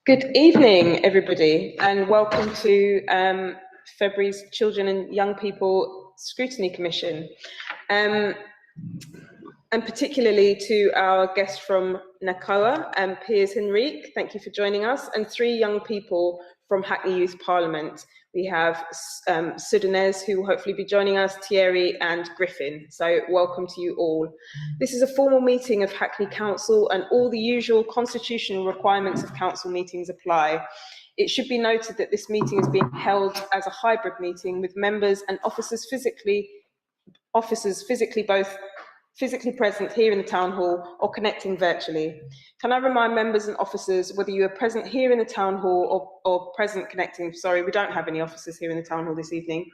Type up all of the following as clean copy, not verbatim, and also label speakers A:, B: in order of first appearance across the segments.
A: Good evening, everybody, and welcome to February's Children and Young People Scrutiny Commission, and particularly to our guest from NACOA, Piers Henrique. Thank you for joining us, and 3 young people from Hackney Youth Parliament. We have Sudanese, who will hopefully be joining us, Thierry and Griffin. So welcome to you all. This is a formal meeting of Hackney Council, and all the usual constitutional requirements of council meetings apply. It should be noted that this meeting is being held as a hybrid meeting with members and officers physically present here in the town hall or connecting virtually. Can I remind members and officers, whether you are present here in the town hall or present connecting, sorry, we don't have any officers here in the town hall this evening,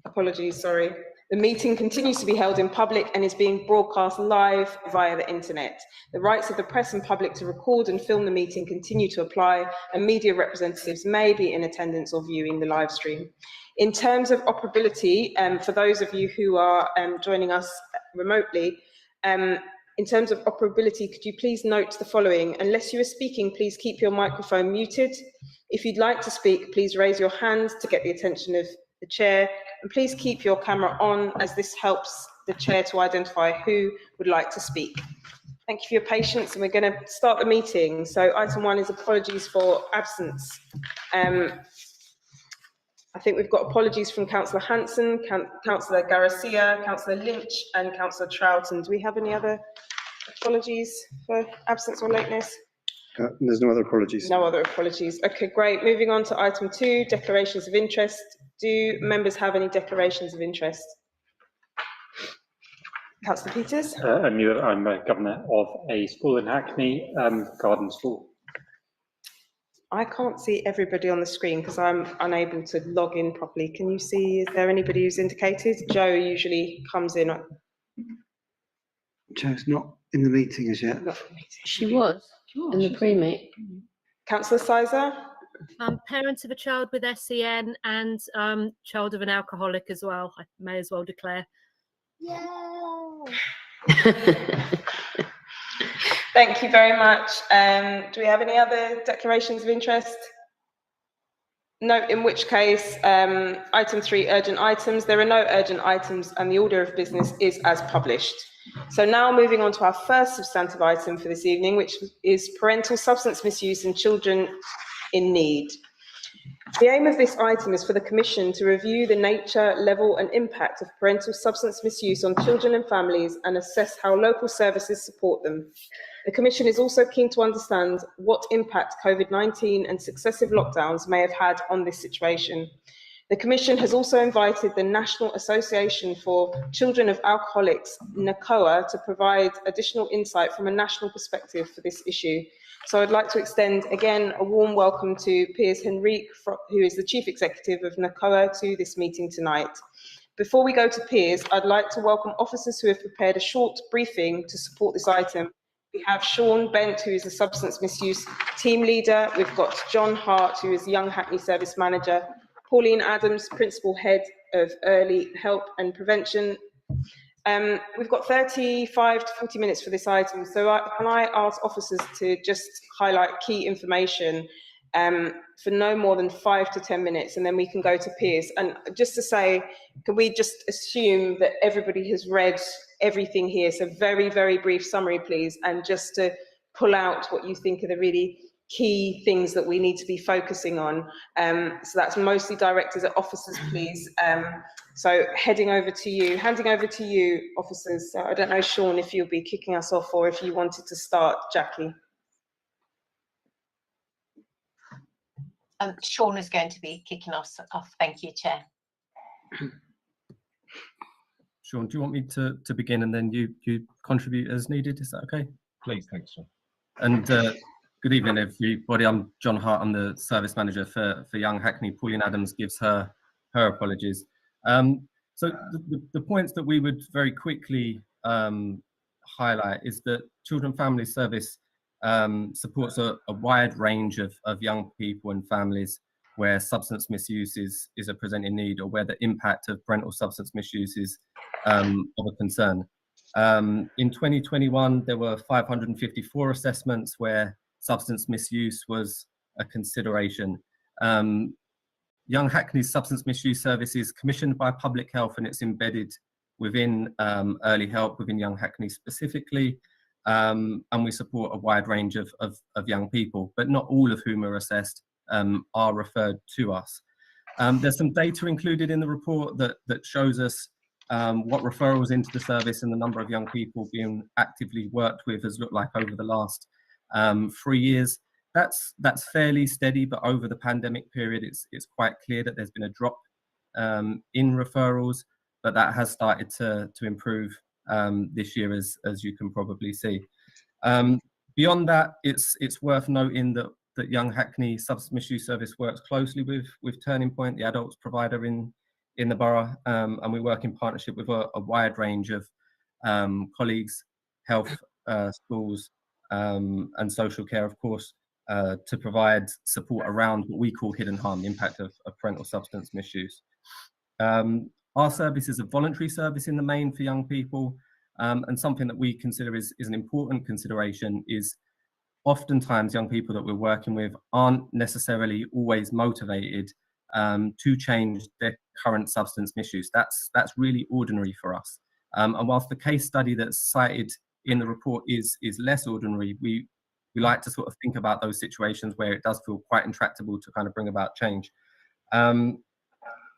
A: apologies, sorry. The meeting continues to be held in public and is being broadcast live via the internet. The rights of the press and public to record and film the meeting continue to apply, and media representatives may be in attendance or viewing the live stream. In terms of operability, for those of you who are joining us remotely, in terms of operability, could you please note the following? Unless you are speaking, please keep your microphone muted. If you'd like to speak, please raise your hand to get the attention of the chair, and please keep your camera on, as this helps the chair to identify who would like to speak. Thank you for your patience, and we're going to start the meeting. So item 1 is apologies for absence. I think we've got apologies from Councillor Hanson, Councillor Garcia, Councillor Lynch and Councillor Troughton. Do we have any other apologies for absence or lateness?
B: There's no other apologies.
A: No other apologies. Okay, great. Moving on to item 2, declarations of interest. Do members have any declarations of interest? Councillor Peters?
C: I'm a governor of a school in Hackney, Garden School.
A: I can't see everybody on the screen because I'm unable to log in properly. Can you see, is there anybody who's indicated? Jo usually comes in.
B: Jo's not in the meeting as yet.
D: She was in the pre-meet.
A: Councillor Sizer?
E: Parent of a child with SEN and child of an alcoholic as well. I may as well declare.
D: Yeah.
A: Thank you very much. Do we have any other declarations of interest? No, in which case, item 3, urgent items. There are no urgent items and the order of business is as published. So now moving on to our first substantive item for this evening, which is parental substance misuse in children in need. The aim of this item is for the Commission to review the nature, level and impact of parental substance misuse on children and families and assess how local services support them. The Commission is also keen to understand what impact COVID-19 and successive lockdowns may have had on this situation. The Commission has also invited the National Association for Children of Alcoholics, NACOA, to provide additional insight from a national perspective for this issue. So I'd like to extend again a warm welcome to Piers Henrique, who is the Chief Executive of NACOA, to this meeting tonight. Before we go to Piers, I'd like to welcome officers who have prepared a short briefing to support this item. We have Sean Bent, who is the Substance Misuse Team Leader. We've got John Hart, who is Young Hackney Service Manager. Pauline Adams, Principal Head of Early Help and Prevention. We've got 35 to 40 minutes for this item, so can I ask officers to just highlight key information for no more than 5 to 10 minutes, and then we can go to Piers. And just to say, can we just assume that everybody has read everything here? So very, very brief summary, please, and just to pull out what you think are the really key things that we need to be focusing on. So that's mostly directors at officers, please. So handing over to you, officers. So I don't know, Sean, if you'll be kicking us off or if you wanted to start, Jackie.
F: Sean is going to be kicking us off. Thank you, Chair.
G: Sean, do you want me to begin and then you contribute as needed? Is that okay?
H: Please, thanks, John.
G: And good evening, everybody. I'm John Hart. I'm the service manager for Young Hackney. Pauline Adams gives her apologies. So the points that we would very quickly highlight is that Children Family Service supports a wide range of young people and families where substance misuse is a presenting need, or where the impact of parental substance misuse is of a concern. In 2021, there were 554 assessments where substance misuse was a consideration. Young Hackney's substance misuse service is commissioned by Public Health, and it's embedded within early help within Young Hackney specifically. And we support a wide range of young people, but not all of whom are assessed are referred to us. There's some data included in the report that shows us what referrals into the service and the number of young people being actively worked with has looked like over the last 3 years. That's fairly steady, but over the pandemic period, it's quite clear that there's been a drop in referrals, but that has started to improve this year, as you can probably see. Beyond that, it's worth noting that Young Hackney Substance Misuse Service works closely with Turning Point, the adults provider in the borough, and we work in partnership with a wide range of colleagues, health, schools, and social care, of course, to provide support around what we call hidden harm, the impact of parental substance misuse. Our service is a voluntary service in the main for young people, and something that we consider is an important consideration is oftentimes young people that we're working with aren't necessarily always motivated to change their current substance misuse. That's really ordinary for us. And whilst the case study that's cited in the report is less ordinary, we like to sort of think about those situations where it does feel quite intractable to kind of bring about change.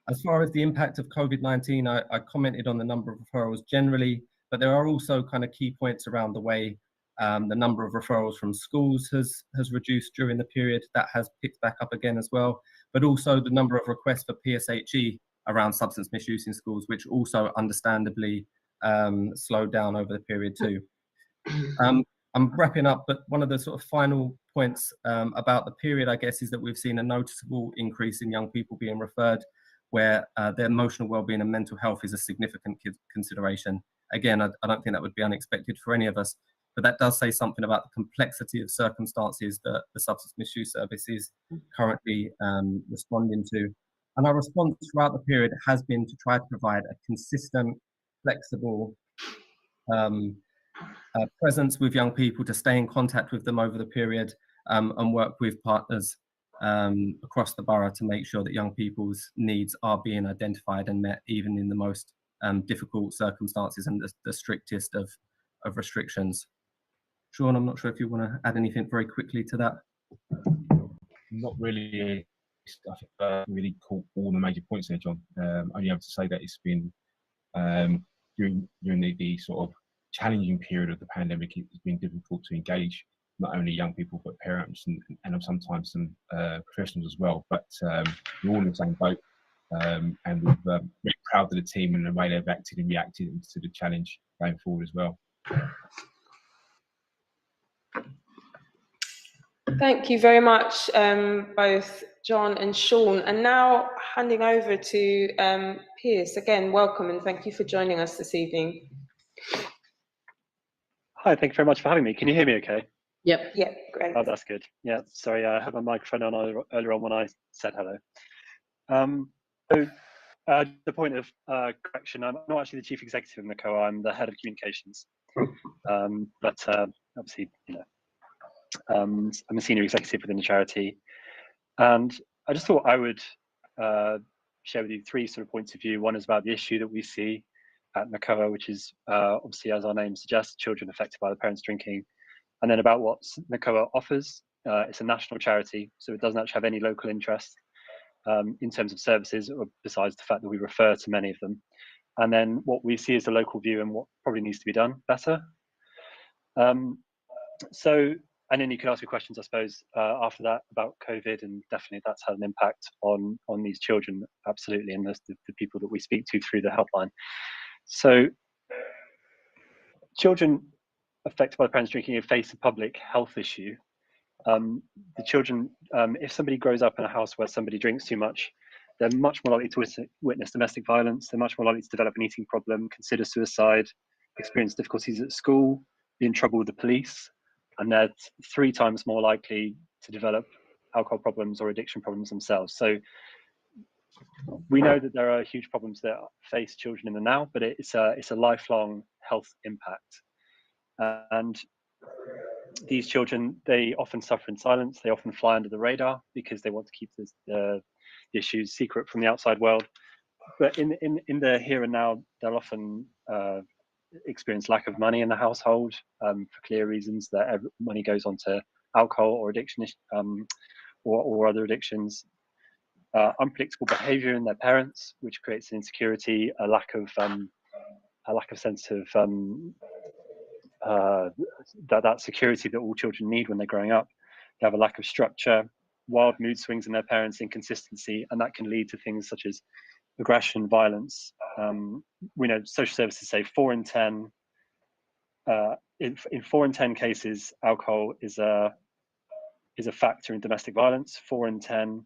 G: As far as the impact of COVID-19, I commented on the number of referrals generally, but there are also kind of key points around the way the number of referrals from schools has reduced during the period. That has picked back up again as well, but also the number of requests for PSHE around substance misuse in schools, which also understandably slowed down over the period too. I'm wrapping up, but one of the sort of final points about the period, I guess, is that we've seen a noticeable increase in young people being referred where their emotional well-being and mental health is a significant consideration. Again, I don't think that would be unexpected for any of us, but that does say something about the complexity of circumstances that the Substance Misuse Service is currently responding to. And our response throughout the period has been to try to provide a consistent, flexible presence with young people, to stay in contact with them over the period and work with partners across the borough to make sure that young people's needs are being identified and met, even in the most difficult circumstances and the strictest of restrictions. Sean, I'm not sure if you want to add anything very quickly to that.
H: Not really. I think really caught all the major points there, John. Only able to say that it's been during the sort of challenging period of the pandemic, it's been difficult to engage not only young people but parents and sometimes some professionals as well. But we're all in the same boat, and we're very proud of the team and the way they've acted and reacted to the challenge going forward as well.
A: Thank you very much, both John and Sean. And now handing over to Piers. Again, welcome and thank you for joining us this evening.
C: Hi, thank you very much for having me. Can you hear me okay?
D: Yep.
A: Yeah, great.
C: Oh, that's good. Yeah, sorry, I had my microphone on earlier on when I said hello. The point of correction, I'm not actually the chief executive in the COA, I'm the head of communications. But obviously, you know, I'm a senior executive within the charity. And I just thought I would share with you three sort of points of view. One is about the issue that we see at NACOA, which is obviously, as our name suggests, children affected by the parents drinking. And then about what NACOA offers. It's a national charity, so it doesn't actually have any local interest in terms of services, or besides the fact that we refer to many of them. And then what we see is the local view and what probably needs to be done better. And then you can ask your questions, I suppose, after that about COVID, and definitely that's had an impact on these children, absolutely, and the people that we speak to through the helpline. So children affected by parents drinking face a public health issue. The children, if somebody grows up in a house where somebody drinks too much, they're much more likely to witness domestic violence, they're much more likely to develop an eating problem, consider suicide, experience difficulties at school, be in trouble with the police, and they're 3 times more likely to develop alcohol problems or addiction problems themselves. So we know that there are huge problems that face children in the now, but it's a lifelong health impact. And these children, they often suffer in silence. They often fly under the radar because they want to keep the issues secret from the outside world. But in the here and now, they'll often experience lack of money in the household for clear reasons, that money goes on to alcohol or addiction or other addictions. Unpredictable behavior in their parents, which creates an insecurity, a lack of sense of that security that all children need when they're growing up. They have a lack of structure, wild mood swings in their parents, inconsistency, and that can lead to things such as aggression, violence. We know social services say 4 in 10. In 4 in 10 cases, alcohol is a factor in domestic violence. 4 in 10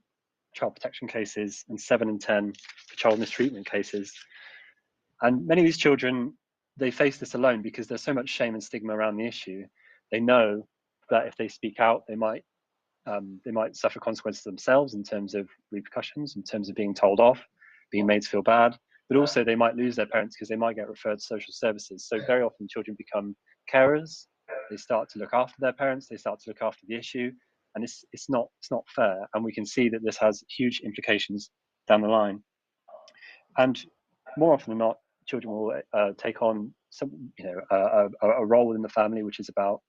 C: child protection cases, and 7 in 10 for child mistreatment cases. And many of these children, they face this alone because there's so much shame and stigma around the issue. They know that if they speak out, they might suffer consequences themselves in terms of repercussions, in terms of being told off, being made to feel bad, but also they might lose their parents because they might get referred to social services. So very often children become carers. They start to look after their parents. They start to look after the issue, and it's not fair. And we can see that this has huge implications down the line. And more often than not, children will take on a role in the family, which is about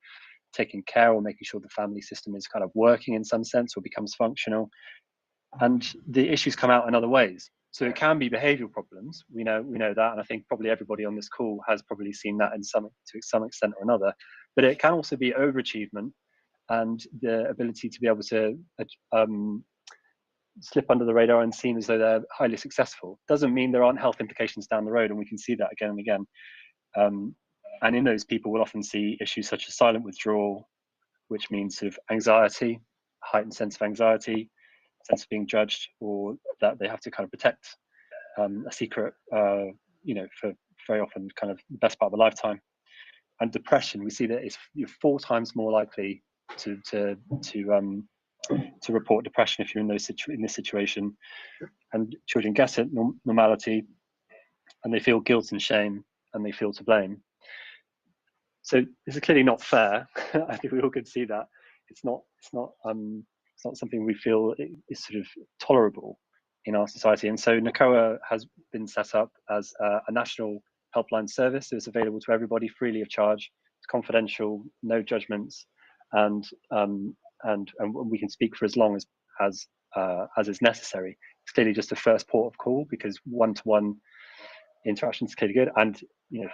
C: taking care or making sure the family system is kind of working in some sense or becomes functional. And the issues come out in other ways. So it can be behavioural problems. We know that, and I think probably everybody on this call has probably seen that to some extent or another. But it can also be overachievement and the ability to be able to slip under the radar and seem as though they're highly successful. Doesn't mean there aren't health implications down the road, and we can see that again and again. And in those people, we'll often see issues such as silent withdrawal, which means sort of anxiety, heightened sense of anxiety, sense of being judged, or that they have to kind of protect a secret, for very often kind of the best part of a lifetime. And depression, we see that you're 4 times more likely to report depression if you're in this situation. And children get it, normality, and they feel guilt and shame, and they feel to blame. So this is clearly not fair. I think we all could see that it's not something we feel is sort of tolerable in our society. And so NACOA has been set up as a national helpline service. So it's available to everybody freely of charge. It's confidential, no judgments, and we can speak for as long as is necessary. It's clearly just a first port of call because one-to-one interaction is clearly good. And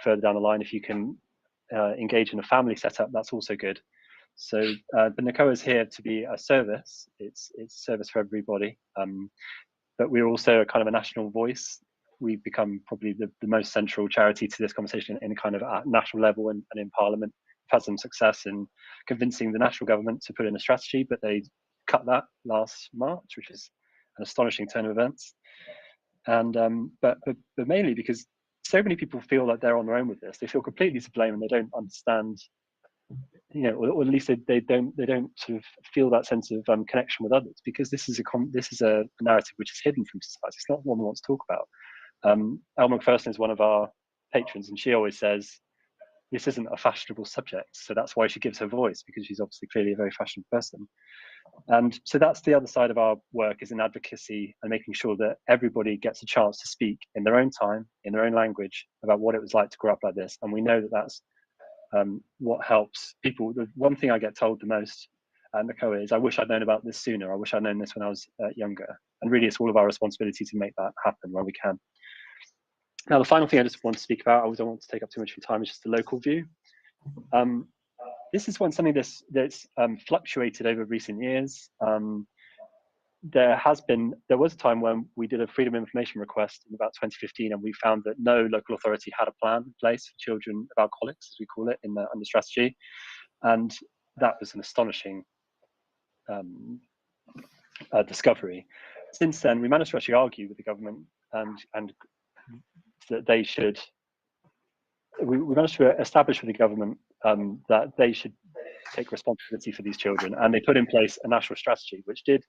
C: further down the line, if you can engage in a family setup, that's also good. So the NACOA is here to be a service. It's a service for everybody, but we're also a kind of a national voice. We've become probably the most central charity to this conversation in kind of at national level and in Parliament. We've had some success in convincing the national government to put in a strategy, but they cut that last March, which is an astonishing turn of events. And but mainly because so many people feel like they're on their own with this. They feel completely to blame and they don't understand, or at least they don't sort of feel that sense of connection with others, because this is a narrative which is hidden from society. It's not one we want to talk about. Elma McPherson is one of our patrons, and she always says this isn't a fashionable subject, so that's why she gives her voice, because she's obviously clearly a very fashionable person. And so that's the other side of our work, is in advocacy and making sure that everybody gets a chance to speak in their own time, in their own language, about what it was like to grow up like this. And we know that that's what helps people. The one thing I get told the most at NACOA is, I wish I'd known about this sooner. I wish I'd known this when I was younger. And really, it's all of our responsibility to make that happen where we can. Now, the final thing I just want to speak about, I don't want to take up too much of your time, is just the local view. This is something that's fluctuated over recent years. There was a time when we did a freedom of information request in about 2015, and we found that no local authority had a plan in place for children of alcoholics, as we call it, under strategy. And that was an astonishing discovery. Since then, we managed to actually argue with the government and that they should. We managed to establish with the government that they should take responsibility for these children, and they put in place a national strategy, which did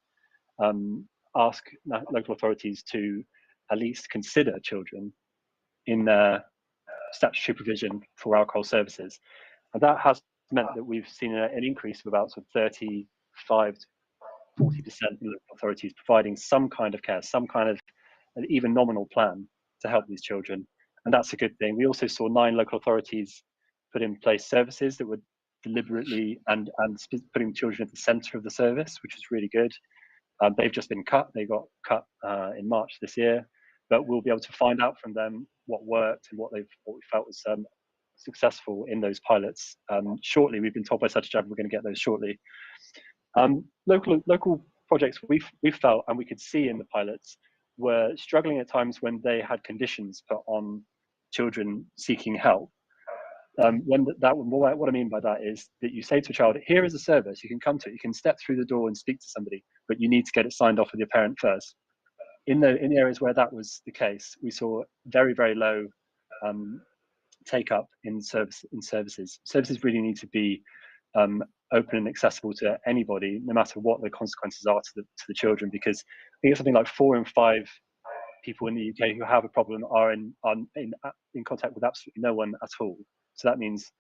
C: ask local authorities to at least consider children in their statutory provision for alcohol services. And that has meant that we've seen an increase of about sort of 35 to 40% in local authorities providing some kind of care, some kind of an even nominal plan to help these children. And that's a good thing. We also saw 9 local authorities put in place services that were deliberately and putting children at the centre of the service, which is really good. They've just been cut. They got cut in March this year, but we'll be able to find out from them what worked and what we felt was successful in those pilots shortly. We've been told by Secretary we're going to get those shortly. Local projects we felt and we could see in the pilots were struggling at times when they had conditions put on children seeking help. What I mean by that is that you say to a child, here is a service, you can come to it, you can step through the door and speak to somebody, but you need to get it signed off with your parent first. In the areas where that was the case, we saw very, very low take up in services. Services really need to be open and accessible to anybody, no matter what the consequences are to the children, because I think it's something like 4 in 5 people in the UK who have a problem are in contact with absolutely no one at all. So that means,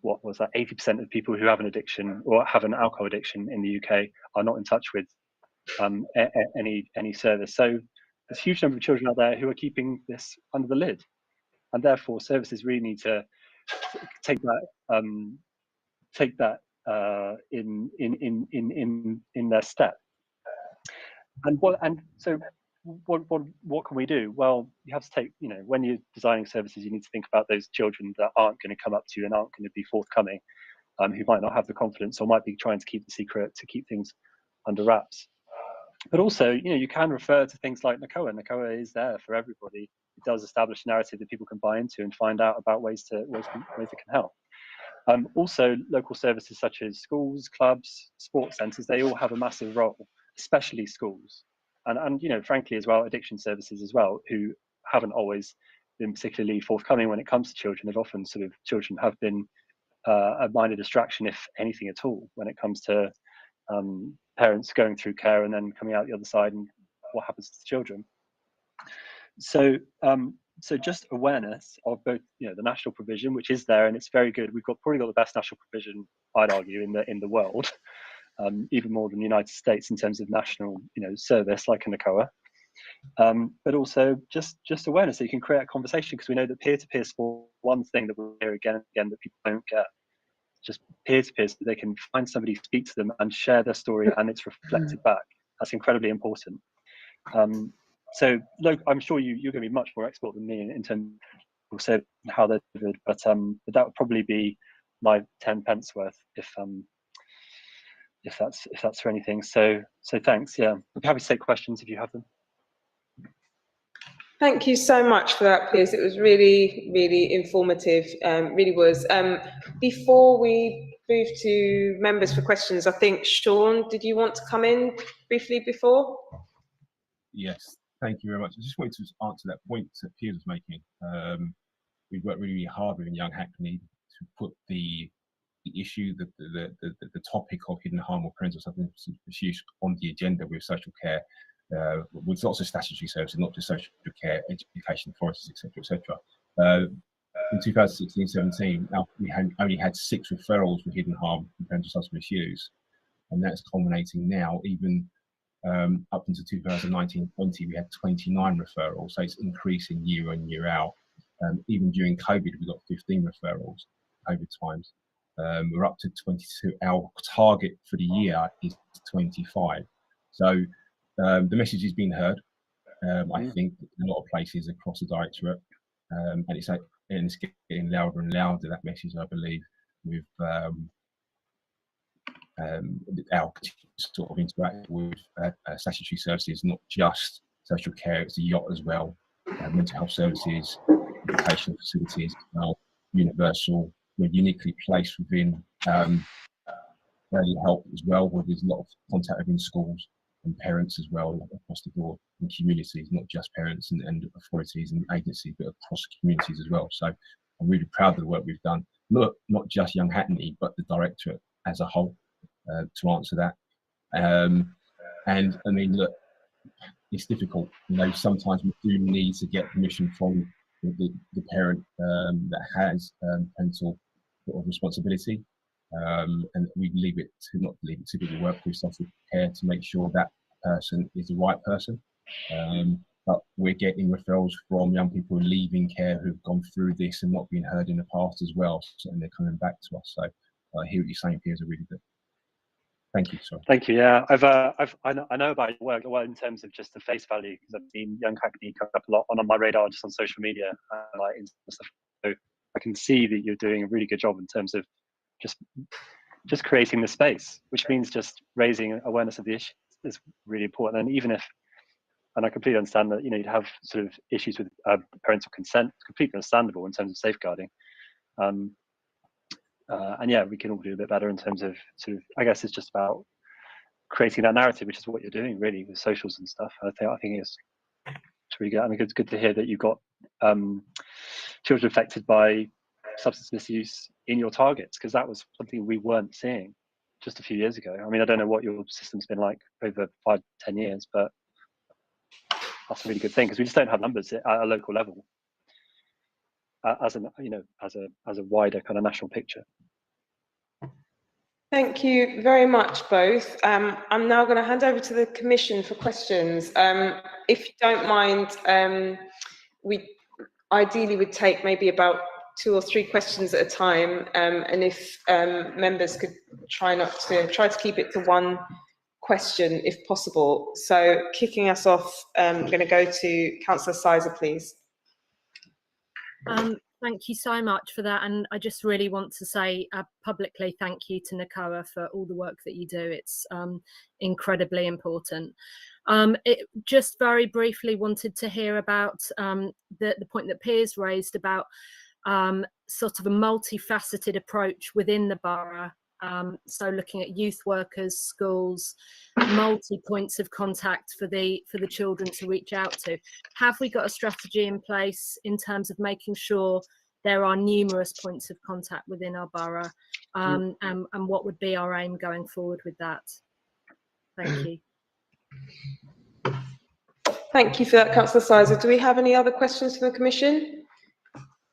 C: what was that? 80% of people who have an addiction or have an alcohol addiction in the UK are not in touch with any service. So there's a huge number of children out there who are keeping this under the lid, and therefore services really need to take that in their step. What can we do? Well, you have to take, when you're designing services, you need to think about those children that aren't going to come up to you and aren't going to be forthcoming, who might not have the confidence or might be trying to keep the secret, to keep things under wraps. But also, you can refer to things like NACOA. NACOA is there for everybody. It does establish a narrative that people can buy into and find out about ways that can help. Also, local services such as schools, clubs, sports centres, they all have a massive role, especially schools. And frankly as well, addiction services as well, who haven't always been particularly forthcoming when it comes to children. They've often children have been a minor distraction, if anything at all, when it comes to parents going through care and then coming out the other side and what happens to the children. So just awareness of both, the national provision, which is there and it's very good. We've probably got the best national provision, I'd argue, in the world. Even more than the United States in terms of national, service like a NACOA, but also just awareness so you can create a conversation, because we know that peer-to-peer support, one thing that we'll hear again and again that people don't get, just peer-to-peer, so they can find somebody, speak to them and share their story and it's reflected back. That's incredibly important. So look, I'm sure you're going to be much more expert than me in terms of how they're delivered, but that would probably be my 10 pence worth if that's for anything. So thanks. Yeah, I'm happy to take questions if you have them.
A: Thank you so much for that, Piers. It was really, really informative. Really was. Before we move to members for questions, I think Sean, did you want to come in briefly before?
H: Yes, thank you very much. I just wanted to answer that point that Piers was making. We've worked really, really hard with Young Hackney to put the issue, the topic of hidden harm or parental substance misuse on the agenda with social care, with lots of statutory services, not just social care, education, forests, etc., etc. In 2016-17, now we only had 6 referrals for hidden harm and parental substance misuse, and that's culminating now. Even up into 2019-20, we had 29 referrals, so it's increasing year in, year out. Even during COVID, we got 15 referrals COVID times. We're up to 22. Our target for the year is 25. So the message is being heard. I think in a lot of places across the directorate, and it's getting louder and louder, that message, I believe, with our sort of interact with statutory services, not just social care, it's the yacht as well, mental health services, educational facilities, universal. We're uniquely placed within early help as well, where there's a lot of contact within schools and parents as well, across the board, and communities, not just parents and authorities and agencies, but across communities as well. So I'm really proud of the work we've done. Look, not just Young Hackney, but the directorate as a whole, to answer that. And I mean, look, it's difficult. You know, sometimes we do need to get permission from the parent that has parental sort of responsibility, and we not leave it to people who work with social care to make sure that person is the right person. But we're getting referrals from young people leaving care who've gone through this and not been heard in the past as well, and they're coming back to us. So I hear what you're saying, Piers, are really good. Thank you. Sorry.
C: Thank you. Yeah, I know about your work well in terms of just the face value, because I've seen Young Hackney come up a lot on my radar just on social media, like stuff. So I can see that you're doing a really good job in terms of just creating the space, which means just raising awareness of the issue is really important. And even if, and I completely understand that, you know, you'd have sort of issues with parental consent. It's completely understandable in terms of safeguarding. And yeah, we can all do a bit better in terms of sort of, I guess it's just about creating that narrative, which is what you're doing really with socials and stuff. I think it's really good. I mean, it's good to hear that you've got children affected by substance misuse in your targets, because that was something we weren't seeing just a few years ago. I mean, I don't know what your system's been like over 5-10 years, but that's a really good thing, because we just don't have numbers at a local level as a wider kind of national picture.
A: Thank you very much, both. I'm now going to hand over to the Commission for questions. If you don't mind, we ideally would take maybe about 2 or 3 questions at a time, and if members could try to keep it to 1 question if possible. So kicking us off, I'm going to go to Councillor Sizer, please.
E: Thank you so much for that, and I just really want to say publicly thank you to NACOA for all the work that you do. It's incredibly important. Just very briefly wanted to hear about the point that Piers raised about sort of a multifaceted approach within the borough. So looking at youth workers, schools, multi points of contact for the children to reach out to. Have we got a strategy in place in terms of making sure there are numerous points of contact within our borough, and what would be our aim going forward with that? Thank you.
A: Thank you for that, Councillor Sizer. Do we have any other questions from the Commission?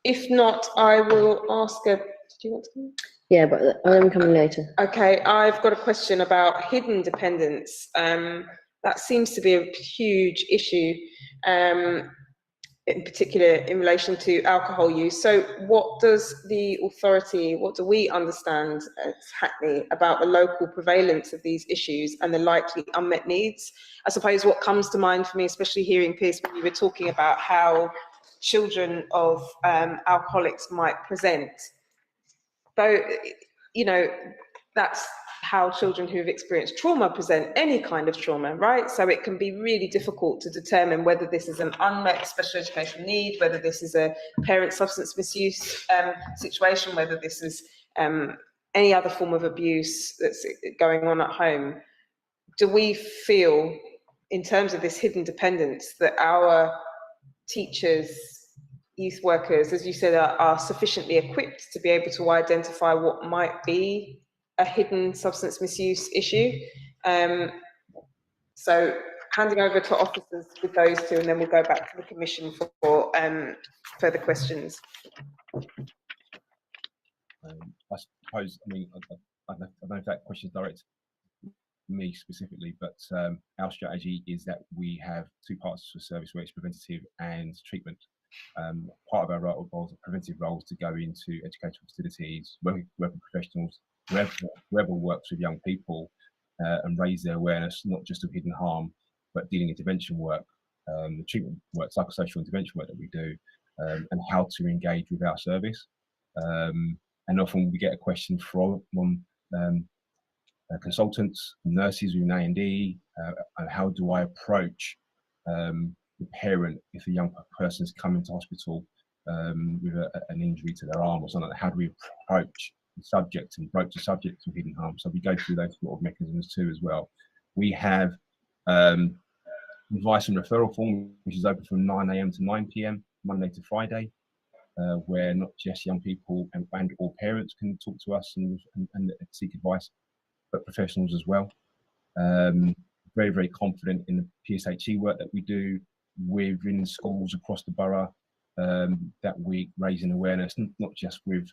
A: If not, I will ask a. Did you want to come?
D: Yeah, but I'm coming later.
A: Okay, I've got a question about hidden dependence. That seems to be a huge issue, in particular in relation to alcohol use. So what does the authority, what do we understand as Hackney about the local prevalence of these issues and the likely unmet needs? I suppose what comes to mind for me, especially hearing Piers, when you were talking about how children of alcoholics might present. Though, you know, that's how children who have experienced trauma present any kind of trauma, right? So it can be really difficult to determine whether this is an unmet special educational need, whether this is a parent substance misuse situation, whether this is any other form of abuse that's going on at home. Do we feel, in terms of this hidden dependence, that our teachers, youth workers, as you said, are sufficiently equipped to be able to identify what might be a hidden substance misuse issue? So handing over to officers with those 2, and then we'll go back to the Commission for further questions.
H: I suppose, I mean, I don't know if that question is directed to me specifically, but our strategy is that we have 2 parts to the service, where it's preventative and treatment. Part of our preventive roles to go into educational facilities, working professionals, whoever works with young people, and raise their awareness, not just of hidden harm, but dealing intervention work, the treatment work, psychosocial intervention work that we do, and how to engage with our service. And often we get a question from consultants, nurses with an A&D, and how do I approach the parent if a young person is coming to hospital with an injury to their arm or something? How do we approach the subject and broach the subject of hidden harm? So we go through those sort of mechanisms too as well. We have advice and referral form, which is open from 9 AM to 9 PM, Monday to Friday, where not just young people and all parents can talk to us and seek advice, but professionals as well. very, very confident in the PSHE work that we do within schools across the borough, that we raising awareness, not just with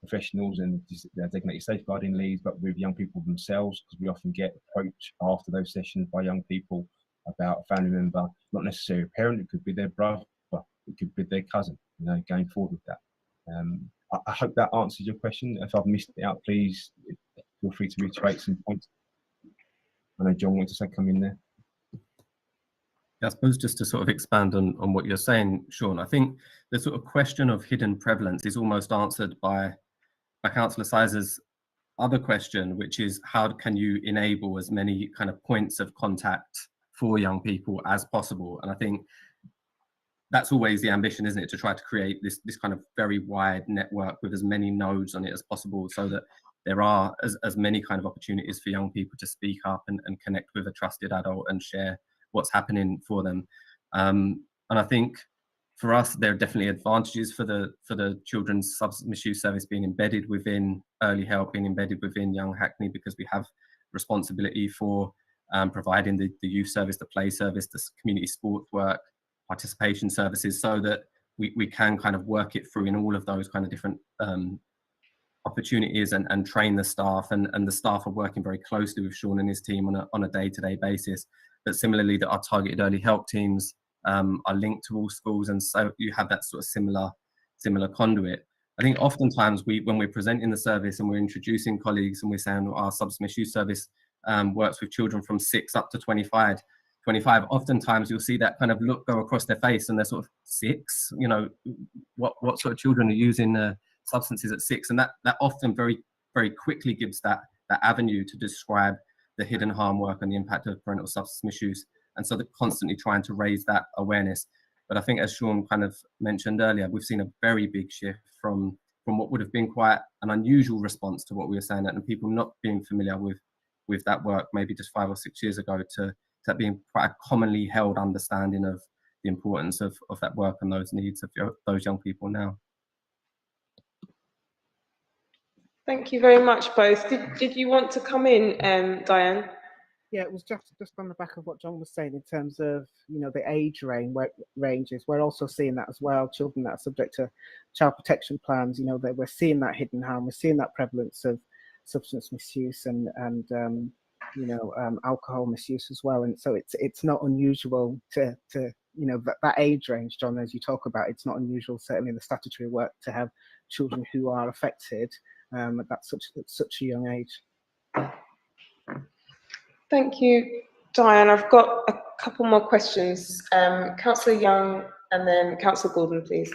H: professionals and designated safeguarding leads, but with young people themselves, because we often get approached after those sessions by young people about a family member, not necessarily a parent, it could be their brother, it could be their cousin, going forward with that. I hope that answers your question. If I've missed it out, please feel free to reiterate some points. I know John wanted to say come in there.
G: I suppose just to sort of expand on what you're saying, Sean, I think the sort of question of hidden prevalence is almost answered by Councillor Sizer's other question, which is how can you enable as many kind of points of contact for young people as possible? And I think that's always the ambition, isn't it, to try to create this kind of very wide network with as many nodes on it as possible, so that there are as many kind of opportunities for young people to speak up and connect with a trusted adult and share what's happening for them. And I think for us, there are definitely advantages for the Children's Substance Misuse Service being embedded within early help, being embedded within Young Hackney, because we have responsibility for providing the youth service, the play service, the community sports work, participation services, so that we can kind of work it through in all of those kind of different opportunities and train the staff, and the staff are working very closely with Sean and his team on a day-to-day basis. But similarly, that our targeted early help teams are linked to all schools, and so you have that sort of similar conduit. I think oftentimes when we're presenting the service and we're introducing colleagues and we're saying our substance misuse service works with children from 6 up to 25, oftentimes you'll see that kind of look go across their face, and they're sort of 6, what sort of children are using substances at 6, and that often very, very quickly gives that avenue to describe the hidden harm work and the impact of parental substance misuse. And so they're constantly trying to raise that awareness. But I think, as Sean kind of mentioned earlier, we've seen a very big shift from what would have been quite an unusual response to what we were saying, and people not being familiar with that work maybe just 5 or 6 years ago, to that being quite a commonly held understanding of the importance of that work and those needs of those young people now.
A: Thank you very much, both. Did you want to come in, Diane?
I: Yeah, it was just on the back of what John was saying in terms of, the age ranges. We're also seeing that as well. Children that are subject to child protection plans, that we're seeing that hidden harm. We're seeing that prevalence of substance misuse and alcohol misuse as well. And so it's not unusual to that age range, John, as you talk about. It's not unusual, certainly in the statutory work, to have children who are affected at such a young age.
A: Thank you, Diane. I've got a couple more questions. Councillor Young and then Councillor Gordon, please.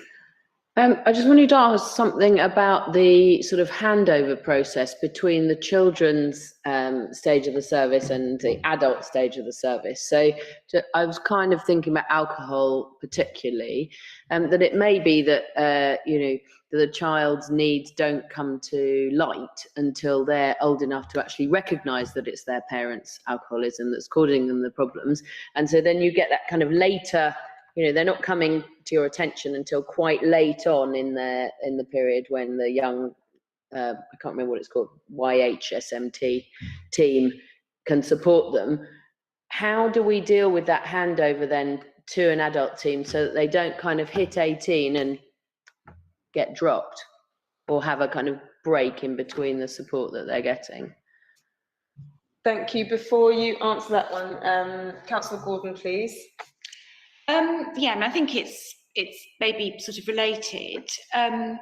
D: I just wanted to ask something about the sort of handover process between the children's stage of the service and the adult stage of the service. So I was kind of thinking about alcohol particularly, that it may be that, that the child's needs don't come to light until they're old enough to actually recognise that it's their parents' alcoholism that's causing them the problems. And so then you get that kind of later, they're not coming to your attention until quite late on in the period when the young, I can't remember what it's called, YHSMT team can support them. How do we deal with that handover then to an adult team so that they don't kind of hit 18 and get dropped, or have a kind of break in between the support that they're getting?
A: Thank you. Before you answer that one, Councillor Gordon, please.
J: Yeah, and I think it's maybe sort of related. I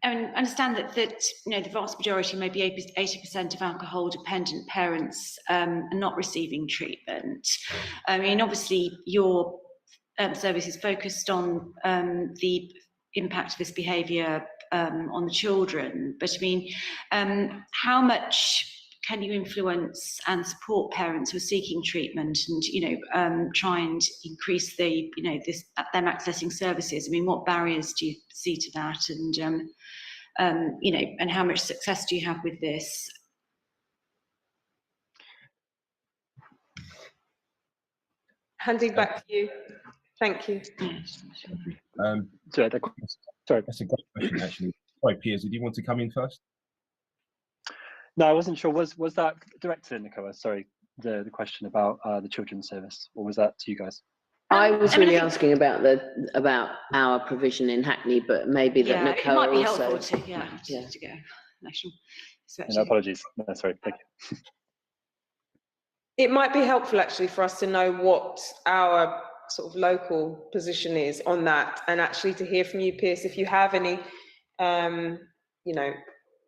J: understand that the vast majority, maybe 80% of alcohol-dependent parents are not receiving treatment. Obviously, your service is focused on the impact of this behaviour on the children, but how much can you influence and support parents who are seeking treatment and, try and increase them accessing services? What barriers do you see to that? And, and how much success do you have with this?
A: Handing back to you. Thank you.
C: Sorry,
H: That's a great question, actually. Sorry, Piers, did you want to come in first?
C: No, I wasn't sure. Was that Director Nicola? Sorry. the question about the children's service, or was that to you guys?
D: I was
J: I mean, I
D: really
J: think-
D: asking about our provision in Hackney, but maybe that
J: Yeah,
D: Nicola
J: it might be
D: also.
J: helpful to, to go national.
C: No, apologies. No, sorry. Thank you.
A: It might be helpful actually for us to know what our sort of local position is on that, and actually to hear from you, Pierce, if you have any, you know,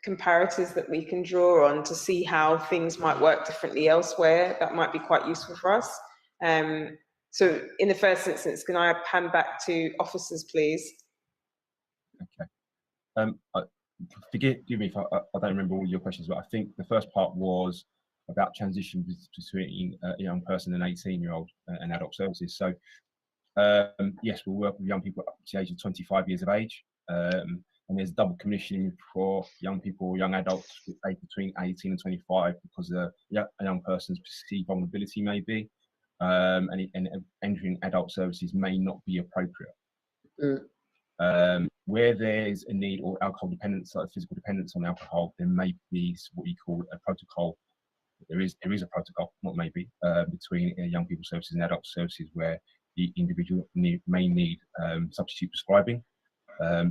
A: comparators that we can draw on to see how things might work differently elsewhere. That might be quite useful for us. So in the first instance, can I hand back to officers, please?
H: Okay. Forgive me if I don't remember all your questions, but I think the first part was about transition between a young person and 18-year-old and adult services. So yes, we'll work with young people up to the age of 25 years of age. And there's double commissioning for young people, young adults aged between 18 and 25, because a young person's perceived vulnerability may be, and entering adult services may not be appropriate. Where there's a need or alcohol dependence, like physical dependence on alcohol, there may be what you call a protocol. There is a protocol, not maybe, between young people services and adult services, where the individual may need substitute prescribing.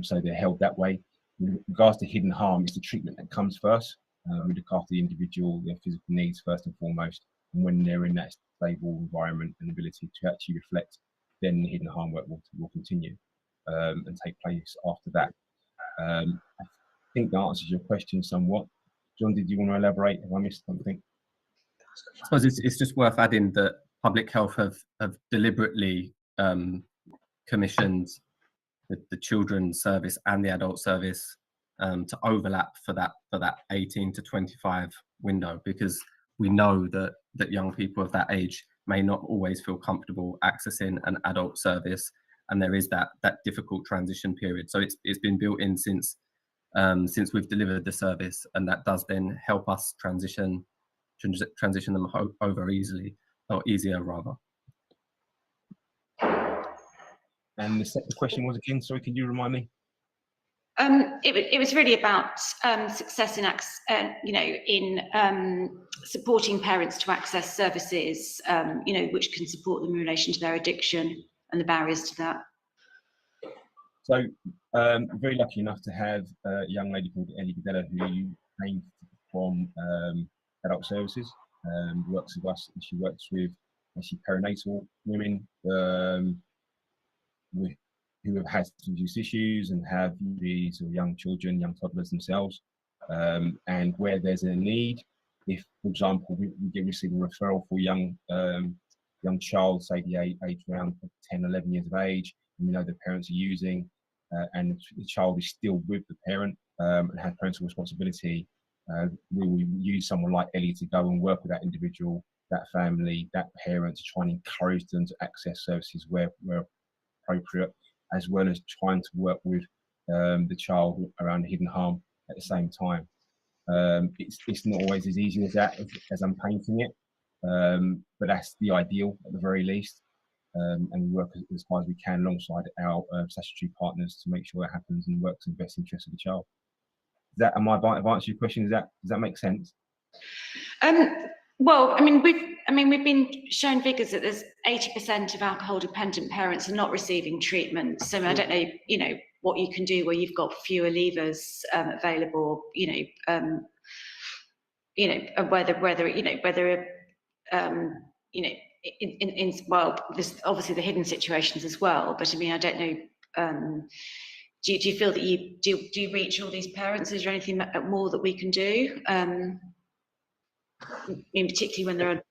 H: So they're held that way. With regards to hidden harm, it's the treatment that comes first. We look after the individual, their physical needs first and foremost, and when they're in that stable environment and ability to actually reflect, then the hidden harm work will continue and take place after that. I think that answers your question somewhat. John, did you want to elaborate if I missed something?
G: I suppose it's just worth adding that Public Health have deliberately commissioned the children's service and the adult service to overlap for that 18 to 25 window, because we know that young people of that age may not always feel comfortable accessing an adult service, and there is that difficult transition period. So it's been built in since we've delivered the service, and that does then help us transition them over easily, or easier rather.
H: And the second question was again, sorry, can you remind me?
J: It was really about success in supporting parents to access services, which can support them in relation to their addiction and the barriers to that.
H: So very lucky enough to have a young lady called Ellie Gadella, who came from adult services, works with us, and she works with actually perinatal women who have had use issues and have these young children, young toddlers themselves, and where there's a need, if, for example, we receive a referral for young child, say the age around 10, 11 years of age, and we know the parents are using, and the child is still with the parent and has parental responsibility, we will use someone like Ellie to go and work with that individual, that family, that parent, to try and encourage them to access services where appropriate, as well as trying to work with the child around hidden harm at the same time. It's not always as easy as that, as I'm painting it, but that's the ideal at the very least. And we work as hard as we can alongside our statutory partners to make sure it happens and works in the best interest of the child. I've answered your question. Does that make sense?
J: Well, we've been shown figures that there's 80% of alcohol dependent parents are not receiving treatment. So I don't know, what you can do where you've got fewer levers available, well, there's obviously the hidden situations as well. But I don't know. Do you feel that do you reach all these parents? Is there anything more that we can do? Particularly when there are,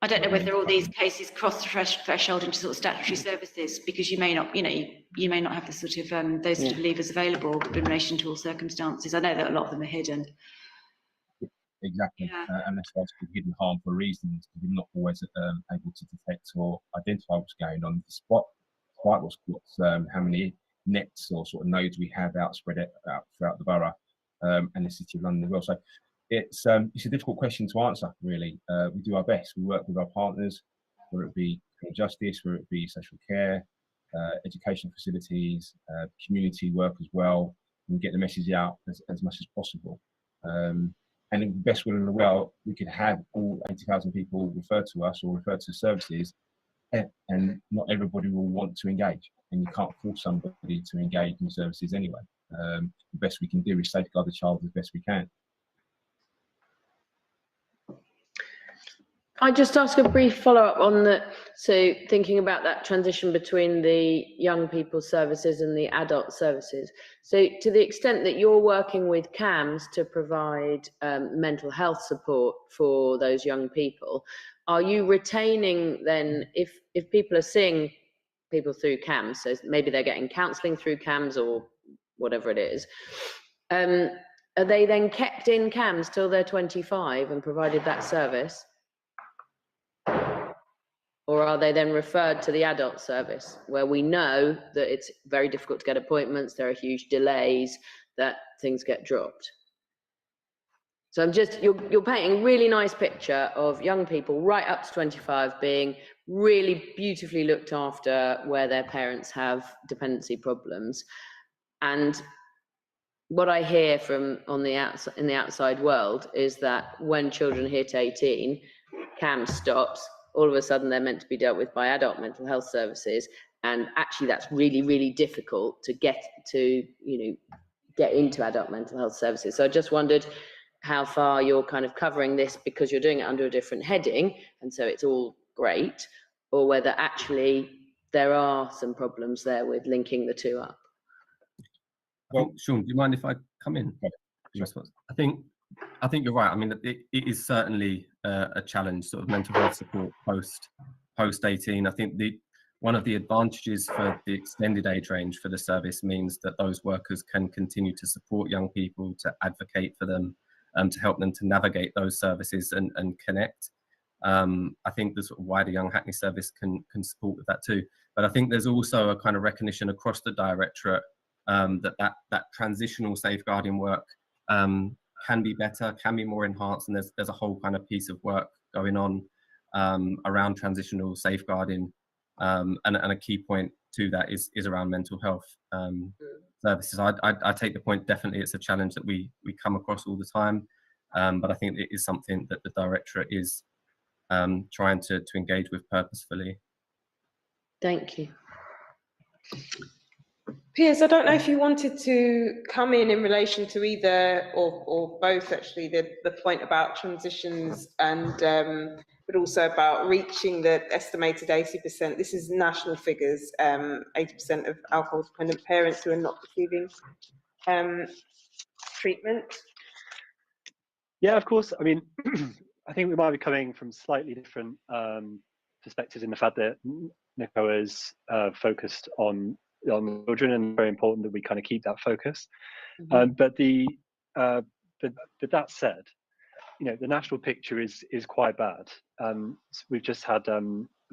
J: I don't know whether all these cases cross the threshold into sort of statutory services, because you may not, you may not have the sort of those sort of levers available in relation to all circumstances. I know that a lot of them are hidden.
H: Exactly, and that's why it's called hidden harm for a reason. We're not always able to detect or identify what's going on, despite how many nets or sort of nodes we have outspread out throughout the borough and the City of London as well. So it's a difficult question to answer, really. We do our best. We work with our partners, whether it be criminal justice, whether it be social care, education facilities, community work as well, and get the message out as much as possible. And in the best will in the world, we could have all 80,000 people refer to us or refer to services, and not everybody will want to engage. And you can't force somebody to engage in services anyway. The best we can do is safeguard the child as best we can.
D: I just ask a brief follow-up on the, so thinking about that transition between the young people services and the adult services. So to the extent that you're working with CAMS to provide mental health support for those young people, are you retaining then, if people are seeing people through CAMS, so maybe they're getting counselling through CAMS or whatever it is, are they then kept in CAMS till they're 25 and provided that service? Or are they then referred to the adult service, where we know that it's very difficult to get appointments, there are huge delays, that things get dropped? So I'm just, you're painting a really nice picture of young people right up to 25 being really beautifully looked after, where their parents have dependency problems. And what I hear from in the outside world is that when children hit 18, CAMS stops. All of a sudden they're meant to be dealt with by adult mental health services, and actually that's really, really difficult to get to, get into adult mental health services. So I just wondered how far you're kind of covering this because you're doing it under a different heading, and so it's all great, or whether actually there are some problems there with linking the two up.
G: Well, Sean, do you mind if I come in?
H: Yeah.
G: I think you're right. I mean, it is certainly a challenge, sort of mental health support post 18. I think one of the advantages for the extended age range for the service means that those workers can continue to support young people, to advocate for them, to help them to navigate those services and connect. I think the sort of wider Young Hackney service can support with that too. But I think there's also a kind of recognition across the directorate that transitional safeguarding work can be better, can be more enhanced, and there's a whole kind of piece of work going on around transitional safeguarding, and a key point to that is around mental health services. I take the point, definitely it's a challenge that we come across all the time, but I think it is something that the directorate is trying to engage with purposefully.
D: Thank you.
A: Piers, I don't know if you wanted to come in relation to either or both, actually, the point about transitions and but also about reaching the estimated 80%. This is national figures, 80% of alcohol dependent parents who are not receiving treatment.
C: Yeah, of course. I mean, I think we might be coming from slightly different perspectives in the fact that NACOA is focused on children, and very important that we kind of keep that focus. Mm-hmm. But that said, the national picture is quite bad. So we've just had a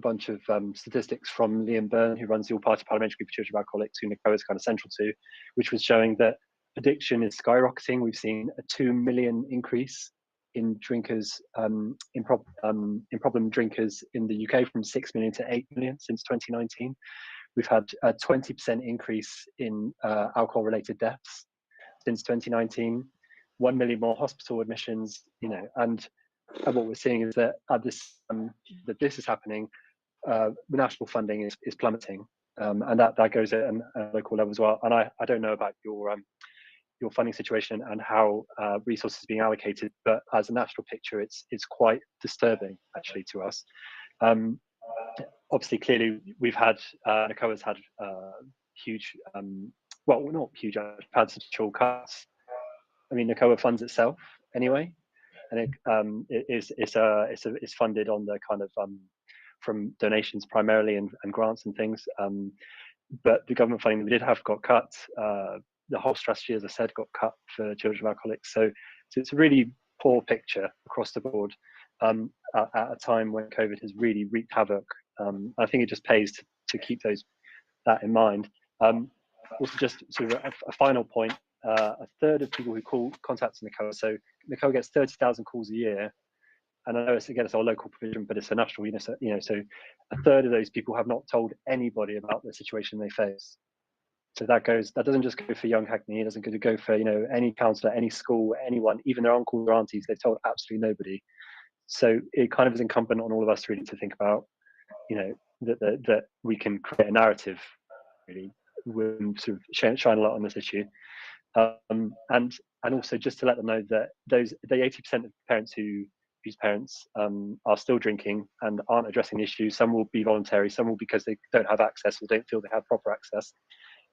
C: bunch of statistics from Liam Byrne, who runs the All-Party Parliamentary Group for Children of Alcoholics, who NACOA is kind of central to, which was showing that addiction is skyrocketing. We've seen a 2 million increase in drinkers, in problem drinkers in the UK, from 6 million to 8 million since 2019. We've had a 20% increase in alcohol-related deaths since 2019, 1 million more hospital admissions, and what we're seeing is that that this is happening, the national funding is plummeting, and that goes at a local level as well. And I don't know about your funding situation and how resources are being allocated, but as a national picture, it's quite disturbing actually to us. Obviously, clearly, we've had NACOA's had huge, well, not huge, had substantial cuts. I mean, NACOA funds itself anyway, and it's funded on the kind of from donations primarily and grants and things. But the government funding that we did have got cut. The whole strategy, as I said, got cut for children of alcoholics. So it's a really poor picture across the board at a time when COVID has really wreaked havoc. I think it just pays to keep that in mind. Also, just sort of a final point, a third of people who contact NACOA, so NACOA gets 30,000 calls a year, and I know it's our local provision, but it's a national, so a third of those people have not told anybody about the situation they face. So that doesn't just go for Young Hackney, it doesn't go for, any counsellor, any school, anyone, even their uncles or aunties. They've told absolutely nobody. So it kind of is incumbent on all of us really to think about, that we can create a narrative, really, with sort of shine a light on this issue, and also just to let them know that the 80% of parents whose parents are still drinking and aren't addressing the issue. Some will be voluntary, some will because they don't have access or don't feel they have proper access.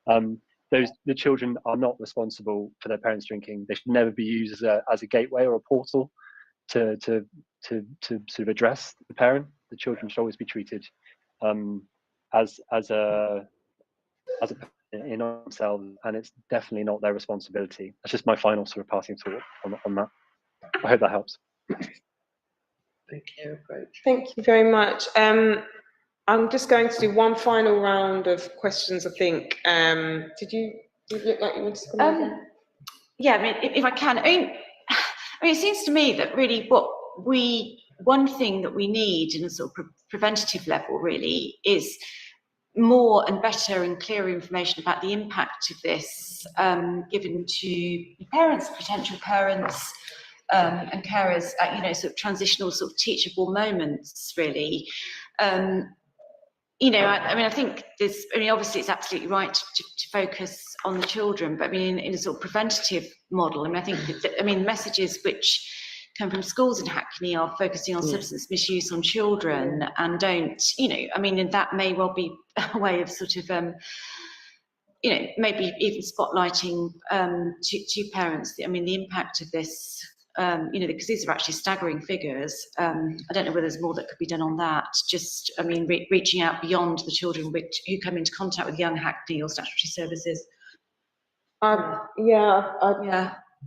C: The children are not responsible for their parents drinking. They should never be used as a gateway or a portal to sort of address the parent. The children should always be treated as a in themselves, and it's definitely not their responsibility. That's just my final sort of passing thought on that. I hope that helps.
A: Thank you very much. I'm just going to do one final round of questions, I think. Did you look like you wanted to come over?
J: Yeah, I mean, if I can, I mean, it seems to me that really one thing that we need in a sort of preventative level really is more and better and clearer information about the impact of this given to parents, potential parents, and carers at, sort of transitional sort of teachable moments, really. I think obviously it's absolutely right to focus on the children, but I mean, in a sort of preventative model, I think messages which come from schools in Hackney are focusing on substance misuse on children and don't, and that may well be a way of sort of, maybe even spotlighting to parents, the impact of this, because these are actually staggering figures. I don't know whether there's more that could be done on that. Just, reaching out beyond the children who come into contact with Young Hackney or statutory services.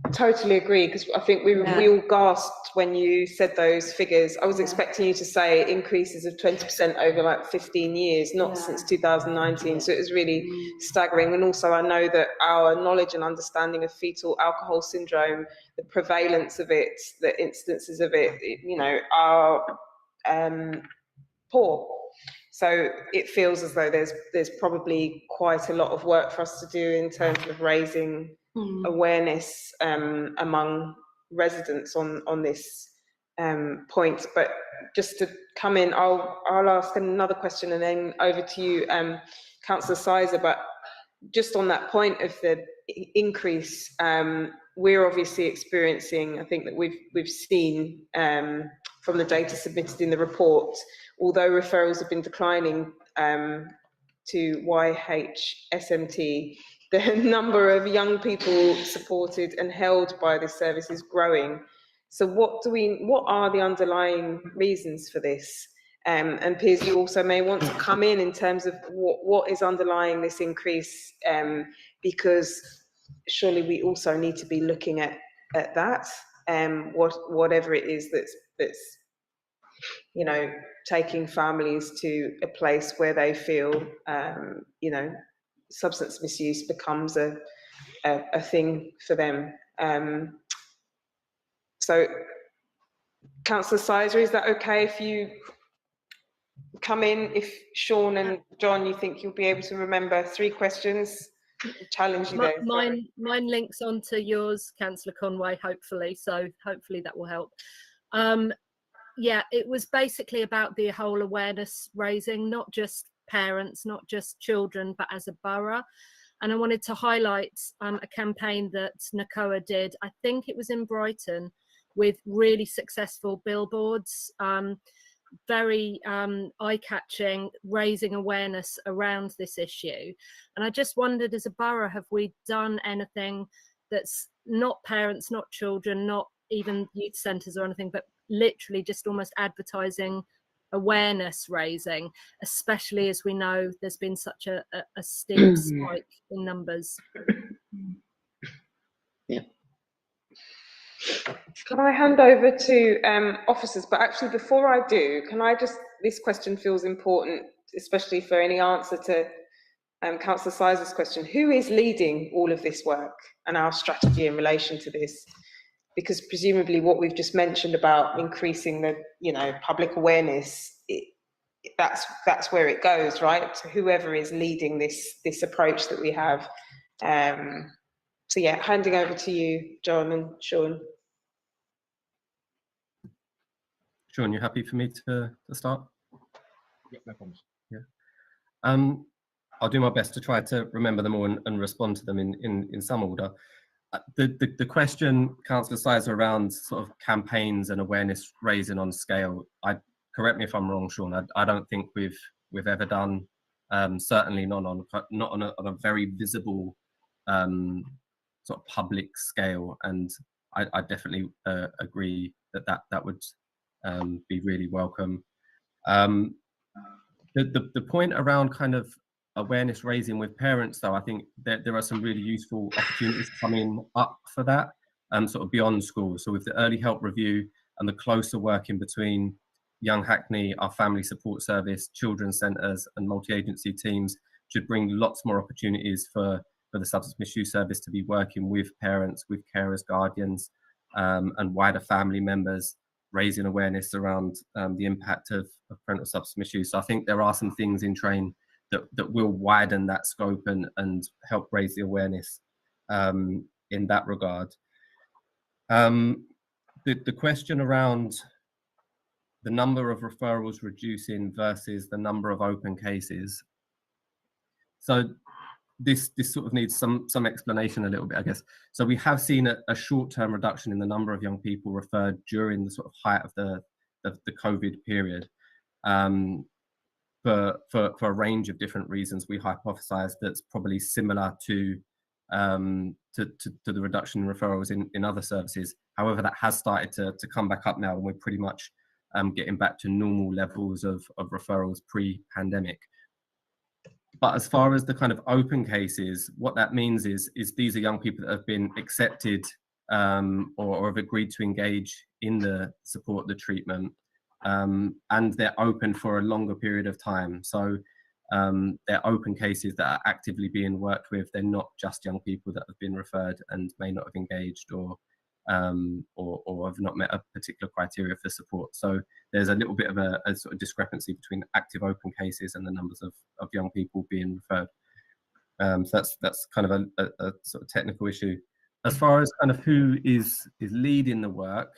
A: I totally agree, because I think we all gasped when you said those figures. I was expecting you to say increases of 20% over like 15 years, not since 2019. So it was really staggering. And also I know that our knowledge and understanding of fetal alcohol syndrome, the prevalence of it, the instances of it, are poor. So it feels as though there's probably quite a lot of work for us to do in terms of raising awareness among residents on this point. But just to come in, I'll ask another question and then over to you, Councillor Sizer. But just on that point of the increase, we're obviously experiencing, I think that we've seen from the data submitted in the report, although referrals have been declining to YHSMT, the number of young people supported and held by this service is growing. So what are the underlying reasons for this? And Piers, you also may want to come in terms of what is underlying this increase, because surely we also need to be looking at that, whatever it is that's taking families to a place where they feel substance misuse becomes a thing for them. So Councillor Sizer, is that okay if you come in? If Sean and John, you think you'll be able to remember 3 questions, challenge you there.
E: Mine links onto yours, Councillor Conway, hopefully, so hopefully that will help. Yeah, it was basically about the whole awareness raising, not just parents, not just children, but as a borough. And I wanted to highlight a campaign that NACOA did, I think it was in Brighton, with really successful billboards, very eye-catching, raising awareness around this issue. And I just wondered, as a borough, have we done anything that's not parents, not children, not even youth centres or anything, but literally just almost advertising awareness raising, especially as we know there's been such a steep spike in numbers.
D: Yeah.
A: Can I hand over to officers? But actually, before I do, this question feels important, especially for any answer to Councillor Sizer's question. Who is leading all of this work and our strategy in relation to this? Because presumably what we've just mentioned about increasing the public awareness that's where it goes, right? To whoever is leading this approach that we have. So yeah, handing over to you, John and Sean.
G: Sean, you happy for me to start?
H: Yep, no problems.
G: Yeah. I'll do my best to try to remember them all and respond to them in some order. The question, Councillor Sizer, around sort of campaigns and awareness raising on scale, correct me if I'm wrong, Sean, I don't think we've ever done, certainly not on a very visible sort of public scale, and I definitely agree that would be really welcome. The point around kind of awareness raising with parents, though, I think there are some really useful opportunities coming up for that, sort of beyond school. So with the early help review and the closer working between Young Hackney, our family support service, children's centres and multi-agency teams should bring lots more opportunities for the substance misuse service to be working with parents, with carers, guardians, and wider family members, raising awareness around the impact of parental substance misuse. So I think there are some things in train that will widen that scope and help raise the awareness in that regard. The question around the number of referrals reducing versus the number of open cases. So this sort of needs some explanation a little bit, I guess. So we have seen a short-term reduction in the number of young people referred during the sort of height of the COVID period. For a range of different reasons, we hypothesize that's probably similar to the reduction in referrals in other services. However, that has started to come back up now, and we're pretty much getting back to normal levels of referrals pre-pandemic. But as far as the kind of open cases, what that means is these are young people that have been accepted or have agreed to engage in the support, the treatment, and they're open for a longer period of time. So they're open cases that are actively being worked with. They're not just young people that have been referred and may not have engaged or have not met a particular criteria for support. So there's a little bit of a sort of discrepancy between active open cases and the numbers of young people being referred. So that's kind of a sort of technical issue. As far as kind of who is leading the work,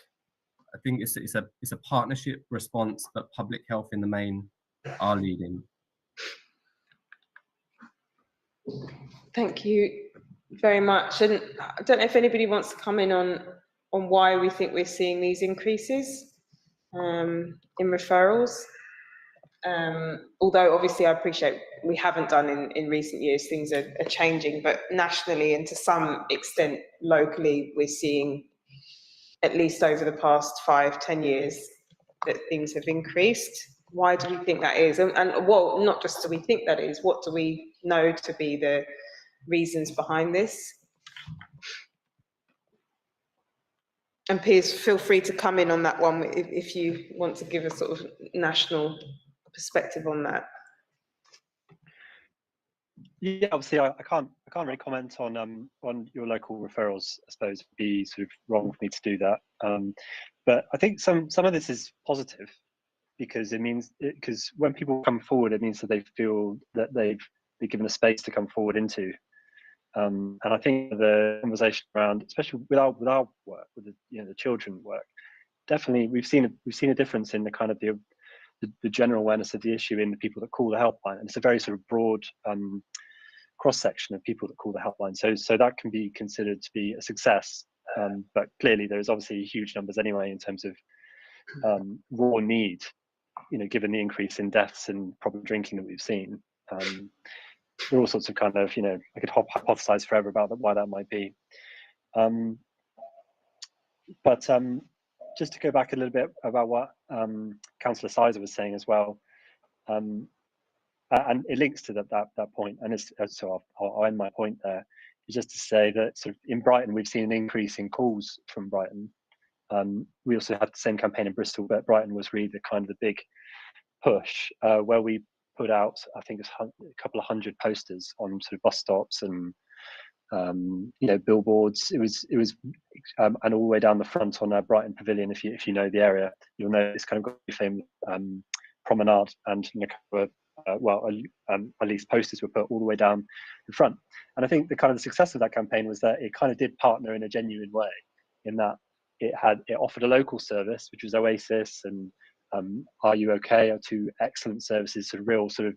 G: I think it's a partnership response, but public health in the main are leading.
A: Thank you very much. And I don't know if anybody wants to come in on why we think we're seeing these increases in referrals. Although obviously I appreciate we haven't done in recent years, things are changing, but nationally and to some extent locally, we're seeing at least over the past 5-10 years that things have increased. Why do we think that is? And well, not just do we think that is, what do we know to be the reasons behind this? And Piers, feel free to come in on that one if you want to give a sort of national perspective on that.
C: Yeah, obviously, I can't really comment on your local referrals. I suppose it'd be sort of wrong for me to do that. But I think some of this is positive because it means because when people come forward, it means that they feel that they've been given a space to come forward into. And I think the conversation around, especially with our work, with the children work, definitely we've seen a difference in the kind of the general awareness of the issue in the people that call the helpline, and it's a very sort of broad cross section of people that call the helpline. So that can be considered to be a success. But clearly there is obviously huge numbers anyway in terms of raw need, given the increase in deaths and problem drinking that we've seen. There are all sorts of kind of, I could hypothesize forever about why that might be. But just to go back a little bit about what Councillor Sizer was saying as well, and it links to that point, and so I'll end my point there, is just to say that sort of in Brighton, we've seen an increase in calls from Brighton. We also had the same campaign in Bristol, but Brighton was really the big push where we put out, I think it's a couple of hundred posters on sort of bus stops and billboards. It was and all the way down the front on Brighton Pavilion. If you know the area, you'll know it's kind of got the famous promenade, and at least posters were put all the way down the front. And I think the kind of the success of that campaign was that it kind of did partner in a genuine way, in that it offered a local service, which was Oasis and Are You OK, are two excellent services, real sort of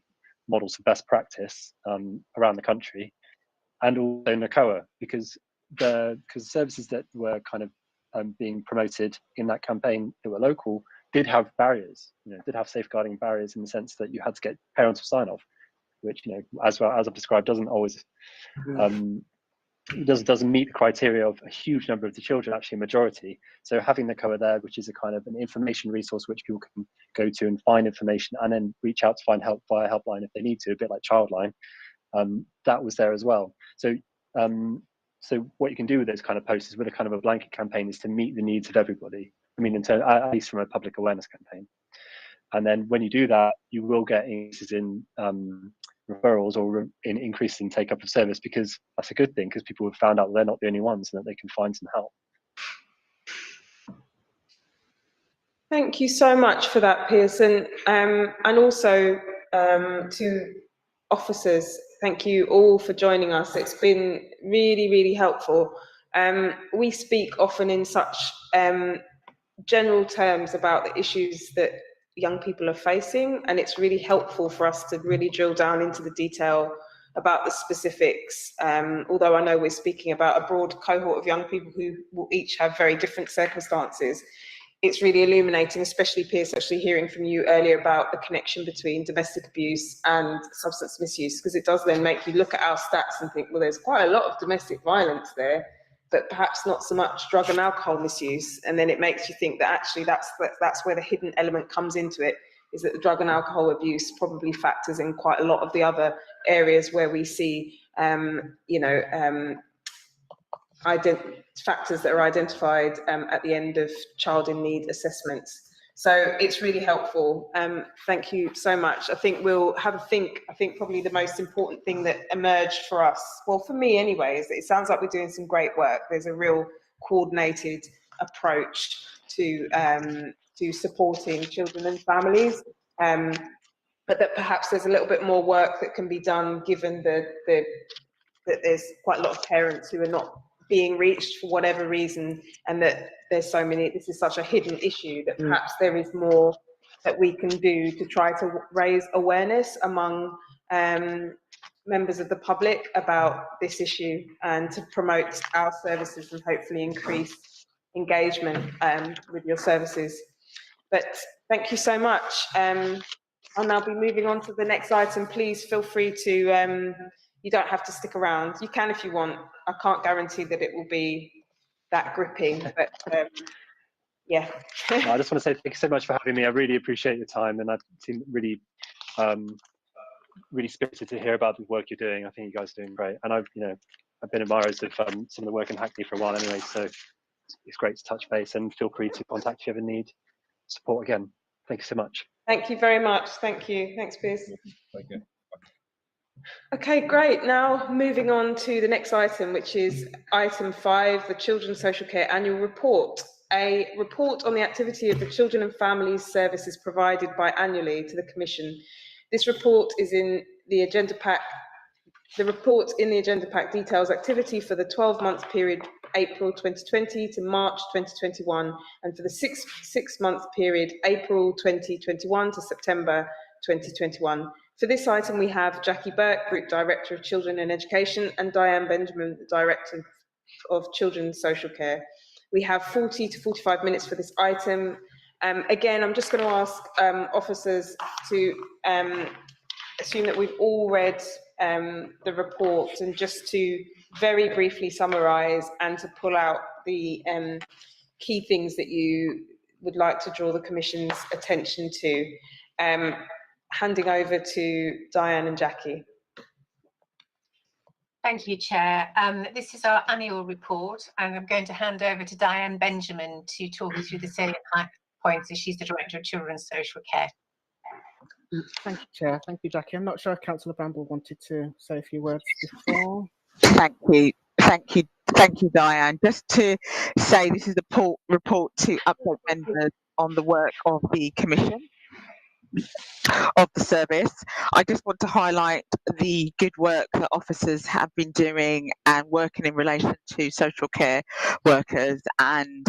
C: models of best practice around the country, and also NACOA, because services that were kind of being promoted in that campaign that were local did have barriers, did have safeguarding barriers, in the sense that you had to get parental sign-off, which, as I've described, doesn't always doesn't meet the criteria of a huge number of the children, actually a majority. So having NACOA there, which is a kind of an information resource which people can go to and find information, and then reach out to find help via helpline if they need to, a bit like Childline, that was there as well. So what you can do with those kind of posters, with a kind of a blanket campaign, is to meet the needs of everybody. I mean, at least from a public awareness campaign. And then when you do that, you will get increases in referrals, or in increase in take up of service, because that's a good thing, because people have found out that they're not the only ones and that they can find some help.
A: Thank you so much for that, Pearson. And also to officers, thank you all for joining us. It's been really, really helpful. We speak often in such general terms about the issues that young people are facing, and it's really helpful for us to really drill down into the detail about the specifics. Although I know we're speaking about a broad cohort of young people who will each have very different circumstances, it's really illuminating, especially Pierce, actually hearing from you earlier about the connection between domestic abuse and substance misuse, because it does then make you look at our stats and think, well, there's quite a lot of domestic violence there, but perhaps not so much drug and alcohol misuse. And then it makes you think that actually that's where the hidden element comes into it, is that the drug and alcohol abuse probably factors in quite a lot of the other areas where we see, factors that are identified at the end of child in need assessments. So it's really helpful. Thank you so much. I think we'll have a think. I think probably the most important thing that emerged for us, well, for me anyway, is that it sounds like we're doing some great work. There's a real coordinated approach to supporting children and families, but that perhaps there's a little bit more work that can be done, given that there's quite a lot of parents who are not being reached for whatever reason, and that there's so many, this is such a hidden issue, that perhaps there is more that we can do to try to raise awareness among members of the public about this issue, and to promote our services and hopefully increase engagement with your services. But thank you so much. I'll now be moving on to the next item. Please feel free to, you don't have to stick around. You can if you want. I can't guarantee that it will be that gripping, but yeah.
C: I just want to say thank you so much for having me. I really appreciate your time, and I've been really, really spirited to hear about the work you're doing. I think you guys are doing great, and I've been admirers of some of the work in Hackney for a while anyway. So it's great to touch base, and feel free to contact if you ever need support again. Thank you so much.
A: Thank you very much. Thank you. Thanks, Piers.
H: Thank you.
A: Okay, great. Now moving on to the next item, which is item 5, the Children's Social Care Annual Report. A report on the activity of the Children and Families Services provided annually to the Commission. This report is in the agenda pack. The report in the agenda pack details activity for the 12-month period April 2020 to March 2021, and for the six-month period April 2021 to September 2021. For this item, we have Jackie Burke, Group Director of Children and Education, and Diane Benjamin, Director of Children's Social Care. We have 40 to 45 minutes for this item. Again, I'm just going to ask officers to assume that we've all read the report, and just to very briefly summarise and to pull out the key things that you would like to draw the Commission's attention to. Handing over to Diane and Jackie.
F: Thank you, Chair. This is our annual report, and I'm going to hand over to Diane Benjamin to talk us through the salient points, as she's the Director of Children's Social Care.
I: Thank you, Chair. Thank you, Jackie. I'm not sure if Councillor Bramble wanted to say a few words before.
K: Thank you, Diane. Just to say, this is a report to update members on the work of the Commission. of the service. I just want to highlight the good work that officers have been doing and working in relation to social care workers. And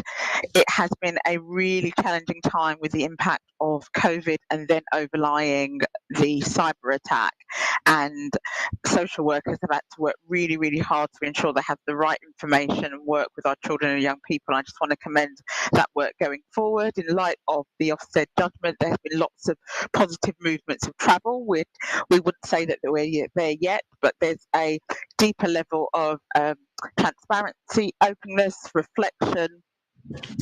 K: it has been a really challenging time with the impact of COVID and then overlying the cyber attack. And social workers have had to work really, really hard to ensure they have the right information and work with our children and young people. I just want to commend that work going forward. In light of the Ofsted judgment, there have been lots of positive movements of travel. We wouldn't say that we're there yet, but there's a deeper level of transparency, openness, reflection,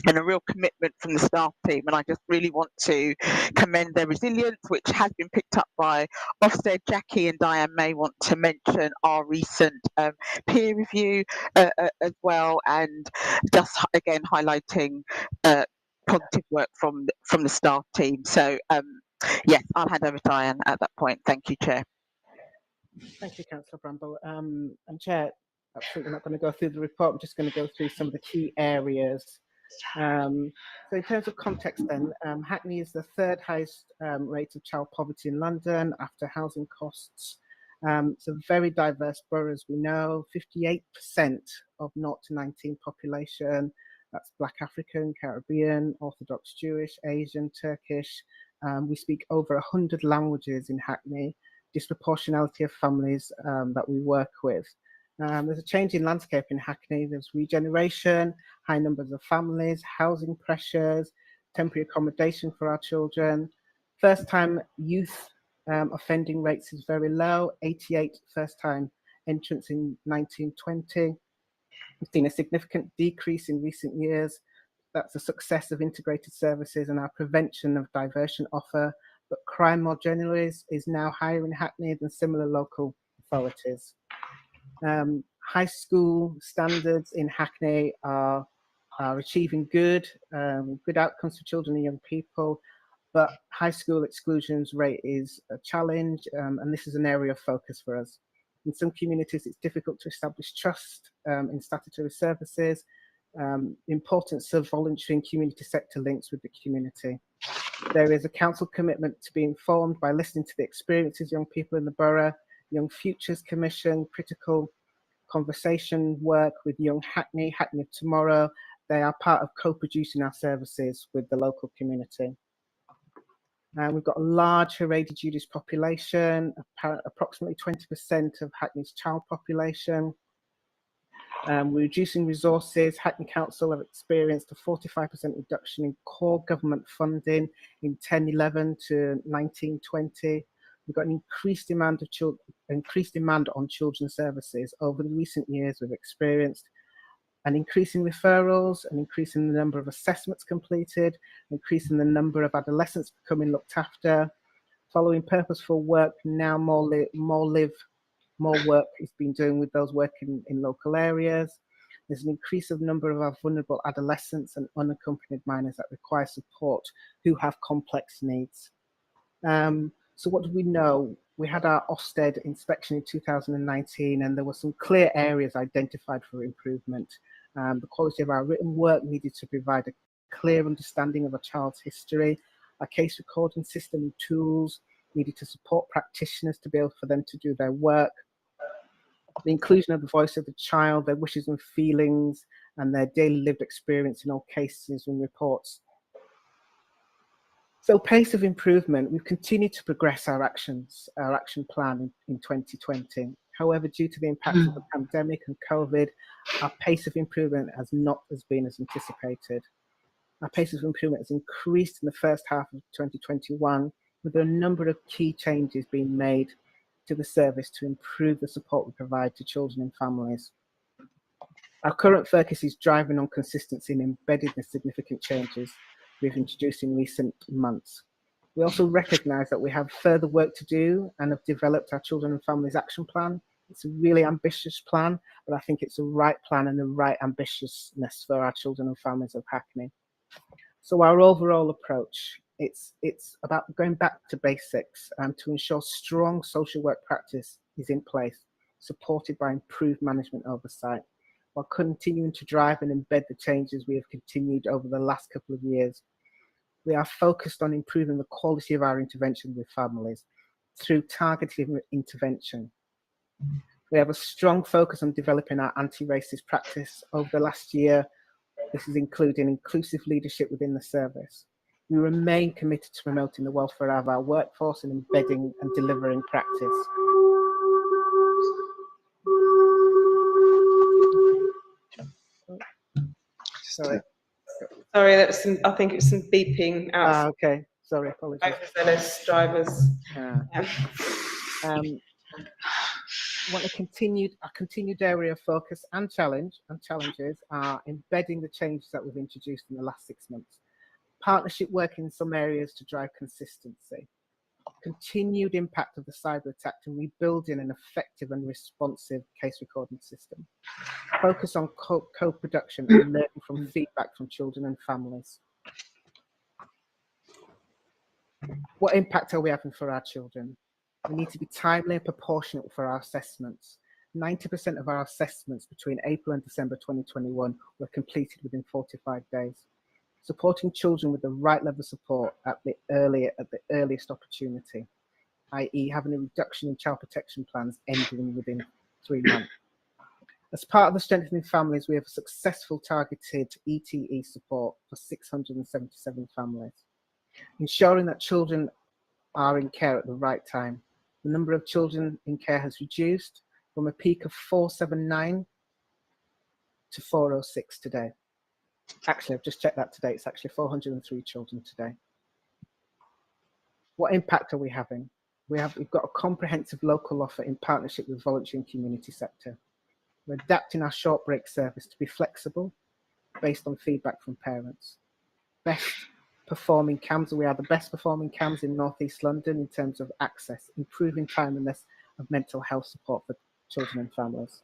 K: and a real commitment from the staff team. And I just really want to commend their resilience, which has been picked up by Ofsted. Jackie and Diane may want to mention our recent peer review as well, and just again highlighting positive work from the staff team. So yes, I'll hand over to Diane at that point. Thank you, Chair.
I: Thank you, Councillor Bramble. And Chair, absolutely not going to go through the report. I'm just going to go through some of the key areas. So in terms of context then, Hackney is the third highest rate of child poverty in London after housing costs. It's a very diverse borough, as we know. 58% of 0 to 19 population, that's Black African, Caribbean, Orthodox Jewish, Asian, Turkish. We speak over 100 languages in Hackney, disproportionality of families that we work with. There's a change in landscape in Hackney. There's regeneration, high numbers of families, housing pressures, temporary accommodation for our children. First-time youth offending rates is very low, 88 first-time entrants in 1920. We've seen a significant decrease in recent years. That's a success of integrated services and our prevention of diversion offer. But crime more generally is now higher in Hackney than similar local authorities. High school standards in Hackney are achieving good outcomes for children and young people, but high school exclusions rate is a challenge, and this is an area of focus for us. In some communities, it's difficult to establish trust in statutory services, importance of voluntary and community sector links with the community. There is a council commitment to be informed by listening to the experiences of young people in the borough, Young Futures Commission, critical conversation work with Young Hackney, Hackney of Tomorrow. They are part of co-producing our services with the local community. We've got a large Haredi-Jewish population, approximately 20% of Hackney's child population. We're reducing resources. Hackney Council have experienced a 45% reduction in core government funding in 10-11 to 19-20. We've got an increased demand on children's services. Over the recent years, we've experienced an increase in referrals, an increase in the number of assessments completed, an increase in the number of adolescents becoming looked after. Following purposeful work, now more work is being done with those working in local areas. There's an increase of number of our vulnerable adolescents and unaccompanied minors that require support who have complex needs. So what do we know? We had our Ofsted inspection in 2019, and there were some clear areas identified for improvement. The quality of our written work needed to provide a clear understanding of a child's history. Our case recording system and tools needed to support practitioners to be able for them to do their work. The inclusion of the voice of the child, their wishes and feelings, and their daily lived experience in all cases and reports. So pace of improvement, we've continued to progress our action plan in 2020. However, due to the impact of the pandemic and COVID, our pace of improvement has not been as anticipated. Our pace of improvement has increased in the first half of 2021, with a number of key changes being made to the service to improve the support we provide to children and families. Our current focus is driving on consistency and embedding the significant changes we've introduced in recent months. We also recognise that we have further work to do and have developed our Children and Families Action Plan. It's a really ambitious plan, but I think it's the right plan and the right ambitiousness for our children and families of Hackney. So our overall approach, it's about going back to basics to ensure strong social work practice is in place, supported by improved management oversight, while continuing to drive and embed the changes we have continued over the last couple of years. We are focused on improving the quality of our intervention with families through targeted intervention. We have a strong focus on developing our anti-racist practice over the last year. This is including inclusive leadership within the service. We remain committed to promoting the welfare of our workforce and embedding and delivering practice. Sorry.
A: Sorry, that's some, I think it's some beeping out.
I: Okay, sorry, apologies.
A: Overzealous drivers.
I: Want a continued area of focus and challenges are embedding the changes that we've introduced in the last 6 months. Partnership work in some areas to drive consistency. Continued impact of the cyber attack and rebuilding an effective and responsive case recording system. Focus on co-production and learning from feedback from children and families. What impact are we having for our children? We need to be timely and proportionate for our assessments. 90% of our assessments between April and December 2021 were completed within 45 days. Supporting children with the right level of support at the earliest opportunity, i.e. having a reduction in child protection plans ending within 3 months. As part of the Strengthening Families, we have successful targeted ETE support for 677 families, ensuring that children are in care at the right time. The number of children in care has reduced from a peak of 479 to 406 today. Actually, I've just checked that today. It's actually 403 children today. What impact are we having? We've got a comprehensive local offer in partnership with voluntary and community sector. We're adapting our short break service to be flexible based on feedback from parents. Best performing CAMs, we are the best performing CAMs in North East London in terms of access, improving timeliness of mental health support for children and families.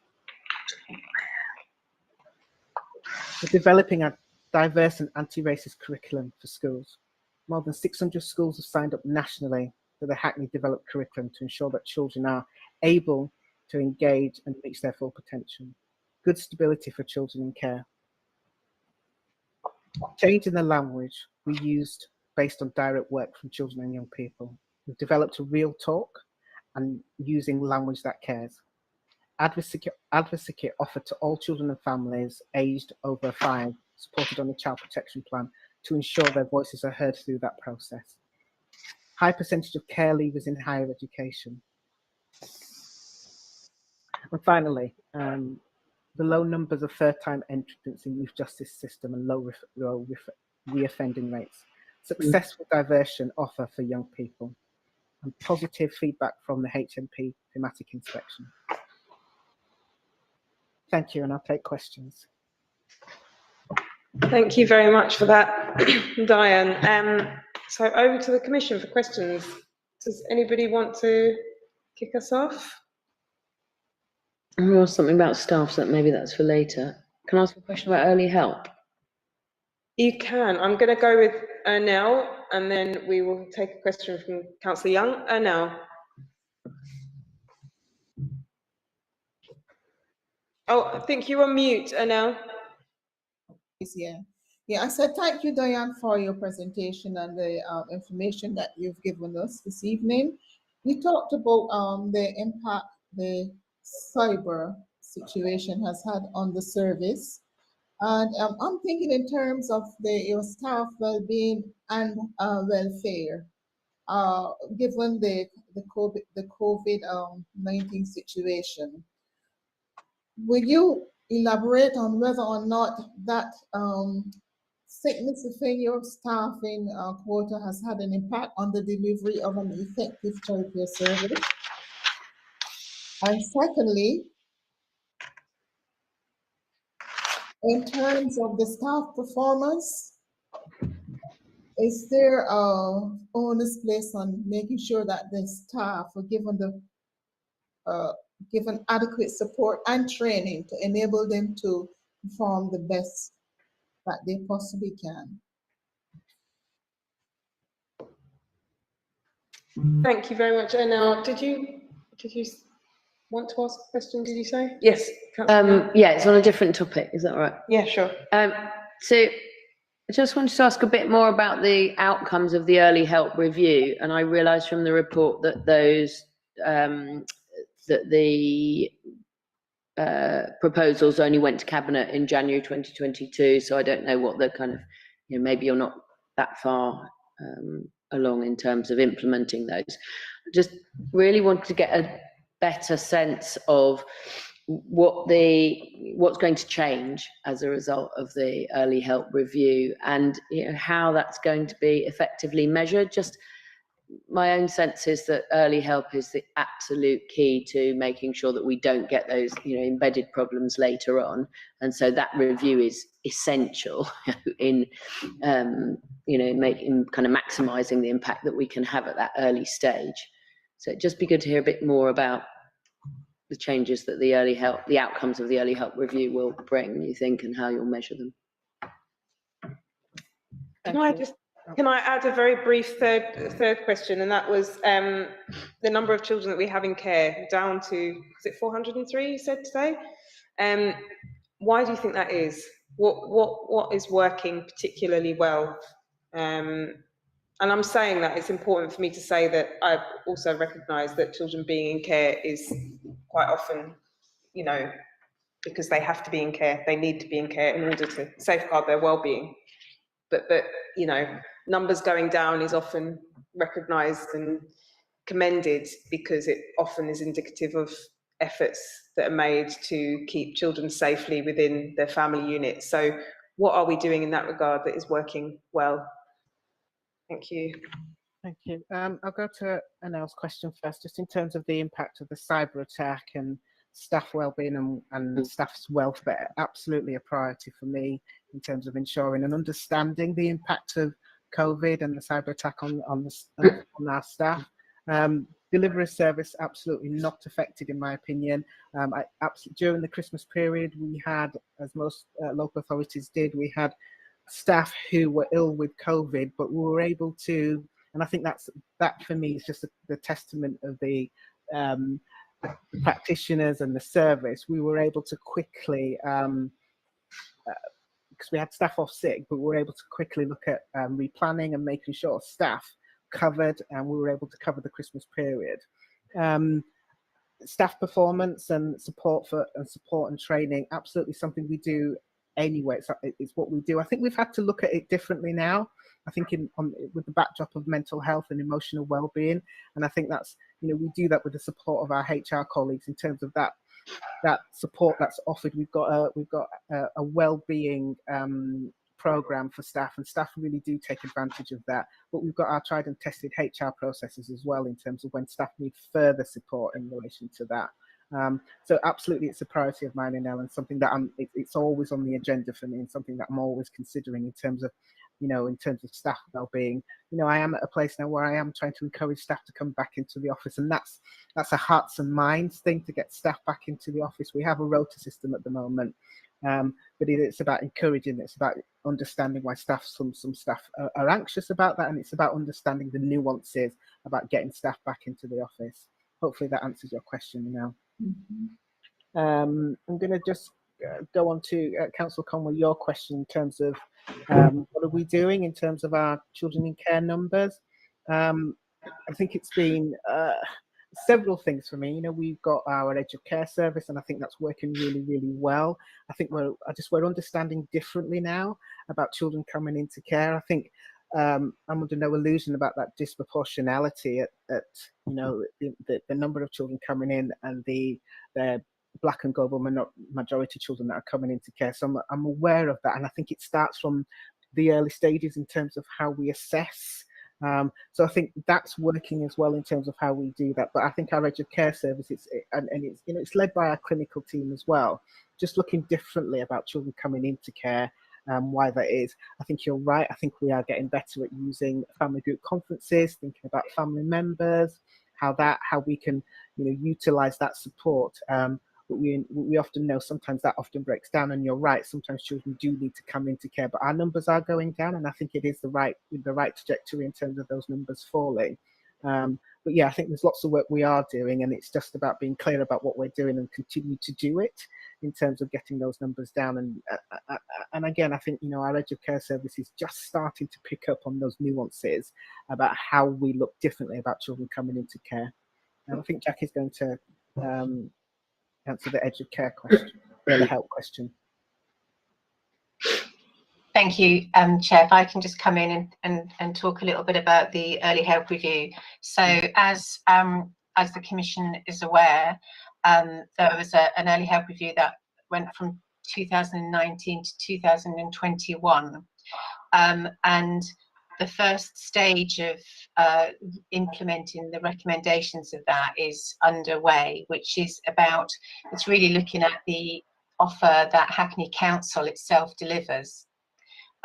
I: We're developing a diverse and anti-racist curriculum for schools. More than 600 schools have signed up nationally to the Hackney developed curriculum to ensure that children are able to engage and reach their full potential. Good stability for children in care. Changing the language we used based on direct work from children and young people. We've developed a real talk and using language that cares. Advocacy offered to all children and families aged over 5, supported on the child protection plan to ensure their voices are heard through that process. High percentage of care leavers in higher education. And finally, the low numbers of third-time entrants in youth justice system and low reoffending rates. Successful diversion offer for young people and positive feedback from the HMP thematic inspection. Thank you, and I'll take questions.
A: Thank you very much for that, Diane. So over to the Commission for questions. Does anybody want to kick us off?
D: Or something about staff, so maybe that's for later. Can I ask a question about early help?
A: You can. I'm going to go with Ernell, and then we will take a question from Councillor Young. Ernell. Oh, I think you're on mute, Ernell.
L: Yeah, I said thank you, Diane, for your presentation and the information that you've given us this evening. We talked about the impact the cyber situation has had on the service. And I'm thinking in terms of your staff well-being and welfare, given the COVID-19 situation. Will you elaborate on whether or not that sickness your staffing quota has had an impact on the delivery of an effective childcare service? And secondly, in terms of the staff performance, is there an onus placed on making sure that the staff are given adequate support and training to enable them to perform the best that they possibly can?
A: Thank you very much, Ernell. Did you want to ask a question, did you say? Yes.
D: Yeah, it's on a different topic, is that right?
A: Yeah, sure.
D: So I just wanted to ask a bit more about the outcomes of the early help review, and I realised from the report that those that the proposals only went to cabinet in January 2022. So I don't know what the kind of, maybe you're not that far along in terms of implementing those. I just really wanted to get a better sense of what's going to change as a result of the early help review, and how that's going to be effectively measured. Just my own sense is that early help is the absolute key to making sure that we don't get those embedded problems later on, and so that review is essential in making kind of maximizing the impact that we can have at that early stage. So it'd just be good to hear a bit more about the changes that the outcomes of the early help review will bring, you think, and how you'll measure them.
A: Can I add a very brief third question, and that was the number of children that we have in care down to, is it 403 you said today? Why do you think that is? What is working particularly well? And I'm saying that it's important for me to say that I also recognise that children being in care is quite often, because they have to be in care, they need to be in care in order to safeguard their well-being. But numbers going down is often recognised and commended because it often is indicative of efforts that are made to keep children safely within their family units. So what are we doing in that regard that is working well? Thank you.
I: Thank you. I'll go to Anel's question first, just in terms of the impact of the cyber attack and staff wellbeing and staff's welfare. Absolutely a priority for me in terms of ensuring and understanding the impact of COVID and the cyber attack on our staff. Delivery service absolutely not affected, in my opinion. During the Christmas period, we had, as most local authorities did, we had staff who were ill with COVID, but we were able to, and I think that for me is just the testament of the practitioners and the service. We were able to quickly, because we had staff off sick, but we were able to quickly look at replanning and making sure staff covered, and we were able to cover the Christmas period. Staff performance and support and training, absolutely something we do anyway. It's what we do. I think we've had to look at it differently now. I think with the backdrop of mental health and emotional well-being, and I think that's, we do that with the support of our HR colleagues in terms of that support that's offered. We've got a well-being program for staff, and staff really do take advantage of that. But we've got our tried and tested HR processes as well in terms of when staff need further support in relation to that. So absolutely, it's a priority of mine, Anel, and something that it's always on the agenda for me, and something that I'm always considering in terms of, in terms of staff well-being. I am at a place now where I am trying to encourage staff to come back into the office, and that's a hearts and minds thing, to get staff back into the office. We have a rota system at the moment, but it's about encouraging. It's about understanding why some staff are anxious about that, and it's about understanding the nuances about getting staff back into the office. Hopefully that answers your question now. I'm going to just go on to Councillor Conway, your question in terms of what are we doing in terms of our children in care numbers. I think it's been several things for me. We've got our Educare service, and I think that's working really, really well. I think we're understanding differently now about children coming into care. I think I'm under no illusion about that disproportionality at the number of children coming in and the Black and global majority children that are coming into care. So I'm aware of that, and I think it starts from the early stages in terms of how we assess. So I think that's working as well in terms of how we do that. But I think our Educare service, it's led by our clinical team as well, just looking differently about children coming into care. Why that is. I think you're right. I think we are getting better at using family group conferences, thinking about family members, how we can utilize that support. But we often know sometimes that often breaks down, and you're right, sometimes children do need to come into care, but our numbers are going down, and I think it is the right trajectory in terms of those numbers falling. But yeah, I think there's lots of work we are doing, and it's just about being clear about what we're doing and continue to do it in terms of getting those numbers down. And again, I think, you know, our educare service is just starting to pick up on those nuances about how we look differently about children coming into care. And I think Jackie's going to answer the educare question, the help question.
F: Thank you, Chair. If I can just come in and talk a little bit about the early help review. So as the Commission is aware, there was an early help review that went from 2019 to 2021. And the first stage of implementing the recommendations of that is underway, which is about, it's really looking at the offer that Hackney Council itself delivers.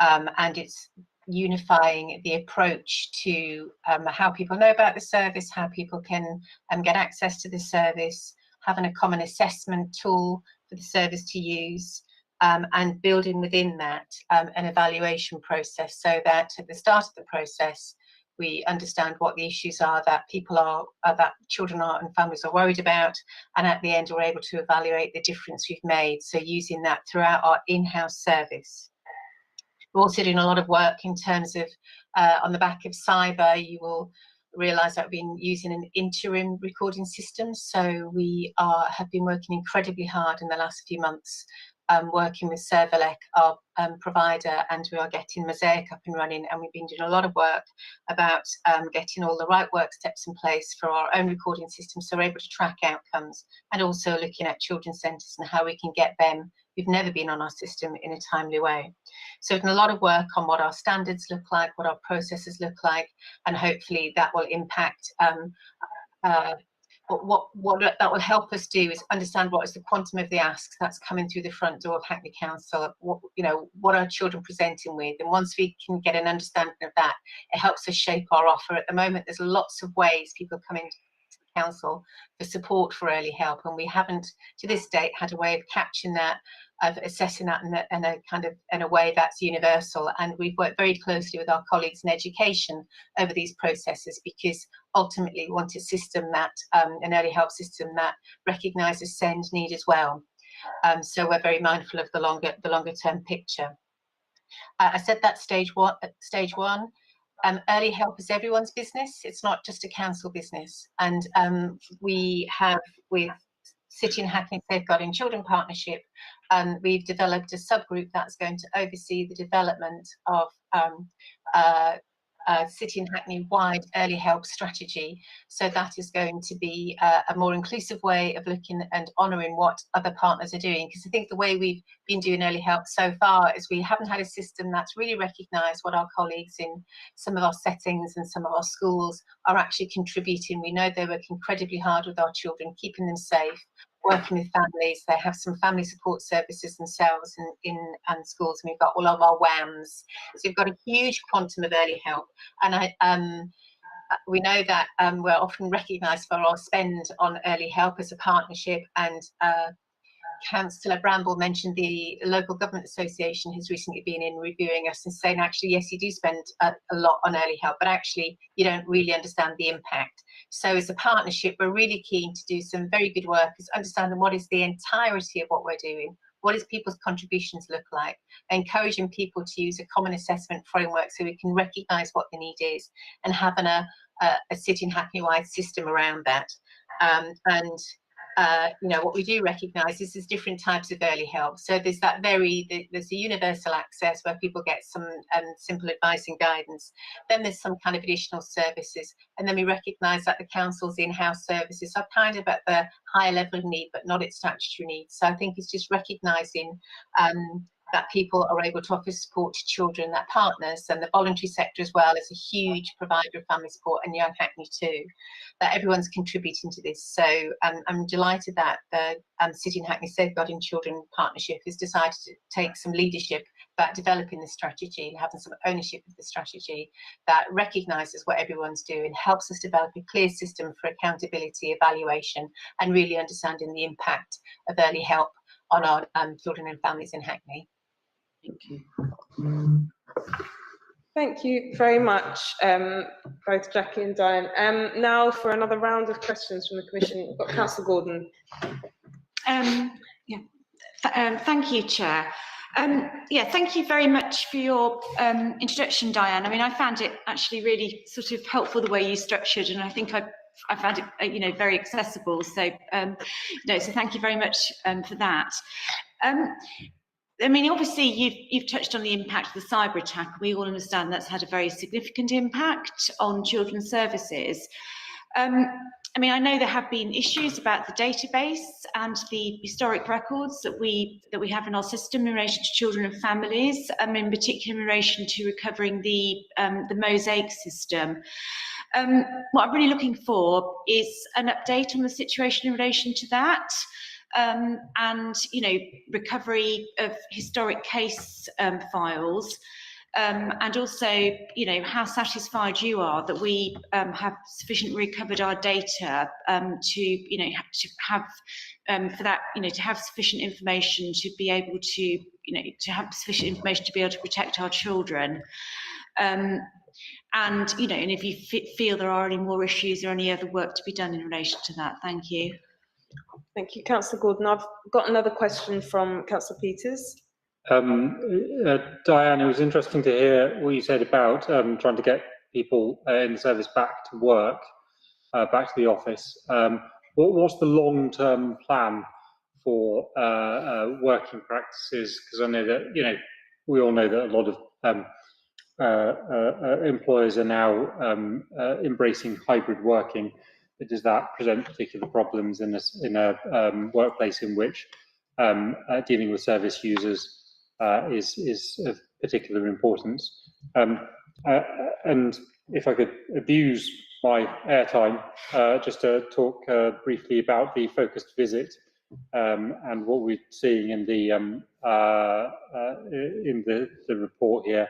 F: And it's unifying the approach to how people know about the service, how people can get access to the service, having a common assessment tool for the service to use, and building within that an evaluation process, so that at the start of the process we understand what the issues are that people are, that children are and families are worried about, and at the end we're able to evaluate the difference we've made. So using that throughout our in-house service. We're also doing a lot of work in terms of, on the back of cyber, you will realise that we've been using an interim recording system. So we have been working incredibly hard in the last few months, working with Servalec, our provider, and we are getting Mosaic up and running. And we've been doing a lot of work about getting all the right work steps in place for our own recording system, so we're able to track outcomes, and also looking at children's centres and how we can get them who've never been on our system in a timely way. So we've done a lot of work on what our standards look like, what our processes look like, and hopefully that will impact what that will help us do is understand what is the quantum of the asks that's coming through the front door of Hackney Council, what are children presenting with, and once we can get an understanding of that, it helps us shape our offer. At the moment, there's lots of ways people come into the council for support for early help, and we haven't to this date had a way of capturing that, of assessing that in a way that's universal. And we've worked very closely with our colleagues in education over these processes, because ultimately we want a system that an early help system that recognises SEND need as well. So we're very mindful of the longer term picture. I said that stage one. Early help is everyone's business. It's not just a council business. And we have, with City and Hackney Safeguarding Children Partnership, we've developed a subgroup that's going to oversee the development of City and Hackney wide early help strategy. So that is going to be a more inclusive way of looking and honouring what other partners are doing. Because I think the way we've been doing early help so far is we haven't had a system that's really recognised what our colleagues in some of our settings and some of our schools are actually contributing. We know they work incredibly hard with our children, keeping them safe, working with families. They have some family support services themselves in schools, and we've got all of our WAMs. So we've got a huge quantum of early help, and we know that we're often recognised for our spend on early help as a partnership. And Councillor Bramble mentioned the Local Government Association has recently been in reviewing us and saying, actually, yes, you do spend a lot on early help, but actually you don't really understand the impact. So as a partnership, we're really keen to do some very good work, is understanding what is the entirety of what we're doing, what does people's contributions look like, encouraging people to use a common assessment framework so we can recognise what the need is, and having a City and Hackney-wide system around that. What we do recognise is there's different types of early help. So there's there's a universal access where people get some simple advice and guidance. Then there's some kind of additional services, and then we recognise that the council's in-house services are kind of at the higher level of need, but not its statutory needs. So I think it's just recognising that people are able to offer support to children, that partners and the voluntary sector as well is a huge provider of family support, and Young Hackney too, that everyone's contributing to this. So I'm delighted that the City and Hackney Safeguarding Children Partnership has decided to take some leadership about developing the strategy and having some ownership of the strategy that recognises what everyone's doing, helps us develop a clear system for accountability, evaluation, and really understanding the impact of early help on our children and families in Hackney.
D: Thank you.
A: Thank you very much, both Jackie and Diane. Now for another round of questions from the Commission, we've got Councillor Gordon.
J: Thank you, Chair. Thank you very much for your introduction, Diane. I mean, I found it actually really sort of helpful the way you structured, and I think I found it, very accessible. So, so thank you very much for that. I mean, obviously, you've touched on the impact of the cyber attack. We all understand that's had a very significant impact on children's services. I mean, I know there have been issues about the database and the historic records that we have in our system in relation to children and families, in particular in relation to recovering the Mosaic system. What I'm really looking for is an update on the situation in relation to that. And recovery of historic case files, and also how satisfied you are that we have sufficiently recovered our data to have for that to have sufficient information to be able to to protect our children. And and if you feel there are any more issues or any other work to be done in relation to that. Thank you.
A: Thank you, Councillor Gordon. I've got another question from Councillor Peters.
M: Diane, it was interesting to hear what you said about trying to get people in the service back to work, back to the office. What's the long-term plan for working practices? Because I know that we all know that a lot of employers are now embracing hybrid working. But does that present particular problems in a workplace in which dealing with service users is of particular importance? And if I could abuse my airtime, just to talk briefly about the focused visit and what we're seeing in the report here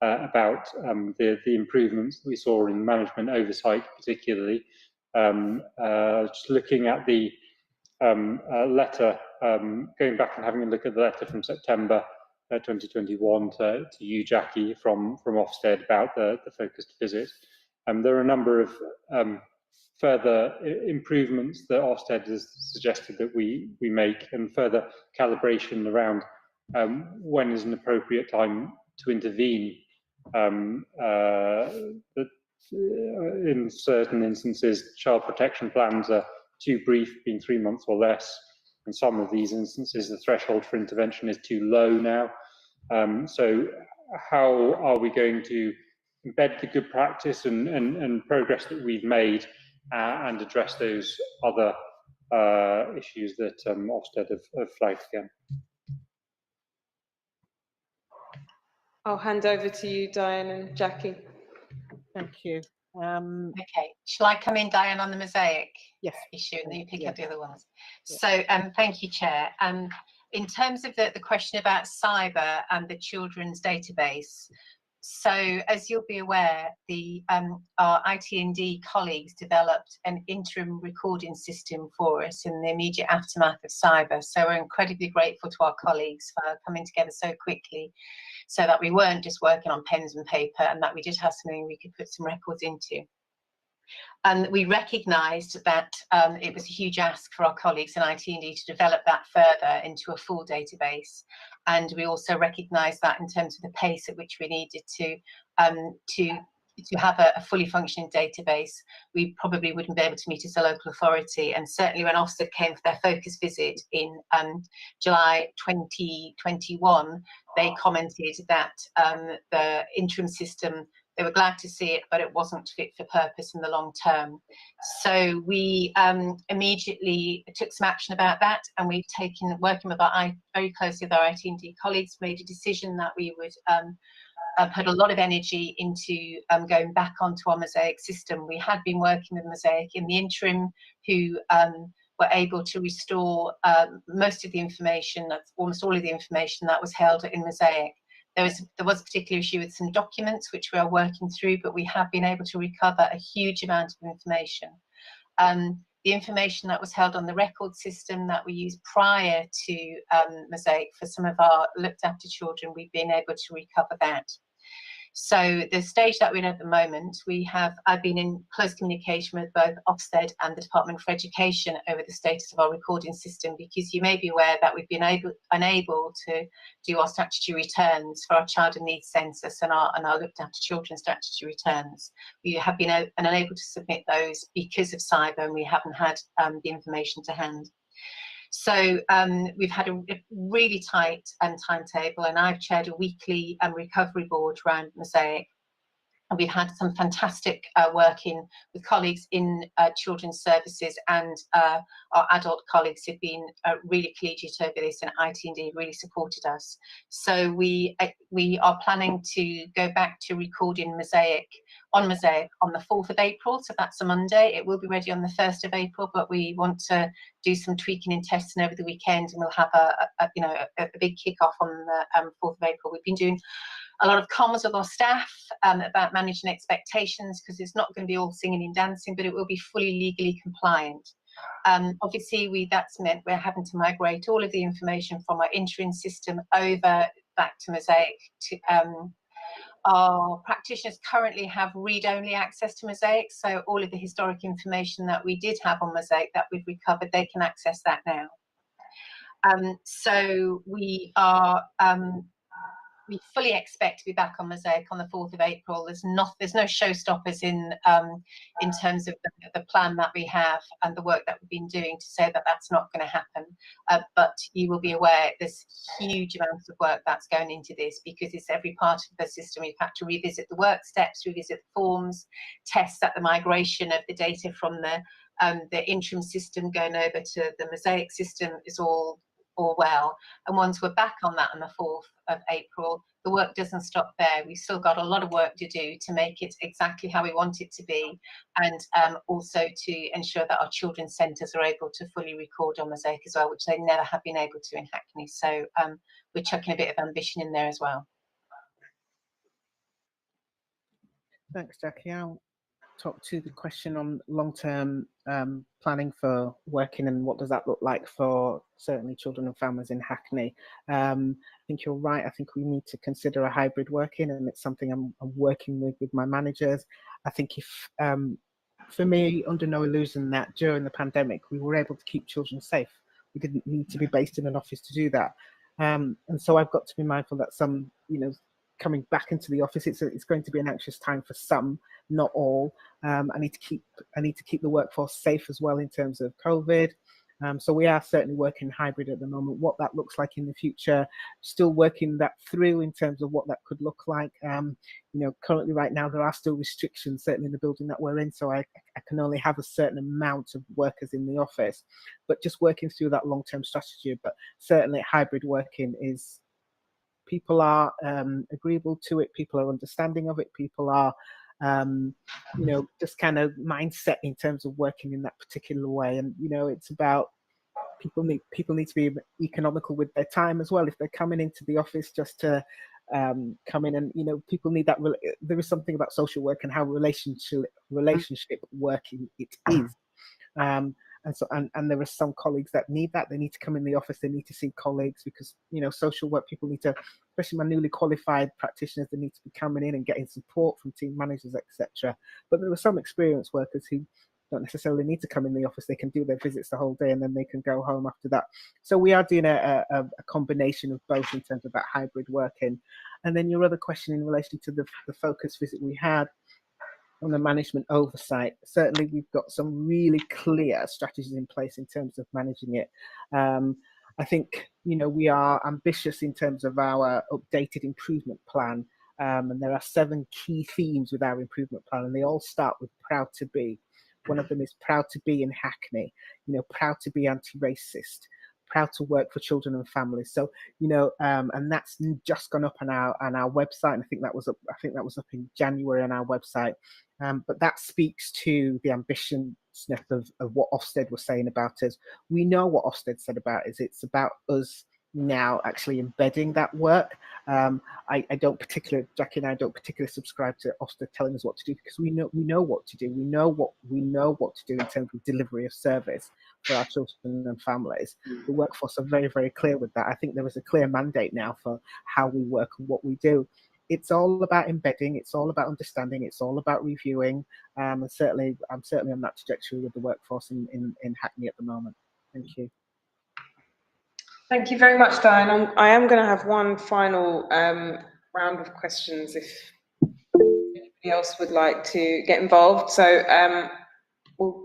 M: about the improvements that we saw in management oversight, particularly. Just looking at the letter, going back and having a look at the letter from September 2021 to you, Jackie, from Ofsted about the focused visit. There are a number of further improvements that Ofsted has suggested that we make, and further calibration around when is an appropriate time to intervene. In certain instances, child protection plans are too brief, being 3 months or less. In some of these instances, the threshold for intervention is too low now. So how are we going to embed the good practice and progress that we've made and address those other issues that Ofsted have flagged again?
A: I'll hand over to you, Diane and Jackie.
I: Thank you.
F: Okay, shall I come in, Diane, on the Mosaic issue, and then you pick up the other ones? So thank you, Chair. In terms of the question about cyber and the children's database, so as you'll be aware, our IT&D colleagues developed an interim recording system for us in the immediate aftermath of cyber. So we're incredibly grateful to our colleagues for coming together so quickly, so that we weren't just working on pens and paper, and that we did have something we could put some records into. And we recognised that it was a huge ask for our colleagues in IT&D to develop that further into a full database. And we also recognised that in terms of the pace at which we needed to have a fully functioning database, we probably wouldn't be able to meet as a local authority. And certainly when Ofsted came for their focus visit in July 2021, they commented that the interim system, they were glad to see it, but it wasn't fit for purpose in the long term. So we immediately took some action about that, and we've taken, working with very closely with our IT&D colleagues, made a decision that we would put a lot of energy into going back onto our Mosaic system. We had been working with Mosaic in the interim, who were able to restore most of the information, almost all of the information that was held in Mosaic. There was a particular issue with some documents which we are working through, but we have been able to recover a huge amount of information. The information that was held on the record system that we used prior to Mosaic for some of our looked after children, we've been able to recover that. So the stage that we're in at the moment, I've been in close communication with both Ofsted and the Department for Education over the status of our recording system, because you may be aware that we've been unable to do our statutory returns for our child and needs census and our looked after children's statutory returns. We have been unable to submit those because of cyber, and we haven't had the information to hand. So we've had a really tight timetable, and I've chaired a weekly recovery board around Mosaic. And we've had some fantastic working with colleagues in children's services, and our adult colleagues have been really collegiate over this, and IT&D really supported us. So we are planning to go back to recording Mosaic on the 4th of April. So that's a Monday. It will be ready on the 1st of April, but we want to do some tweaking and testing over the weekend, and we'll have a big kick-off on the 4th of April. We've been doing a lot of comms with our staff about managing expectations, because it's not going to be all singing and dancing, but it will be fully legally compliant. Obviously, that's meant we're having to migrate all of the information from our interim system over back to Mosaic. Our practitioners currently have read-only access to Mosaic, so all of the historic information that we did have on Mosaic that we've recovered, they can access that now. So we are we fully expect to be back on Mosaic on the 4th of April. There's no showstoppers in terms of the plan that we have and the work that we've been doing to say that that's not going to happen. But you will be aware there's huge amounts of work that's going into this, because it's every part of the system. We've had to revisit the work steps, revisit the forms, test that the migration of the data from the interim system going over to the Mosaic system is all well. And once we're back on that on the 4th of April, the work doesn't stop there. We've still got a lot of work to do to make it exactly how we want it to be, and also to ensure that our children's centres are able to fully record on Mosaic as well, which they never have been able to in Hackney. So we're chucking a bit of ambition in there as well.
I: Thanks, Jackie. I'll talk to the question on long-term planning for working, and what does that look like for certainly children and families in Hackney. I think you're right. I think we need to consider a hybrid working, and it's something I'm working with my managers. I think if, for me, under no illusion that during the pandemic, we were able to keep children safe. We didn't need to be based in an office to do that. And so I've got to be mindful that some, coming back into the office, it's going to be an anxious time for some, not all. I need to keep the workforce safe as well in terms of COVID. So we are certainly working hybrid at the moment. What that looks like in the future, still working that through in terms of what that could look like. Currently right now there are still restrictions, certainly in the building that we're in, so I can only have a certain amount of workers in the office. But just working through that long-term strategy. But certainly hybrid working is, people are agreeable to it, people are understanding of it, people are just kind of mindset in terms of working in that particular way. And it's about people need to be economical with their time as well. If they're coming into the office just to come in, and people need that. There is something about social work and how relationship working it is. And there are some colleagues that need that. They need to come in the office. They need to see colleagues, because social work people need to, especially my newly qualified practitioners, they need to be coming in and getting support from team managers, etc. But there are some experienced workers who don't necessarily need to come in the office. They can do their visits the whole day, and then they can go home after that. So we are doing a combination of both in terms of that hybrid working. And then your other question in relation to the focus visit we had on the management oversight, certainly we've got some really clear strategies in place in terms of managing it. I think we are ambitious in terms of our updated improvement plan, and there are 7 key themes with our improvement plan, and they all start with proud to be. One of them is proud to be in Hackney, proud to be anti-racist, proud to work for children and families. So and that's just gone up on our website, and I think that was up in January on our website. But that speaks to the ambition of what Ofsted was saying about us. We know what Ofsted said about us. It's about us now actually embedding that work. Jackie and I don't particularly subscribe to Ofsted telling us what to do, because we know what to do. We know what to do in terms of delivery of service for our children and families. The workforce are very, very clear with that. I think there is a clear mandate now for how we work and what we do. it's all about embedding, it's all about understanding, it's all about reviewing. And certainly, I'm certainly on that trajectory with the workforce in Hackney at the moment. Thank you.
A: Thank you very much, Diane. I am going to have one final round of questions if anybody else would like to get involved. So we'll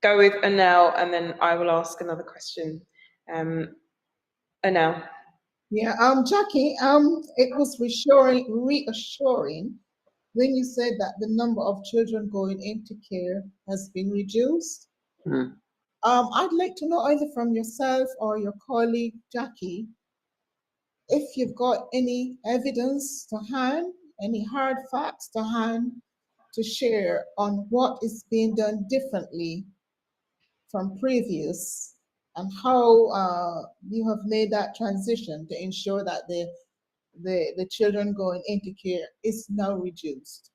A: go with Anel, and then I will ask another question. Anel.
L: Yeah, Jackie, it was reassuring when you said that the number of children going into care has been reduced. I'd like to know either from yourself or your colleague, Jackie, if you've got any evidence to hand, any hard facts to hand to share on what is being done differently from previous, and how you have made that transition to ensure that the children going into care is now reduced.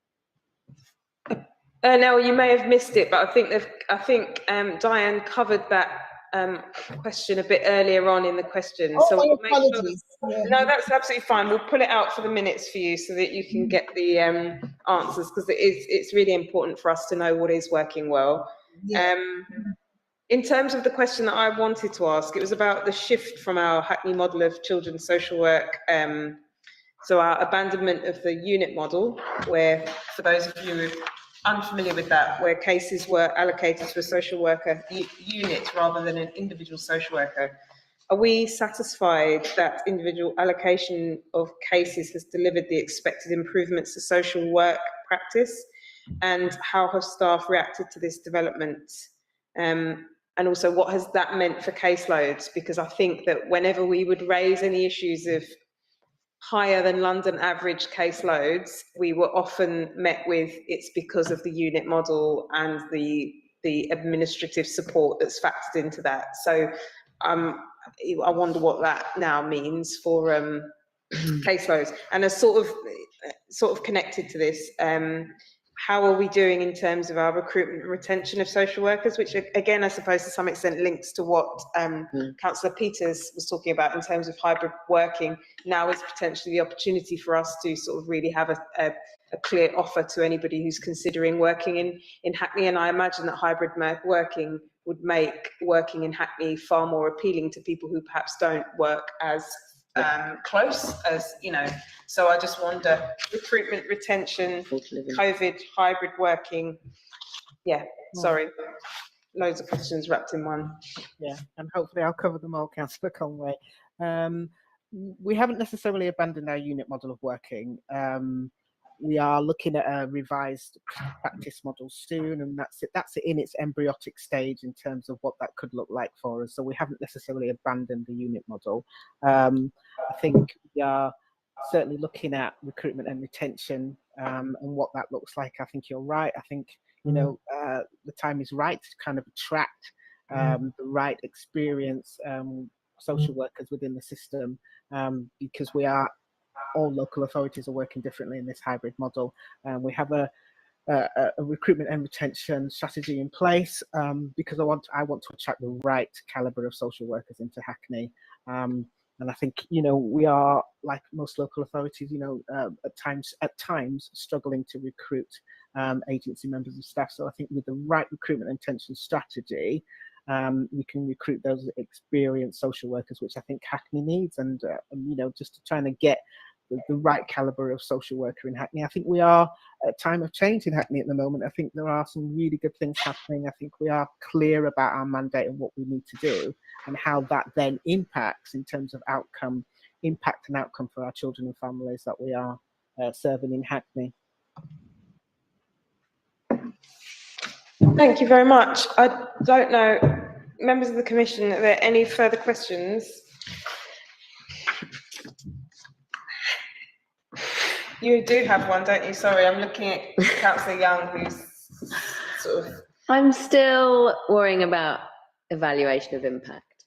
A: No, you may have missed it, but I think Diane covered that question a bit earlier on in the question.
L: Oh,
A: so
L: my
A: we'll
L: apologies.
A: Sure
L: Yeah.
A: No, that's absolutely fine. We'll pull it out for the minutes for you so that you can get the answers, because it's really important for us to know what is working well.
L: Yeah.
A: In terms of the question that I wanted to ask, it was about the shift from our Hackney model of children's social work, so our abandonment of the unit model, where, for those of you who are unfamiliar with that, where cases were allocated to a social worker unit rather than an individual social worker. Are we satisfied that individual allocation of cases has delivered the expected improvements to social work practice? And how have staff reacted to this development? And also, what has that meant for caseloads? Because I think that whenever we would raise any issues of higher than London average caseloads, we were often met with, it's because of the unit model and the administrative support that's factored into that. So I wonder what that now means for caseloads. And a sort of connected to this, how are we doing in terms of our recruitment and retention of social workers, which again, I suppose to some extent links to what Councillor Peters was talking about in terms of hybrid working. Now is potentially the opportunity for us to sort of really have a clear offer to anybody who's considering working in Hackney. And I imagine that hybrid working would make working in Hackney far more appealing to people who perhaps don't work as close as, so I just wonder, recruitment, retention, COVID, hybrid working. Yeah, sorry, loads of questions wrapped in one.
I: Yeah, and hopefully I'll cover them all, Councillor Conway. We haven't necessarily abandoned our unit model of working. We are looking at a revised practice model soon, and that's in its embryonic stage in terms of what that could look like for us. So we haven't necessarily abandoned the unit model. I think we are certainly looking at recruitment and retention and what that looks like. I think you're right. I think the time is right to kind of attract the right experience social workers within the system, because all local authorities are working differently in this hybrid model. We have a recruitment and retention strategy in place because I want to attract the right calibre of social workers into Hackney. And I think we are, like most local authorities, at times struggling to recruit agency members of staff. So I think with the right recruitment and retention strategy, we can recruit those experienced social workers, which I think Hackney needs, and just trying to get the right calibre of social worker in Hackney. I think we are at a time of change in Hackney at the moment. I think there are some really good things happening. I think we are clear about our mandate and what we need to do, and how that then impacts in terms of impact and outcome for our children and families that we are serving in Hackney.
A: Thank you very much. I don't know, members of the Commission, are there any further questions? You do have one, don't you? Sorry, I'm looking at Councillor Young, who's sort of...
D: I'm still worrying about evaluation of impact,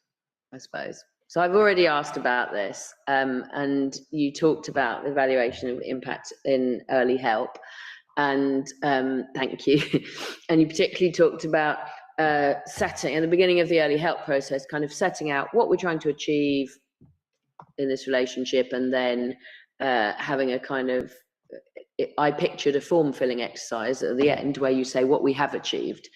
D: I suppose. So I've already asked about this, and you talked about evaluation of impact in early help, and thank you. And you particularly talked about setting, at the beginning of the early help process, kind of setting out what we're trying to achieve in this relationship, and then having a kind of, I pictured a form filling exercise at the end where you say what we have achieved.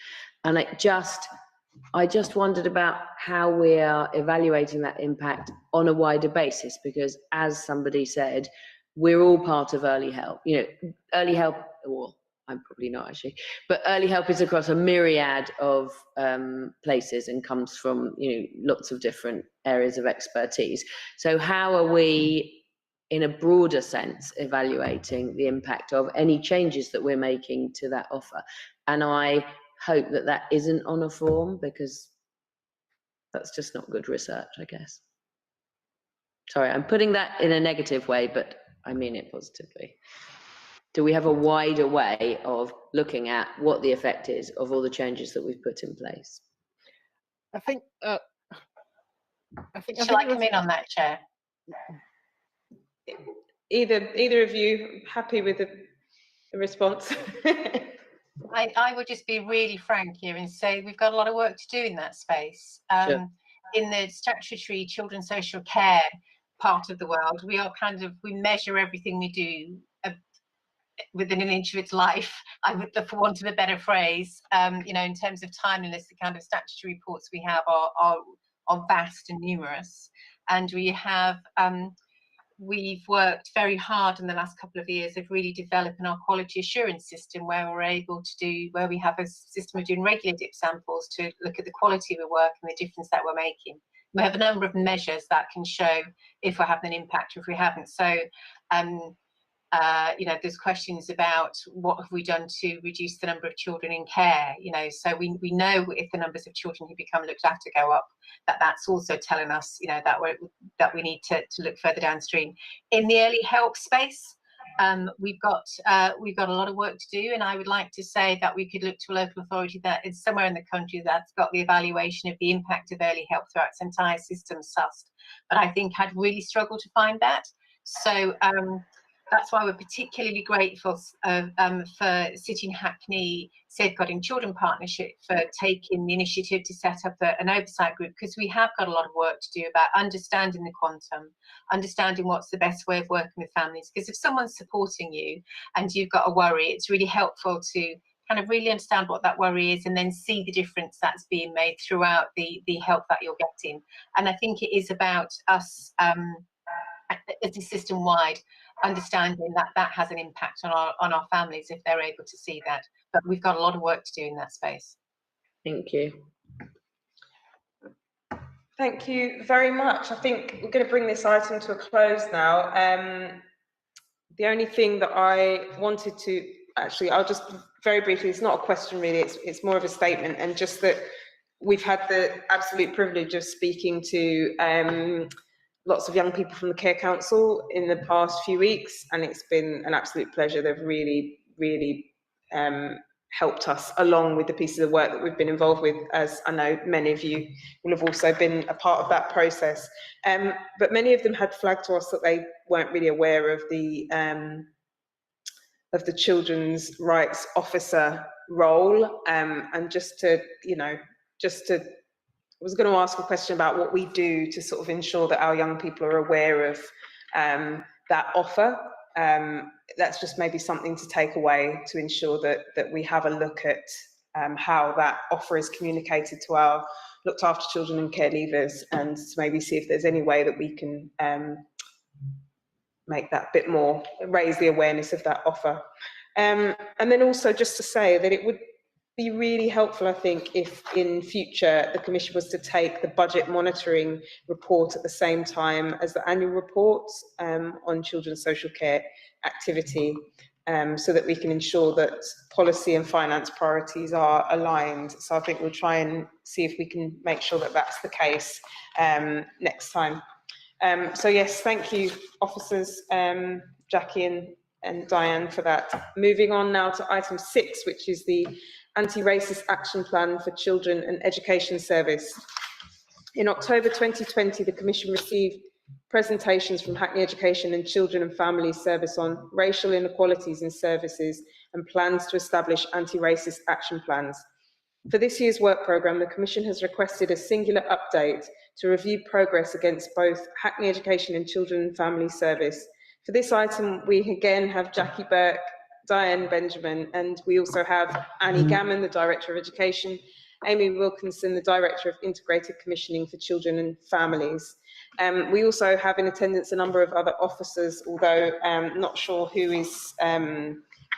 D: And I just wondered about how we are evaluating that impact on a wider basis, because as somebody said, we're all part of early help. You know, early help, well, I'm probably not actually, but early help is across a myriad of places and comes from, you know, lots of different areas of expertise. So how are we, in a broader sense, evaluating the impact of any changes that we're making to that offer? And I hope that that isn't on a form, because that's just not good research, I guess. Sorry, I'm putting that in a negative way, but I mean it positively. Do we have a wider way of looking at what the effect is of all the changes that we've put in place?
I: I think.
F: Shall I come in on that, Chair?
A: Either of you happy with the response?
F: I would just be really frank here and say we've got a lot of work to do in that space.
D: Sure.
F: In the statutory children's social care part of the world, we measure everything we do within an inch of its life, for want of a better phrase. You know, in terms of timeliness, the kind of statutory reports we have are vast and numerous, and we've worked very hard in the last couple of years of really developing our quality assurance system, where we have a system of doing regular dip samples to look at the quality of the work and the difference that we're making. We have a number of measures that can show if we're having an impact or if we haven't. So, you know, there's questions about what have we done to reduce the number of children in care. You know, so we know if the numbers of children who become looked after go up, that's also telling us, you know, that we need to look further downstream. In the early help space, we've got a lot of work to do, and I would like to say that we could look to a local authority that is somewhere in the country that's got the evaluation of the impact of early help throughout its entire system sussed, but I think I'd really struggled to find that. So that's why we're particularly grateful for City and Hackney Safeguarding Children Partnership for taking the initiative to set up an oversight group, because we have got a lot of work to do about understanding the quantum, understanding what's the best way of working with families. Because if someone's supporting you and you've got a worry, it's really helpful to kind of really understand what that worry is and then see the difference that's being made throughout the help that you're getting. And I think it is about us as a system-wide understanding that has an impact on our families if they're able to see that. But we've got a lot of work to do in that space.
D: Thank you.
A: Thank you very much. I think we're going to bring this item to a close now. The only thing that I wanted to, actually, I'll just very briefly, it's not a question really, it's more of a statement, and just that we've had the absolute privilege of speaking to lots of young people from the Care Council in the past few weeks, and it's been an absolute pleasure. They've really, really helped us along with the pieces of work that we've been involved with, as I know many of you will have also been a part of that process. But many of them had flagged to us that they weren't really aware of the children's rights officer role, and just to, I was going to ask a question about what we do to sort of ensure that our young people are aware of that offer. That's just maybe something to take away, to ensure that we have a look at how that offer is communicated to our looked after children and care leavers, and to maybe see if there's any way that we can make that bit more, raise the awareness of that offer. And then also just to say that it would be really helpful, I think, if in future the Commission was to take the budget monitoring report at the same time as the annual report on children's social care activity, so that we can ensure that policy and finance priorities are aligned. So I think we'll try and see if we can make sure that that's the case next time. So yes, thank you, officers, Jackie and Diane, for that. Moving on now to item 6, which is the Anti-Racist Action Plan for Children and Education Service. In October 2020, the Commission received presentations from Hackney Education and Children and Family Service on racial inequalities in services and plans to establish anti-racist action plans. For this year's work programme, the Commission has requested a singular update to review progress against both Hackney Education and Children and Family Service For this item, we again have Jackie Burke, Diane Benjamin, and we also have Annie Gammon, the Director of Education, Amy Wilkinson, the Director of Integrated Commissioning for Children and Families. We also have in attendance a number of other officers, although not sure who is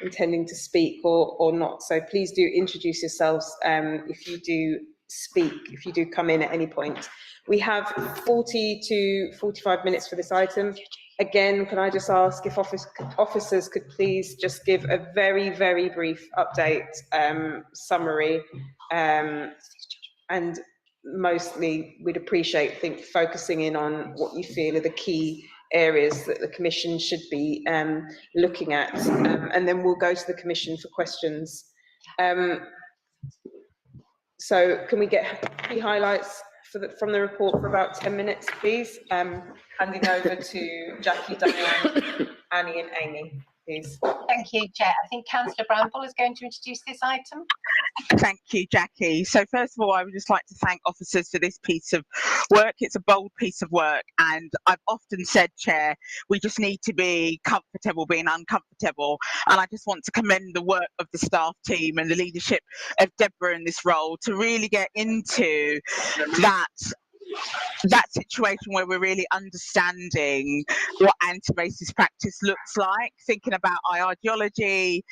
A: intending to speak or not. So please do introduce yourselves if you do speak, if you do come in at any point. We have 40 to 45 minutes for this item. Again, can I just ask if officers could please just give a very, very brief update, summary, and mostly we'd appreciate, focusing in on what you feel are the key areas that the Commission should be looking at, and then we'll go to the Commission for questions. So can we get key highlights from the report for about 10 minutes, please? Handing over to Jackie, Diane, Annie and Amy, please.
F: Thank you, Chair. I think Councillor Bramble is going to introduce this item.
K: Thank you, Jackie. So first of all, I would just like to thank officers for this piece of work. It's a bold piece of work, and I've often said, Chair, we just need to be comfortable being uncomfortable. And I just want to commend the work of the staff team and the leadership of Deborah in this role to really get into that situation where we're really understanding what anti-racist practice looks like, thinking about our ideology,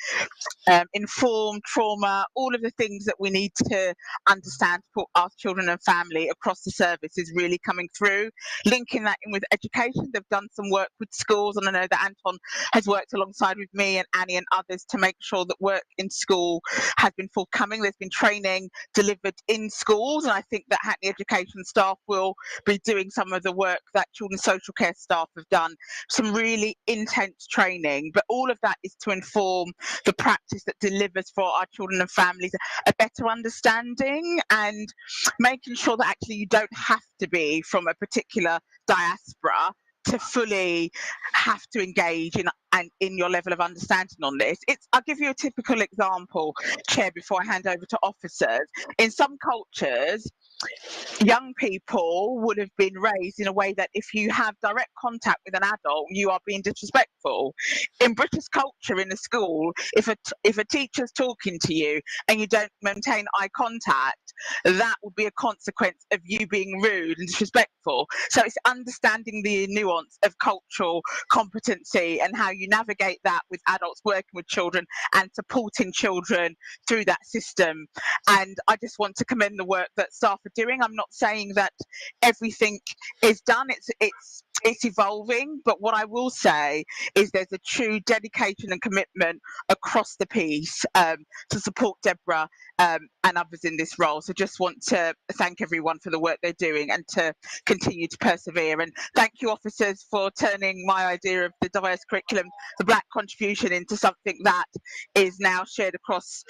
K: informed trauma, all of the things that we need to understand for our children and family across the service is really coming through. Linking that in with education, they've done some work with schools, and I know that Anton has worked alongside with me and Annie and others to make sure that work in school has been forthcoming. There's been training delivered in schools, and I think that Hackney education staff will be doing some of the work that children's social care staff have done, some really intense training, but all of that is to inform the practice that delivers for our children and families a better understanding, and making sure that actually you don't have to be from a particular diaspora to fully have to engage in your level of understanding on this. I'll give you a typical example, Chair, before I hand over to officers. In some cultures, young people would have been raised in a way that if you have direct contact with an adult, you are being disrespectful. In British culture in a school, if a teacher's talking to you and you don't maintain eye contact, that would be a consequence of you being rude and disrespectful. So it's understanding the nuance of cultural competency and how you navigate that with adults working with children and supporting children through that system. And I just want to commend the work that staff are doing. I'm not saying that everything is done. It's evolving, but what I will say is there's a true dedication and commitment across the piece to support Deborah and others in this role. So just want to thank everyone for the work they're doing and to continue to persevere. And thank you, officers, for turning my idea of the diverse curriculum, the Black contribution, into something that is now shared across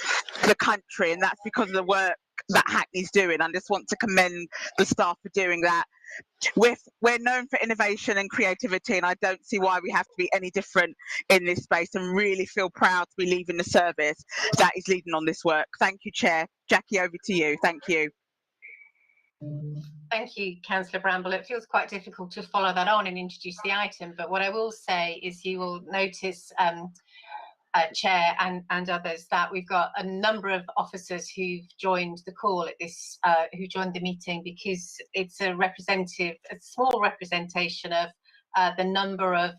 K: the country, and that's because of the work that Hackney's doing. I just want to commend the staff for doing that. We're known for innovation and creativity, and I don't see why we have to be any different in this space, and really feel proud to be leaving the service that is leading on this work. Thank you, Chair. Jackie, over to you. Thank you.
F: Thank you, Councillor Bramble. It feels quite difficult to follow that on and introduce the item, but what I will say is you will notice, Chair and others, that we've got a number of officers who've joined the call at this, who joined the meeting, because it's a small representation of the number of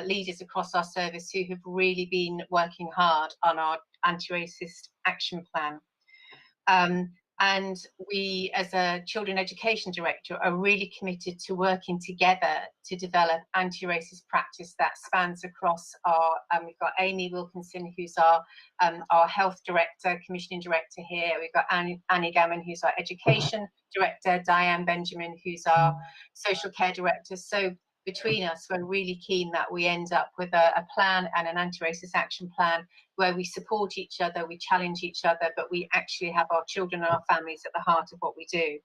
F: leaders across our service who have really been working hard on our anti-racist action plan. And we, as a Children Education Director, are really committed to working together to develop anti-racist practice that spans across our, we've got Amy Wilkinson, who's our Health Director, Commissioning Director here. We've got Annie Gammon, who's our Education Director, Diane Benjamin, who's our Social Care Director. So between us, we're really keen that we end up with a plan and an anti-racist action plan where we support each other, we challenge each other, but we actually have our children and our families at the heart of what we do.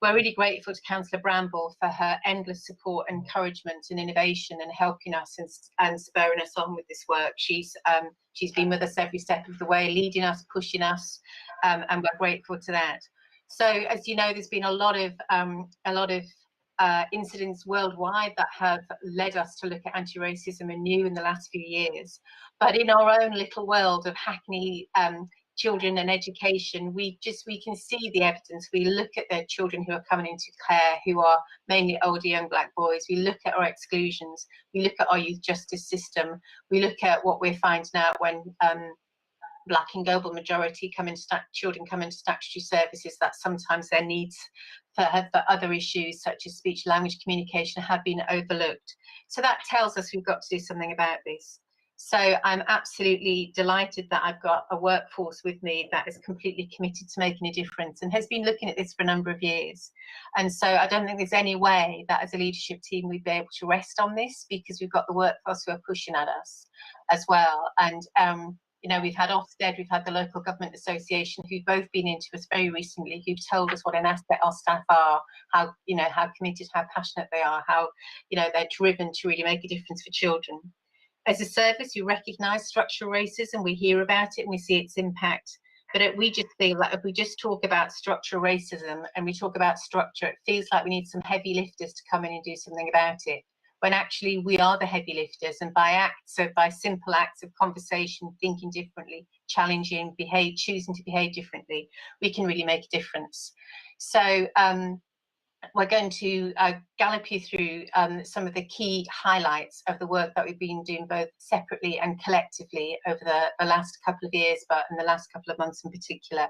F: We're really grateful to Councillor Bramble for her endless support, encouragement and innovation, and helping us and spurring us on with this work. She's been with us every step of the way, leading us, pushing us, and we're grateful to that. So, as you know, there's been a lot of incidents worldwide that have led us to look at anti-racism anew in the last few years. But in our own little world of Hackney children and education, we can see the evidence. We look at the children who are coming into care, who are mainly older young black boys. We look at our exclusions. We look at our youth justice system. We look at what we're finding out when black and global majority children come into statutory services, that sometimes their needs for other issues such as speech language communication have been overlooked. So that tells us we've got to do something about this. So I'm absolutely delighted that I've got a workforce with me that is completely committed to making a difference and has been looking at this for a number of years. And so I don't think there's any way that as a leadership team we'd be able to rest on this, because we've got the workforce who are pushing at us as well. And you know, we've had Ofsted, we've had the Local Government Association, who've both been into us very recently, who've told us what an asset our staff are, how, you know, how committed, how passionate they are, how, you know, they're driven to really make a difference for children. As a service, we recognise structural racism, we hear about it and we see its impact. But we just feel like if we just talk about structural racism and we talk about structure, it feels like we need some heavy lifters to come in and do something about it, when actually we are the heavy lifters, and by simple acts of conversation, thinking differently, challenging, choosing to behave differently, we can really make a difference. So we're going to gallop you through some of the key highlights of the work that we've been doing both separately and collectively over the last couple of years, but in the last couple of months in particular.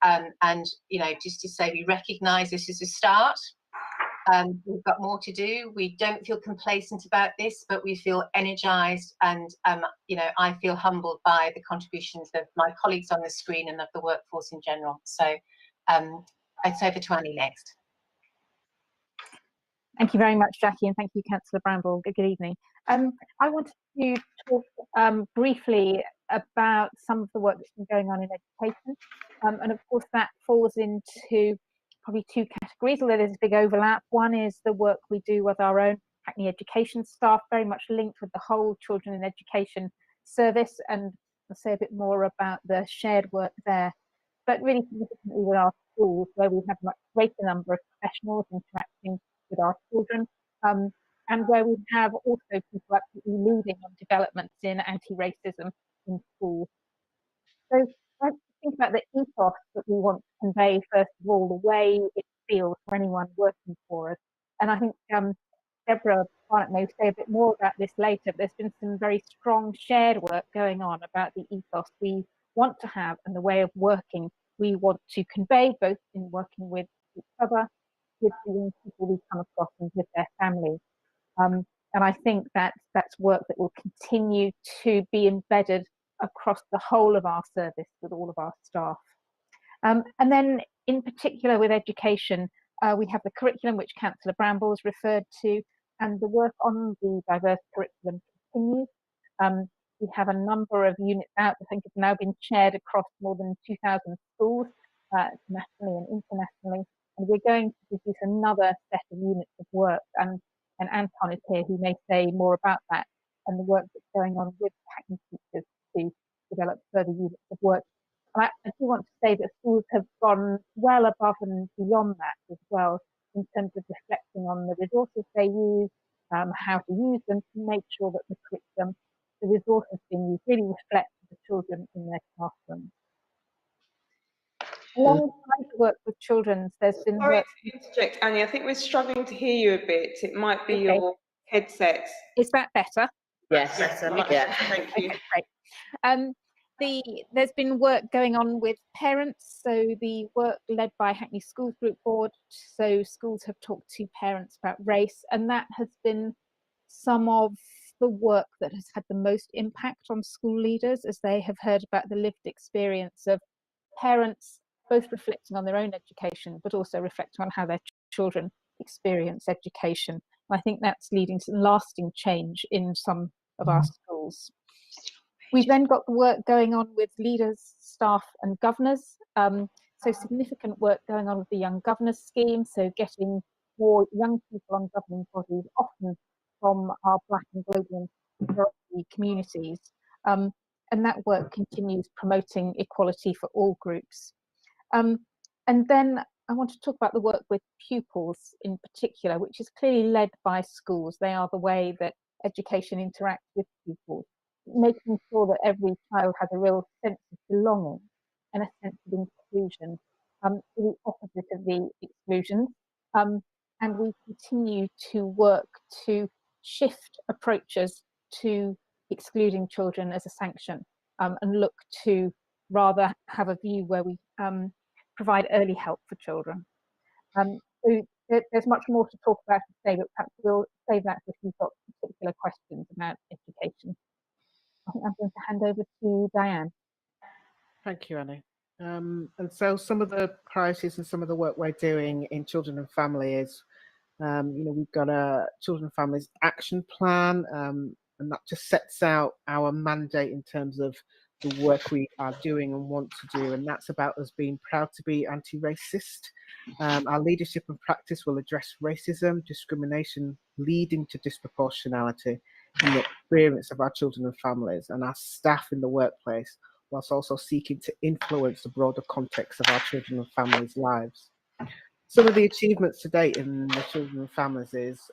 F: And, you know, just to say, we recognise this is a start. We've got more to do. We don't feel complacent about this, but we feel energised, and you know, I feel humbled by the contributions of my colleagues on the screen and of the workforce in general. So it's over to Annie next.
N: Thank you very much, Jackie, and thank you, Councillor Bramble. Good evening. I wanted to talk briefly about some of the work that's been going on in education, and of course that falls into probably two categories, although there's a big overlap. One is the work we do with our own Hackney education staff, very much linked with the whole children in education service, and I'll say a bit more about the shared work there. But really significantly with our schools, where we have a much greater number of professionals interacting with our children, and where we have also people absolutely leading on developments in anti-racism in schools. So I think about the ethos that we want to convey, first of all, the way it feels for anyone working for us. And I think Deborah Barnett may say a bit more about this later, but there's been some very strong shared work going on about the ethos we want to have and the way of working we want to convey, both in working with each other, with the young people we come across, and with their families. And I think that's work that will continue to be embedded across the whole of our service with all of our staff. And then in particular with education, we have the curriculum which Councillor Bramble has referred to, and the work on the diverse curriculum continues. We have a number of units out, I think have now been shared across more than 2,000 schools, nationally and internationally, and we're going to produce another set of units of work, and Anton is here who may say more about that and the work that's going on with Hackney teachers to develop further units of work. And I do want to say that schools have gone well above and beyond that as well, in terms of reflecting on the resources they use, how to use them to make sure that the curriculum, the resources being used, really reflect the children in their classrooms. Alongside the work with children, there's been work.
A: Sorry to interject, Annie, I think we're struggling to hear you a bit. It might be your headset.
N: Is that better?
D: Yes,
A: much better, thank you.
N: Okay, great. There's been work going on with parents, so the work led by Hackney Schools Group Board, so schools have talked to parents about race, and that has been some of the work that has had the most impact on school leaders, as they have heard about the lived experience of parents both reflecting on their own education but also reflecting on how their children experience education. And I think that's leading to lasting change in some of our schools. We've then got the work going on with leaders, staff and governors. So significant work going on with the Young Governors Scheme, so getting more young people on governing bodies, often from our Black and global majority communities. And that work continues promoting equality for all groups. And then I want to talk about the work with pupils in particular, which is clearly led by schools. They are the way that education interacts with pupils, making sure that every child has a real sense of belonging and a sense of inclusion, the opposite of the exclusions. And we continue to work to shift approaches to excluding children as a sanction, and look to rather have a view where we provide early help for children. So there's much more to talk about today, but perhaps we'll save that if you've got particular questions about education. I think I'm going to hand over to Diane.
I: Thank you, Annie. And so some of the priorities and some of the work we're doing in children and family is, we've got a children and families action plan, and that just sets out our mandate in terms of the work we are doing and want to do, and that's about us being proud to be anti-racist. Our leadership and practice will address racism, discrimination leading to disproportionality in the experience of our children and families and our staff in the workplace, whilst also seeking to influence the broader context of our children and families' lives. Some of the achievements to date in the children and families is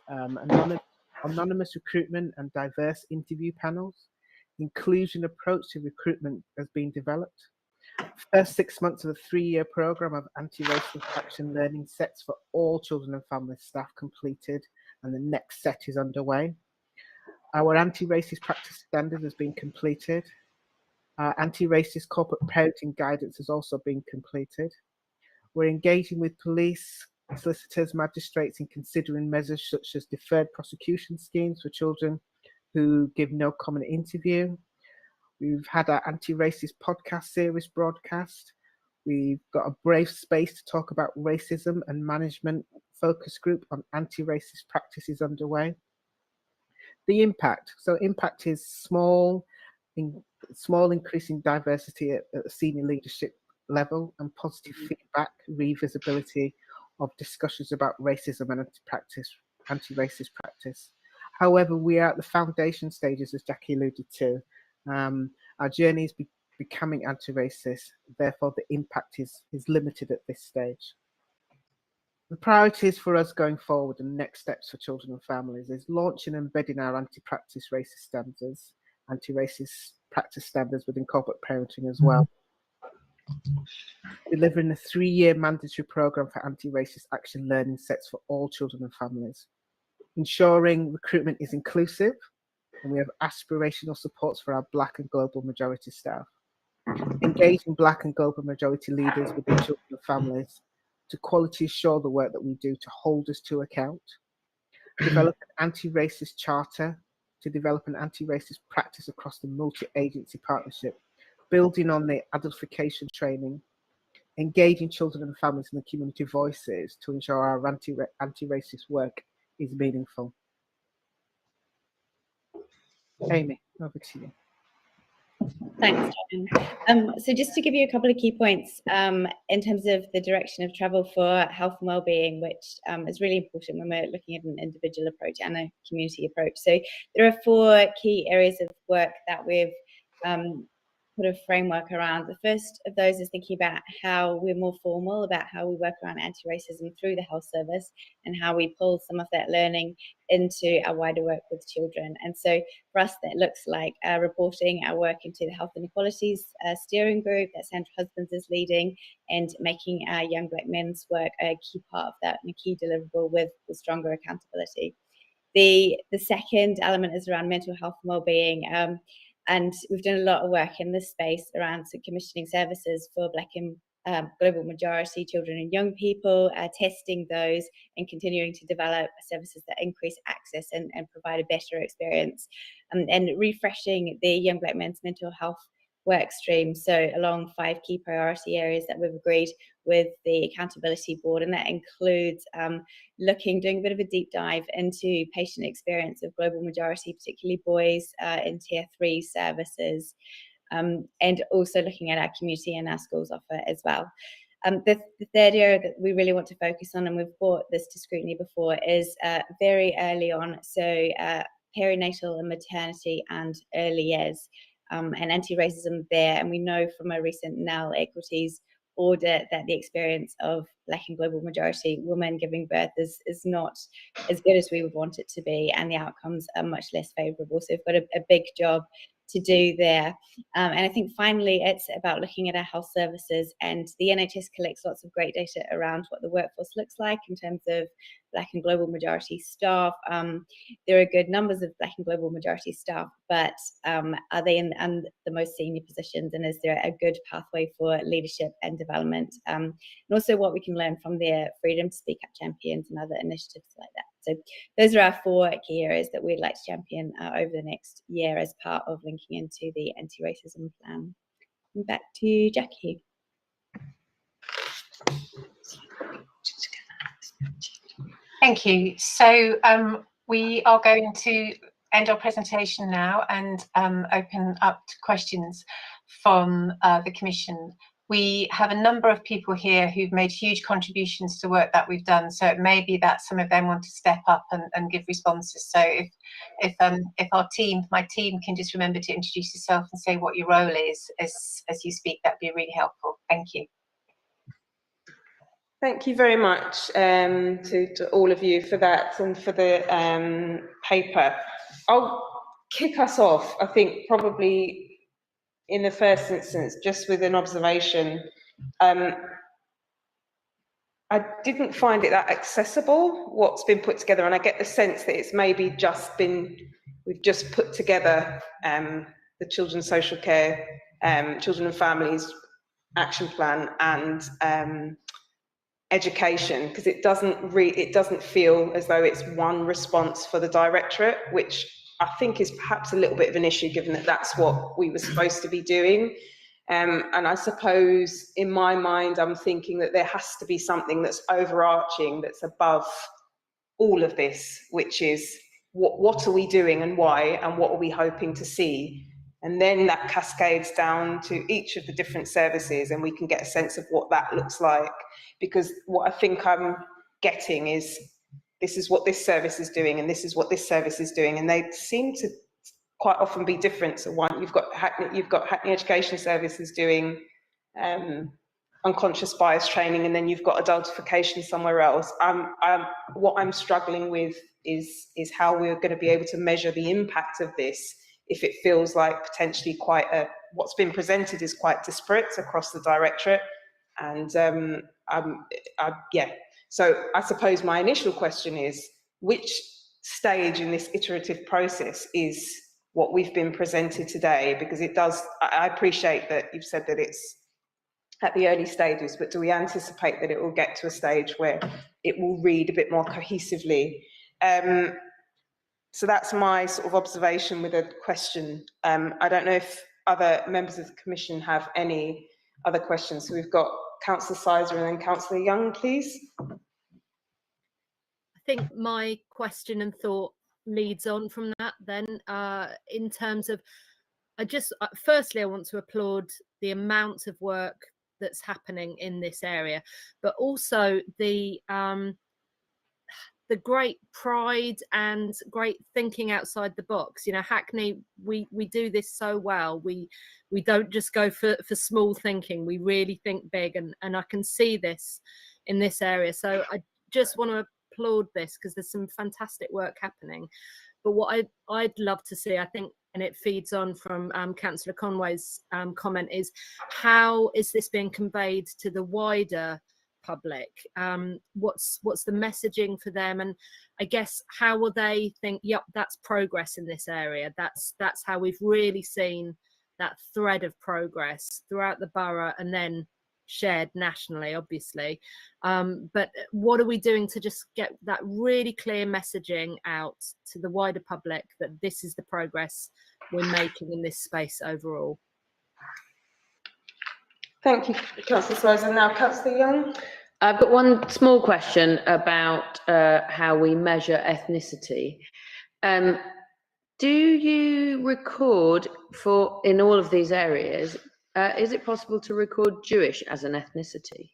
I: anonymous recruitment and diverse interview panels. Inclusion approach to recruitment has been developed. First 6 months of a 3-year program of anti-racist action learning sets for all children and family staff completed, and the next set is underway. Our anti-racist practice standard has been completed. Our anti-racist corporate parenting guidance has also been completed. We're engaging with police, solicitors, magistrates in considering measures such as deferred prosecution schemes for children who give no comment interview. We've had our anti-racist podcast series broadcast. We've got a brave space to talk about racism and management focus group on anti-racist practices underway. The impact. So impact is small increasing diversity at the senior leadership level and positive feedback, revisibility of discussions about racism and anti-racist practice. However, we are at the foundation stages, as Jackie alluded to. Our journey is becoming anti-racist, therefore the impact is limited at this stage. The priorities for us going forward and next steps for children and families is launching and embedding our anti-practice racist standards, anti-racist practice standards within corporate parenting as well. Delivering a 3-year mandatory program for anti-racist action learning sets for all children and families. Ensuring recruitment is inclusive, and we have aspirational supports for our Black and global majority staff. Engaging Black and global majority leaders within children and families to quality assure the work that we do to hold us to account. Develop an anti-racist charter to develop an anti-racist practice across the multi-agency partnership, building on the adultification training, engaging children and families and the community voices to ensure our anti-racist work is meaningful. Amy, over to you.
O: Thanks, John. So just to give you a couple of key points in terms of the direction of travel for health and wellbeing, which is really important when we're looking at an individual approach and a community approach. So there are 4 key areas of work that we've put a framework around. The first of those is thinking about how we're more formal about how we work around anti-racism through the health service and how we pull some of that learning into our wider work with children. And so for us, that looks like reporting our work into the Health Inequalities Steering Group that Sandra Husbands is leading, and making our Young Black Men's work a key part of that and a key deliverable with stronger accountability. The second element is around mental health and wellbeing. And we've done a lot of work in this space around commissioning services for Black and global majority children and young people, testing those and continuing to develop services that increase access and provide a better experience, and refreshing the Young Black Men's mental health work stream. So along 5 key priority areas that we've agreed with the accountability board, and that includes doing a bit of a deep dive into patient experience of global majority, particularly boys in tier 3 services, and also looking at our community and our schools offer as well. The third area that we really want to focus on, and we've brought this to Scrutiny before, is very early on, so perinatal and maternity and early years, and anti-racism there. And we know from a recent NEL Equities audit that the experience of Black and global majority women giving birth is not as good as we would want it to be, and the outcomes are much less favourable. So we've got a big job to do there. And I think finally it's about looking at our health services, and the NHS collects lots of great data around what the workforce looks like in terms of Black and global majority staff. There are good numbers of Black and global majority staff, but are they in the most senior positions, and is there a good pathway for leadership and development? And also what we can learn from their freedom to speak up champions and other initiatives like that. So those are our 4 key areas that we'd like to champion over the next year as part of linking into the anti-racism plan. And back to Jackie.
F: Thank you. So we are going to end our presentation now and open up to questions from the Commission. We have a number of people here who've made huge contributions to work that we've done, so it may be that some of them want to step up and give responses. So if my team can just remember to introduce yourself and say what your role is as you speak, that'd be really helpful. Thank you.
A: Thank you very much to all of you for that and for the paper. I'll kick us off, I think, probably in the first instance, just with an observation. I didn't find it that accessible, what's been put together, and I get the sense that it's maybe just been, we've just put together the Children's Social Care, Children and Families Action Plan and education, because it doesn't feel as though it's one response for the directorate, which I think is perhaps a little bit of an issue, given that that's what we were supposed to be doing. And I suppose in my mind, I'm thinking that there has to be something that's overarching, that's above all of this, which is what are we doing and why, and what are we hoping to see? And then that cascades down to each of the different services, and we can get a sense of what that looks like. Because what I think I'm getting is, this is what this service is doing, and this is what this service is doing, and they seem to quite often be different. So one, you've got Hackney Education Services doing unconscious bias training, and then you've got adultification somewhere else. What I'm struggling with is how we're going to be able to measure the impact of this if it feels like potentially what's been presented is quite disparate across the directorate. And yeah, so I suppose my initial question is, which stage in this iterative process is what we've been presented today? Because it does, I appreciate that you've said that it's at the early stages, but do we anticipate that it will get to a stage where it will read a bit more cohesively? So that's my sort of observation with a question. I don't know if other members of the Commission have any other questions. So we've got Councillor Sizer and then Councillor Young, please.
E: I think my question and thought leads on from that then, in terms of, firstly, I want to applaud the amount of work that's happening in this area, but also the great pride and great thinking outside the box. You know, Hackney, we do this so well. We don't just go for small thinking. We really think big, and I can see this in this area. So I just want to applaud this, because there's some fantastic work happening. But what I'd love to see, I think, and it feeds on from Councillor Conway's comment, is how is this being conveyed to the wider public? What's the messaging for them? And I guess, how will they think, yep, that's progress in this area? That's how we've really seen that thread of progress throughout the borough and then shared nationally, obviously. But what are we doing to just get that really clear messaging out to the wider public that this is the progress we're making in this space overall?
A: Thank you, Councillor Sizer. And now Councillor Young.
D: I've got one small question about how we measure ethnicity. Do you record in all of these areas, is it possible to record Jewish as an ethnicity?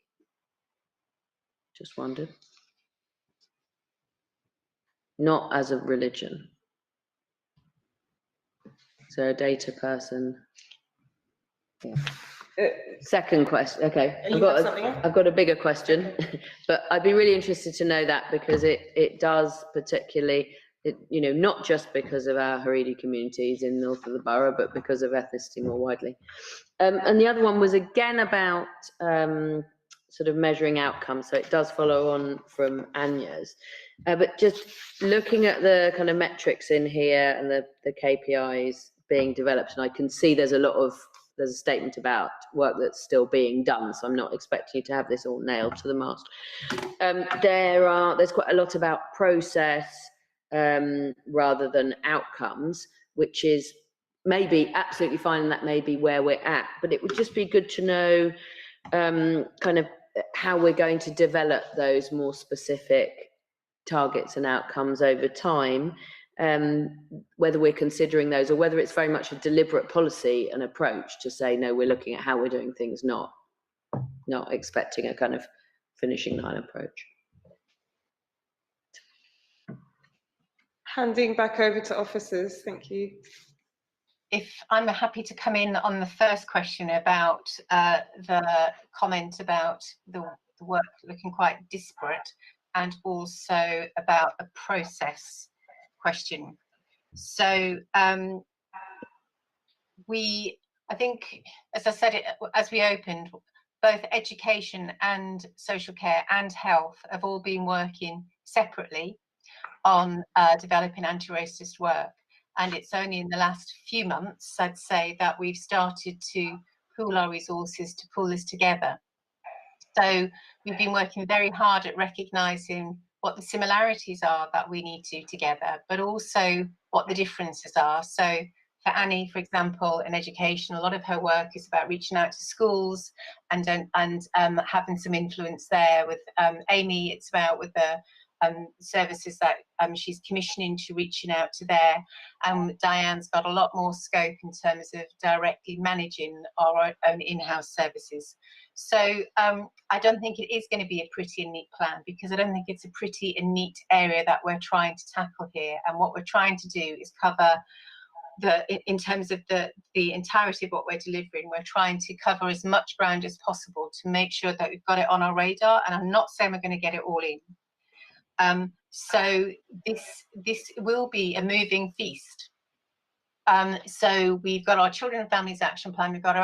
D: Just wondered. Not as a religion. So a data person. Yeah. Second question. Okay,
A: You have something?
D: I've got a bigger question, but I'd be really interested to know that, because it does particularly, you know, not just because of our Haredi communities in north of the borough, but because of ethnicity more widely. And the other one was again about sort of measuring outcomes. So it does follow on from Anya's, but just looking at the kind of metrics in here and the KPIs being developed, and I can see there's a statement about work that's still being done, so I'm not expecting you to have this all nailed to the mast. There's quite a lot about process rather than outcomes, which is maybe absolutely fine, and that may be where we're at, but it would just be good to know kind of how we're going to develop those more specific targets and outcomes over time, whether we're considering those, or whether it's very much a deliberate policy and approach to say, no, we're looking at how we're doing things, not expecting a kind of finishing line approach.
A: Handing back over to officers, thank you.
F: If I'm happy to come in on the first question about the comment about the work looking quite disparate, and also about a process question. So I think, as I said, as we opened, both education and social care and health have all been working separately on developing anti-racist work. And it's only in the last few months, I'd say, that we've started to pool our resources to pull this together. So we've been working very hard at recognising what the similarities are that we need to together, but also what the differences are. So for Annie, for example, in education, a lot of her work is about reaching out to schools and having some influence there. With Amy, it's about with the services that she's commissioning to reaching out to there. Diane's got a lot more scope in terms of directly managing our own in-house services. So I don't think it is going to be a pretty and neat plan, because I don't think it's a pretty and neat area that we're trying to tackle here. And what we're trying to do is cover in terms of the entirety of what we're delivering, we're trying to cover as much ground as possible to make sure that we've got it on our radar. And I'm not saying we're going to get it all in. So this will be a moving feast. So we've got our Children and Families Action Plan, we've got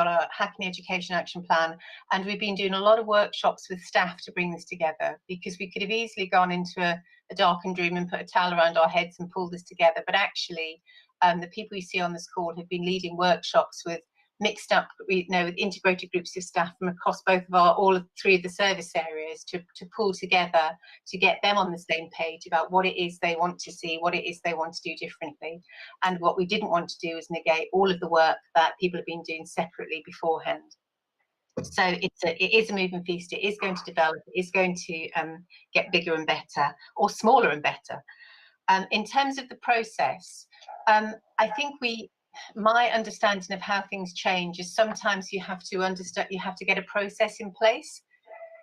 F: our Hackney Education Action Plan, and we've been doing a lot of workshops with staff to bring this together, because we could have easily gone into a darkened room and put a towel around our heads and pulled this together. But actually, the people you see on this call have been leading workshops with mixed up, with integrated groups of staff from across both of all three of the service areas to pull together to get them on the same page about what it is they want to see, what it is they want to do differently. And what we didn't want to do is negate all of the work that people have been doing separately beforehand. So it is a moving feast. It is going to develop. It is going to get bigger and better, or smaller and better. In terms of the process, I think my understanding of how things change is sometimes you have to get a process in place,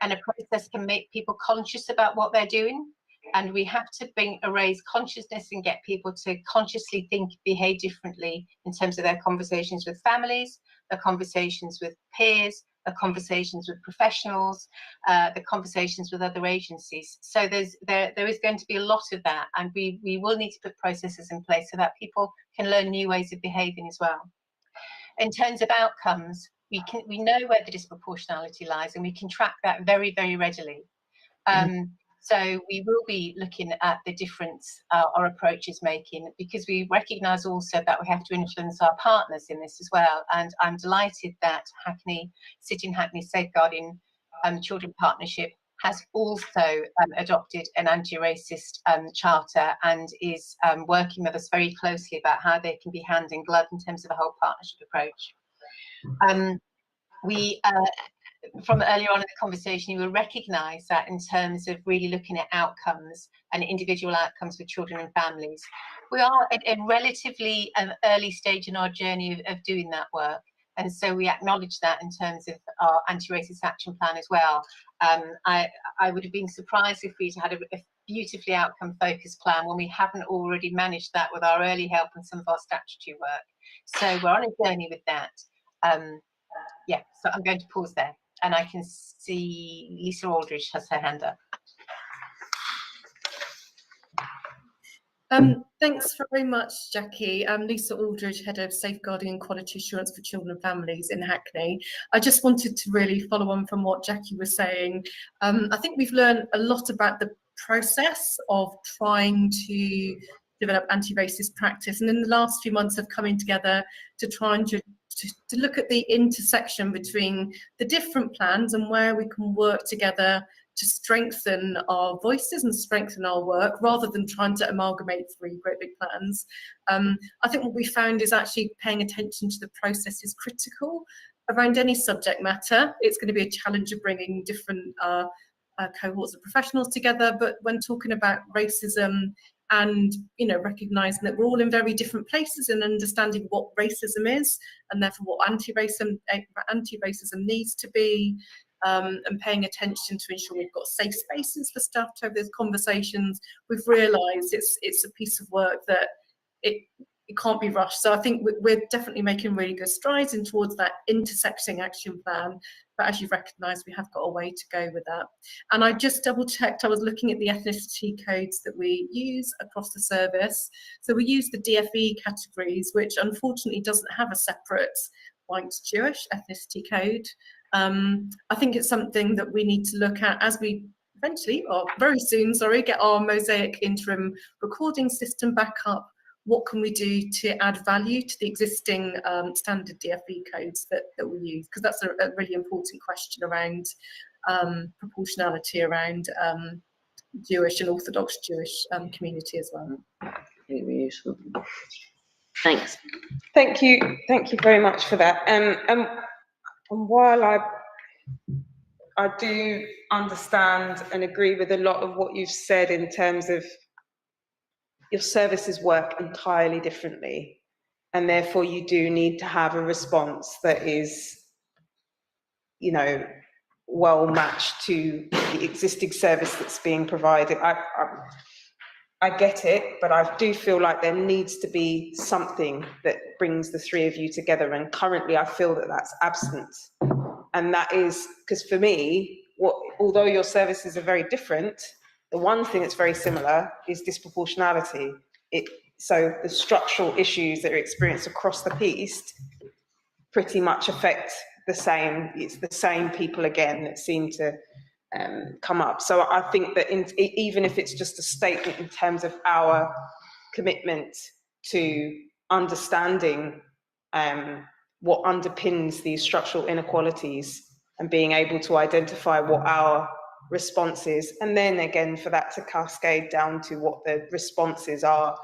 F: and a process can make people conscious about what they're doing, and we have to raise consciousness and get people to consciously behave differently in terms of their conversations with families, their conversations with peers, the conversations with professionals, the conversations with other agencies. So there is going to be a lot of that, and we will need to put processes in place so that people can learn new ways of behaving as well. In terms of outcomes, we know where the disproportionality lies, and we can track that very, very readily. So we will be looking at the difference our approach is making, because we recognise also that we have to influence our partners in this as well. And I'm delighted that City and Hackney Safeguarding Children Partnership has also adopted an anti-racist charter, and is working with us very closely about how they can be hand in glove in terms of a whole partnership approach. From earlier on in the conversation, you will recognise that in terms of really looking at outcomes and individual outcomes for children and families, we are at a relatively early stage in our journey of doing that work. And so we acknowledge that in terms of our anti-racist action plan as well. I would have been surprised if we'd had a beautifully outcome-focused plan when we haven't already managed that with our early help and some of our statutory work. So we're on a journey with that. Yeah, so I'm going to pause there, and I can see Lisa Aldridge has her hand up.
P: Thanks very much, Jackie. Lisa Aldridge, Head of Safeguarding and Quality Assurance for Children and Families in Hackney. I just wanted to really follow on from what Jackie was saying. I think we've learned a lot about the process of trying to develop anti-racist practice, and in the last few months of coming together to try and to look at the intersection between the different plans and where we can work together to strengthen our voices and strengthen our work rather than trying to amalgamate three great big plans. I think what we found is actually paying attention to the process is critical around any subject matter. It's going to be a challenge of bringing different cohorts of professionals together, but when talking about racism and recognizing that we're all in very different places and understanding what racism is and therefore what anti-racism needs to be, and paying attention to ensure we've got safe spaces for staff to have those conversations, we've realised it's a piece of work that it can't be rushed. So I think we're definitely making really good strides in towards that intersecting action plan. But as you've recognised, we have got a way to go with that. And I just double checked, I was looking at the ethnicity codes that we use across the service. So we use the DFE categories, which unfortunately doesn't have a separate white Jewish ethnicity code. I think it's something that we need to look at as we eventually, or very soon, sorry, get our Mosaic interim recording system back up. What can we do to add value to the existing standard DFE codes that we use? Because that's a really important question around proportionality around Jewish and Orthodox Jewish community as well.
D: Really useful. Thanks.
A: Thank you very much for that. And while I do understand and agree with a lot of what you've said in terms of your services work entirely differently, and therefore you do need to have a response that is, well matched to the existing service that's being provided. I get it, but I do feel like there needs to be something that brings the three of you together, and currently I feel that that's absent. And that is because for me, although your services are very different, the one thing that's very similar is disproportionality. So the structural issues that are experienced across the piece pretty much affect the same. It's the same people again that seem to come up. So I think that even if it's just a statement in terms of our commitment to understanding what underpins these structural inequalities and being able to identify what our response is, and then again for that to cascade down to what the responses are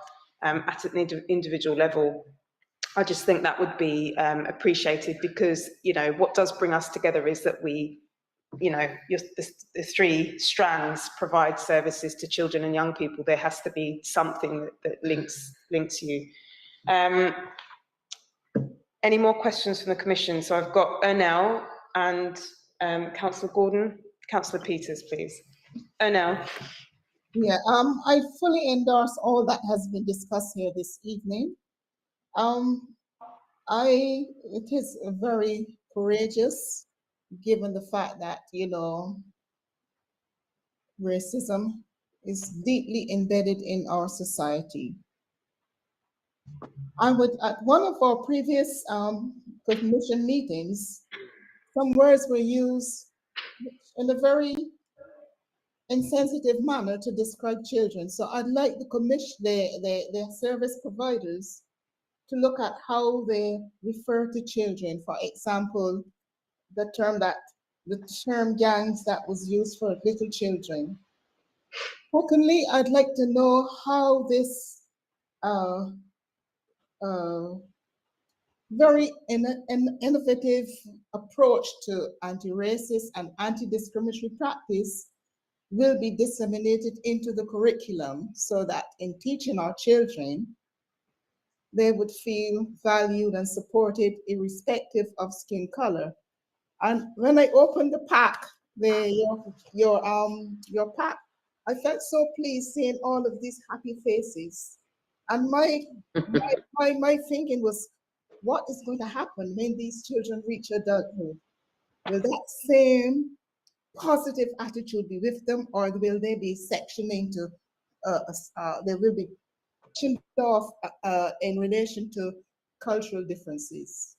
A: at an individual level, I just think that would be appreciated, because what does bring us together is that we, the three strands provide services to children and young people. There has to be something that links you. Any more questions from the Commission? So I've got Ernell and Councillor Gordon. Councillor Peters, please. Ernell.
L: Yeah, I fully endorse all that has been discussed here this evening. It is very courageous, given the fact that, racism is deeply embedded in our society. At one of our previous commission meetings, some words were used in a very insensitive manner to describe children. So I'd like the commission, the service providers, to look at how they refer to children. For example, the term gangs that was used for little children. Secondly, I'd like to know how this very innovative approach to anti-racist and anti-discriminatory practice will be disseminated into the curriculum, so that in teaching our children, they would feel valued and supported irrespective of skin color. And when I opened the pack, your pack, I felt so pleased seeing all of these happy faces. And my thinking was, what is going to happen when these children reach adulthood? Will that same positive attitude be with them, or will they be sectioned into, they will be chipped off in relation to cultural differences?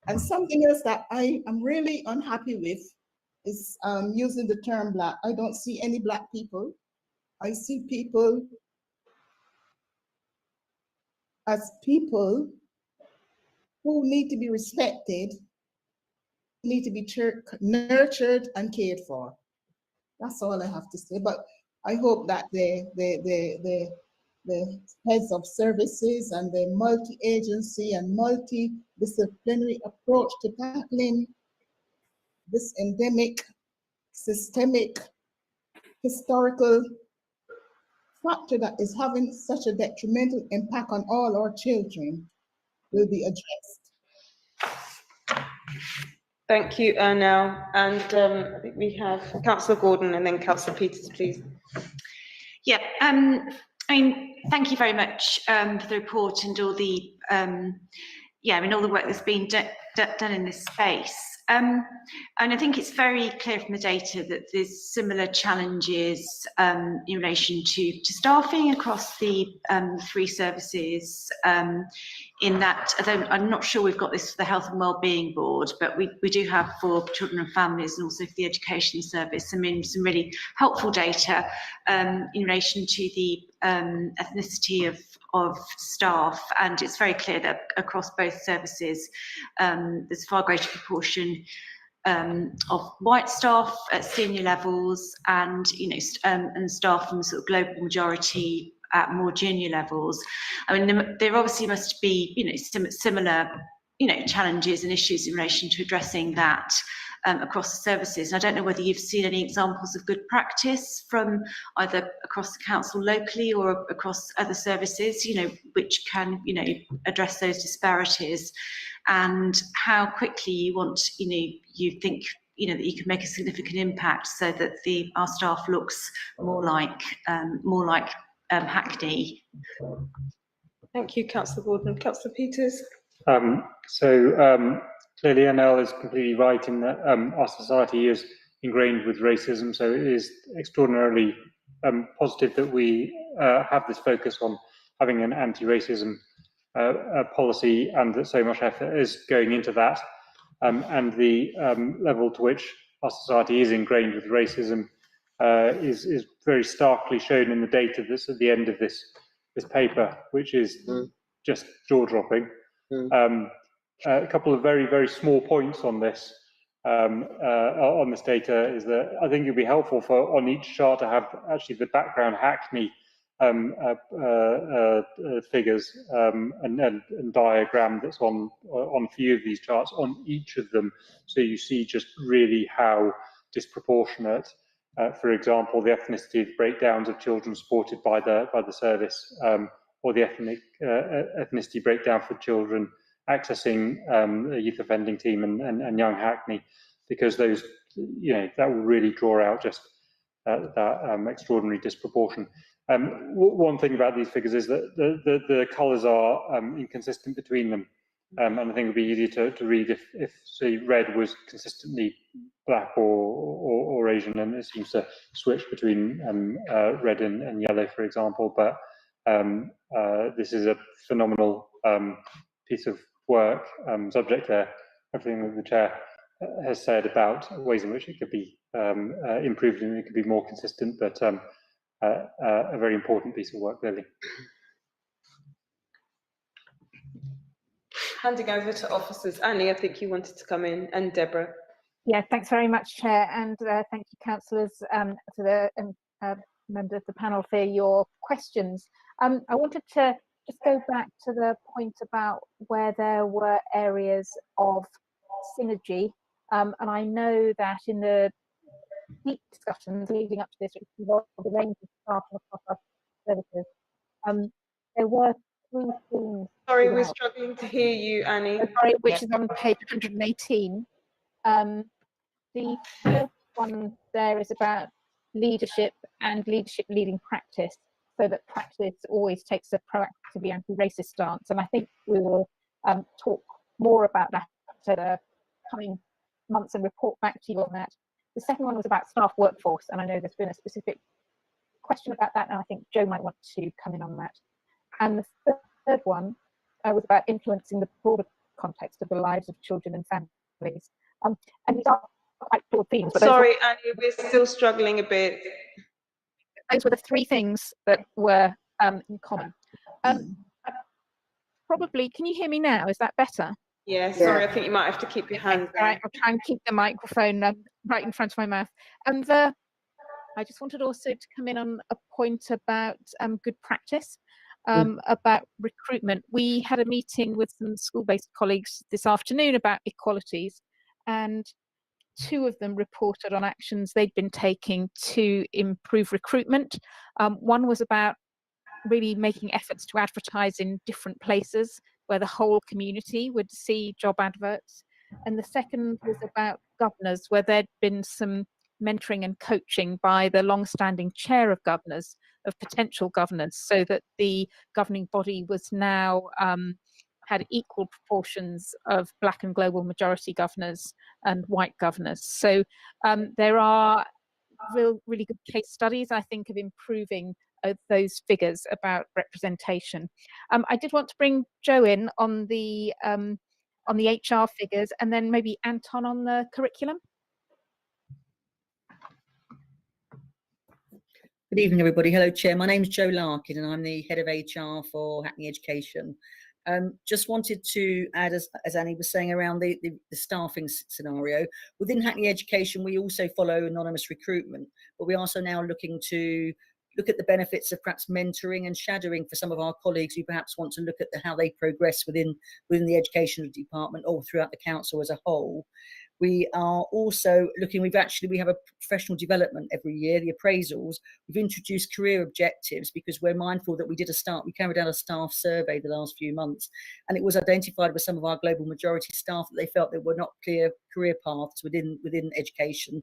L: And something else that I am really unhappy with is using the term Black. I don't see any Black people. I see people as people who need to be respected, need to be nurtured and cared for. That's all I have to say. But I hope that the heads of services and the multi-agency and multidisciplinary approach to tackling this endemic, systemic, historical factor that is having such a detrimental impact on all our children will be addressed.
A: Thank you, Ernell. And I think we have Councillor Gordon and then Councillor Peters, please.
J: Yeah, I mean, thank you very much for the report and all the, all the work that's been done in this space. And I think it's very clear from the data that there's similar challenges in relation to staffing across the 3 services, in that, although I'm not sure we've got this for the Health and Wellbeing Board, but we do have for children and families and also for the Education Service, I mean, some really helpful data in relation to the ethnicity of staff, and it's very clear that across both services there's a far greater proportion of white staff at senior levels, and and staff from the sort of global majority at more junior levels. I mean, there obviously must be similar challenges and issues in relation to addressing that across the services. And I don't know whether you've seen any examples of good practice from either across the council locally or across other services, which can, address those disparities, and how quickly you think that you can make a significant impact so that our staff looks more like Hackney.
A: Thank you, Councillor Gordon. Councillor Peters.
M: Clearly, NL is completely right in that our society is ingrained with racism, so it is extraordinarily positive that we have this focus on having an anti-racism policy, and that so much effort is going into that, and the level to which our society is ingrained with racism is very starkly shown in the data that's at the end of this paper, which is just jaw-dropping. A couple of very, very small points on this data is that I think it'd be helpful for on each chart to have actually the background Hackney figures and diagram that's on a few of these charts on each of them, so you see just really how disproportionate. For example, the ethnicity breakdowns of children supported by the service, or the ethnicity breakdown for children accessing a youth offending team and young Hackney, because those, that will really draw out just that extraordinary disproportion. One thing about these figures is that the colours are inconsistent between them, and I think it would be easier to read if say red was consistently black or Asian, and it seems to switch between red and yellow, for example. But this is a phenomenal piece of work, subject to everything that the chair has said about ways in which it could be improved and it could be more consistent, but a very important piece of work, really.
A: Handing over to officers. Annie, I think you wanted to come in, and Deborah.
N: Yeah, thanks very much, Chair, and thank you, councillors, to the members of the panel for your questions. I wanted to just go back to the point about where there were areas of synergy, and I know that in the deep discussions leading up to this, which involved the range of staff across our services, there were 3 themes.
A: Sorry, we're struggling to hear you, Annie.
N: Sorry, which is on page 118. The first one there is about leadership and leadership leading practice, so that practice always takes a proactively anti-racist stance. And I think we will talk more about that at the coming months and report back to you on that. The second one was about staff workforce, and I know there's been a specific question about that, and I think Joe might want to come in on that. And the third one was about influencing the broader context of the lives of children and families. And these are quite broad themes. But
A: sorry, Annie, we're still struggling a bit.
N: Those were the three things that were in common. Probably, can you hear me now? Is that better?
A: Yeah, sorry, I think you might have to keep your hand
N: down. Right, I'll try and keep the microphone right in front of my mouth. And I just wanted also to come in on a point about good practice, about recruitment. We had a meeting with some school-based colleagues this afternoon about equalities, and two of them reported on actions they'd been taking to improve recruitment. One was about really making efforts to advertise in different places where the whole community would see job adverts. And the second was about governors, where there'd been some mentoring and coaching by the long-standing chair of governors, of potential governors, so that the governing body was now had equal proportions of Black and global majority governors and white governors. So there are really good case studies, I think, of improving those figures about representation. I did want to bring Joe in on the HR figures, and then maybe Anton on the curriculum.
Q: Good evening, everybody. Hello, Chair. My name's Joe Larkin, and I'm the Head of HR for Hackney Education. Just wanted to add, as Annie was saying, around the staffing scenario. Within Hackney Education, we also follow anonymous recruitment, but we're also now looking to look at the benefits of perhaps mentoring and shadowing for some of our colleagues who perhaps want to look at how they progress within the educational department or throughout the council as a whole. We are also looking, we have a professional development every year, the appraisals. We've introduced career objectives because we're mindful that we carried out a staff survey the last few months, and it was identified with some of our global majority staff that they felt there were not clear career paths within education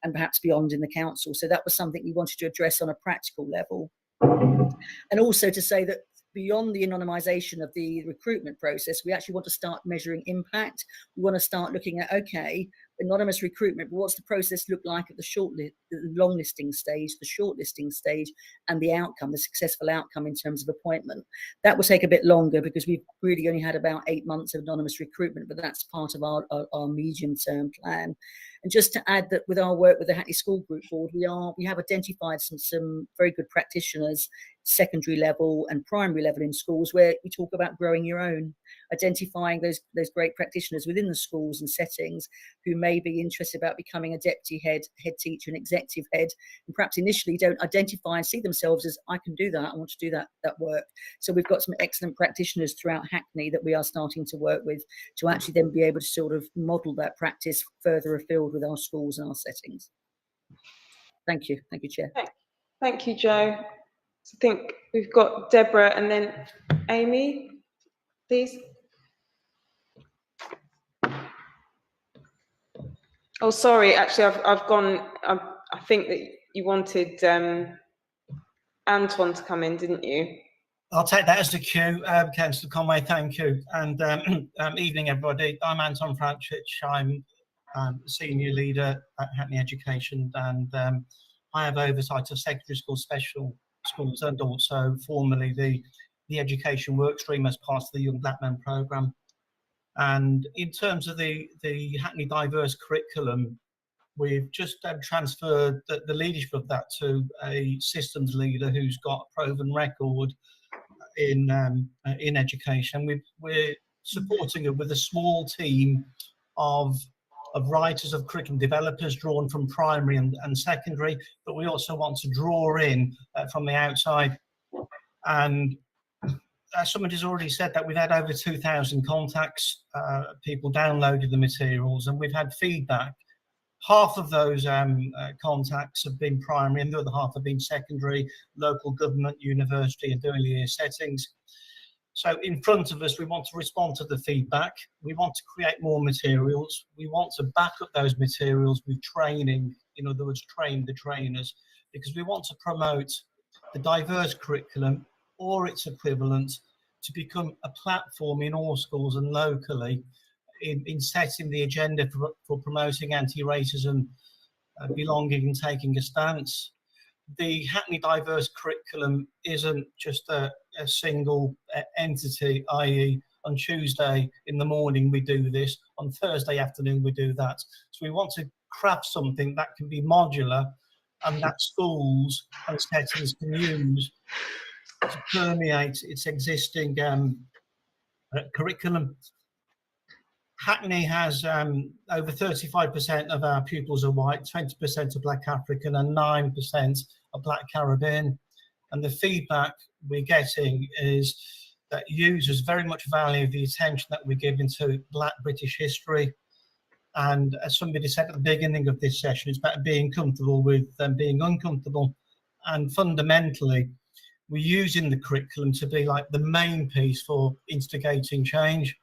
Q: and perhaps beyond in the council. So that was something we wanted to address on a practical level. And also to say that beyond the anonymisation of the recruitment process, we actually want to start measuring impact. We want to start looking at, okay, anonymous recruitment, but what's the process look like at the long listing stage, the shortlisting stage, and the outcome, the successful outcome in terms of appointment. That will take a bit longer because we've really only had about 8 months of anonymous recruitment, but that's part of our medium-term plan. And just to add that with our work with the Hackney School Group Board, we have identified some very good practitioners, secondary level and primary level in schools, where we talk about growing your own, identifying those great practitioners within the schools and settings who may be interested about becoming a deputy head teacher, and executive head, and perhaps initially don't identify and see themselves as, I can do that, I want to do that work. So we've got some excellent practitioners throughout Hackney that we are starting to work with to actually then be able to sort of model that practice further afield with our schools and our settings. Thank you, Chair.
A: Thank you, Joe. So I think we've got Deborah and then Amy, please. Oh, sorry, actually, I've gone. I think that you wanted Anton to come in, didn't you?
R: I'll take that as the cue, Councillor Conway, thank you. And evening, everybody. I'm Anton Franchich. I'm Senior Leader at Hackney Education, and I have oversight of secondary school, special schools, and also formerly the education work stream as part of the Young Black Men programme. And in terms of the Hackney diverse curriculum, we've just transferred the leadership of that to a systems leader who's got a proven record in education. We're supporting it with a small team of writers, of curriculum developers drawn from primary and secondary, but we also want to draw in from the outside. And as somebody has already said, that we've had over 2,000 contacts, people downloaded the materials, and we've had feedback. Half of those contacts have been primary, and the other half have been secondary, local government, university, and early year settings. So in front of us, we want to respond to the feedback. We want to create more materials. We want to back up those materials with training, in other words, train the trainers, because we want to promote the diverse curriculum or its equivalent to become a platform in all schools and locally in setting the agenda for promoting anti-racism, belonging and taking a stance. The Hackney Diverse Curriculum isn't just a single entity, i.e. on Tuesday in the morning we do this, on Thursday afternoon we do that. So we want to craft something that can be modular and that schools and settings can use to permeate its existing curriculum. Hackney has over 35% of our pupils are white, 20% are Black African and 9% are Black Caribbean. And the feedback we're getting is that users very much value the attention that we're giving to Black British history. And as somebody said at the beginning of this session, it's about being comfortable with being uncomfortable. And fundamentally, we're using the curriculum to be like the main piece for instigating change.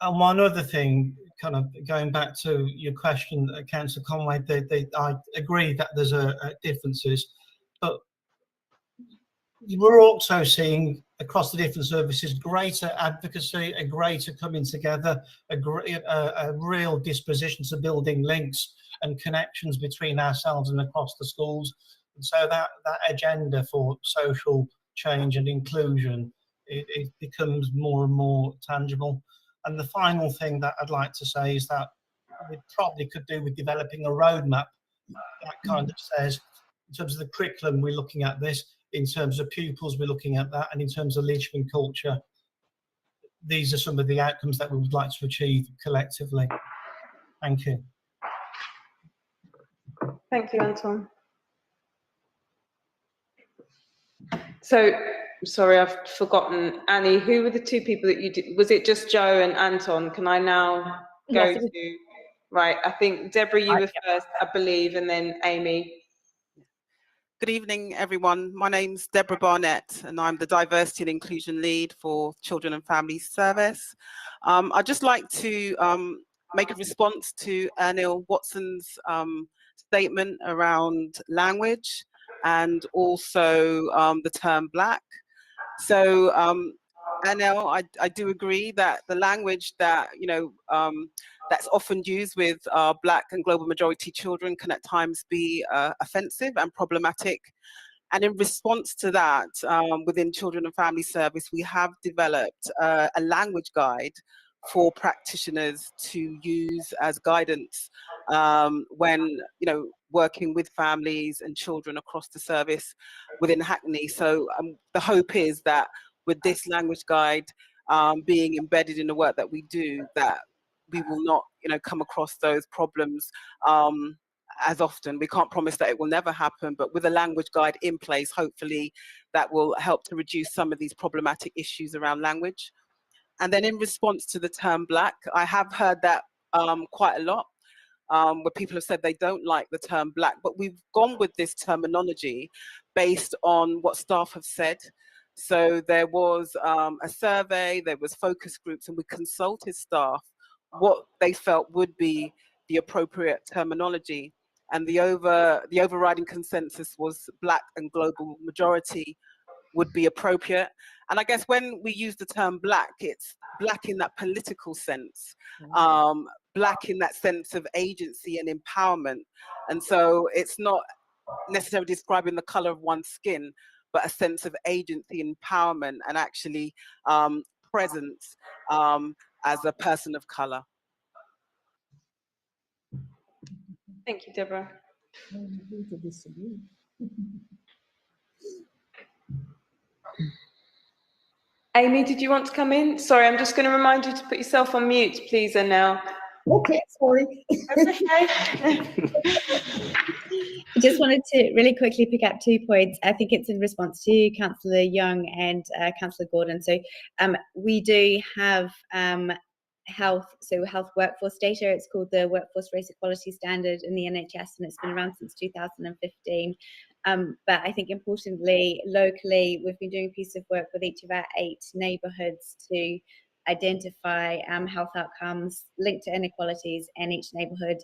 R: And one other thing, kind of going back to your question, Councillor Conway, I agree that there's differences, but we're also seeing across the different services greater advocacy, a greater coming together, a real disposition to building links and connections between ourselves and across the schools. And so that agenda for social change and inclusion, it becomes more and more tangible. And the final thing that I'd like to say is that we probably could do with developing a roadmap that kind of says, in terms of the curriculum, we're looking at this, in terms of pupils, we're looking at that, and in terms of leadership and culture, these are some of the outcomes that we would like to achieve collectively. Thank you.
A: Thank you, Anton. So, sorry, I've forgotten. Annie, who were the two people that you did? Was it just Joe and Anton? Can I now go
S: Yes,
A: to, right, I think Deborah, you were first, I believe, and then Amy.
T: Good evening, everyone. My name's Deborah Barnett, and I'm the Diversity and Inclusion Lead for Children and Family Service. I'd just like to make a response to Anil Watson's statement around language and also the term Black. So, Anil, I do agree that the language that, that's often used with Black and global majority children can at times be offensive and problematic. And in response to that, within Children and Family Service, we have developed a language guide for practitioners to use as guidance when working with families and children across the service within Hackney. So the hope is that with this language guide being embedded in the work that we do, that we will not come across those problems as often. We can't promise that it will never happen, but with a language guide in place, hopefully that will help to reduce some of these problematic issues around language. And then in response to the term Black, I have heard that quite a lot, where people have said they don't like the term Black, but we've gone with this terminology based on what staff have said. So there was a survey, there was focus groups, and we consulted staff what they felt would be the appropriate terminology. And the overriding consensus was Black and global majority would be appropriate. And I guess when we use the term Black, it's Black in that political sense, Black in that sense of agency and empowerment. And so it's not necessarily describing the color of one's skin, but a sense of agency, empowerment, and actually presence as a person of color.
A: Thank you, Deborah. Amy, did you want to come in? Sorry, I'm just going to remind you to put yourself on mute, please, and now.
L: Okay, sorry.
A: That's okay.
O: I just wanted to really quickly pick up 2 points. I think it's in response to Councillor Young and Councillor Gordon. So we do have health workforce data. It's called the Workforce Race Equality Standard in the NHS, and it's been around since 2015. But I think importantly, locally, we've been doing a piece of work with each of our 8 neighbourhoods to identify health outcomes linked to inequalities in each neighbourhood.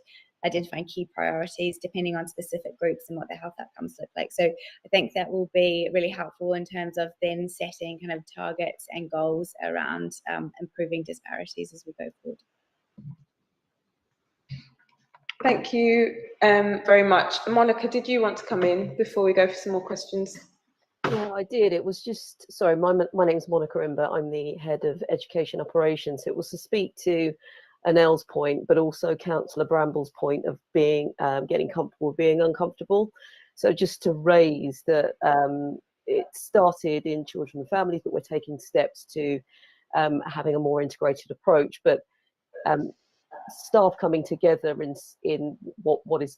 O: identifying key priorities depending on specific groups and what their health outcomes look like. So I think that will be really helpful in terms of then setting kind of targets and goals around improving disparities as we go forward.
A: Thank you very much. Monica, did you want to come in before we go for some more questions?
S: Yeah, I did. It was just, sorry, my name's Monica Imber. I'm the head of education operations. It was to speak to Anel's point, but also Councillor Bramble's point of being getting comfortable with being uncomfortable. So just to raise that it started in children and families, but we're taking steps to having a more integrated approach. But staff coming together in what is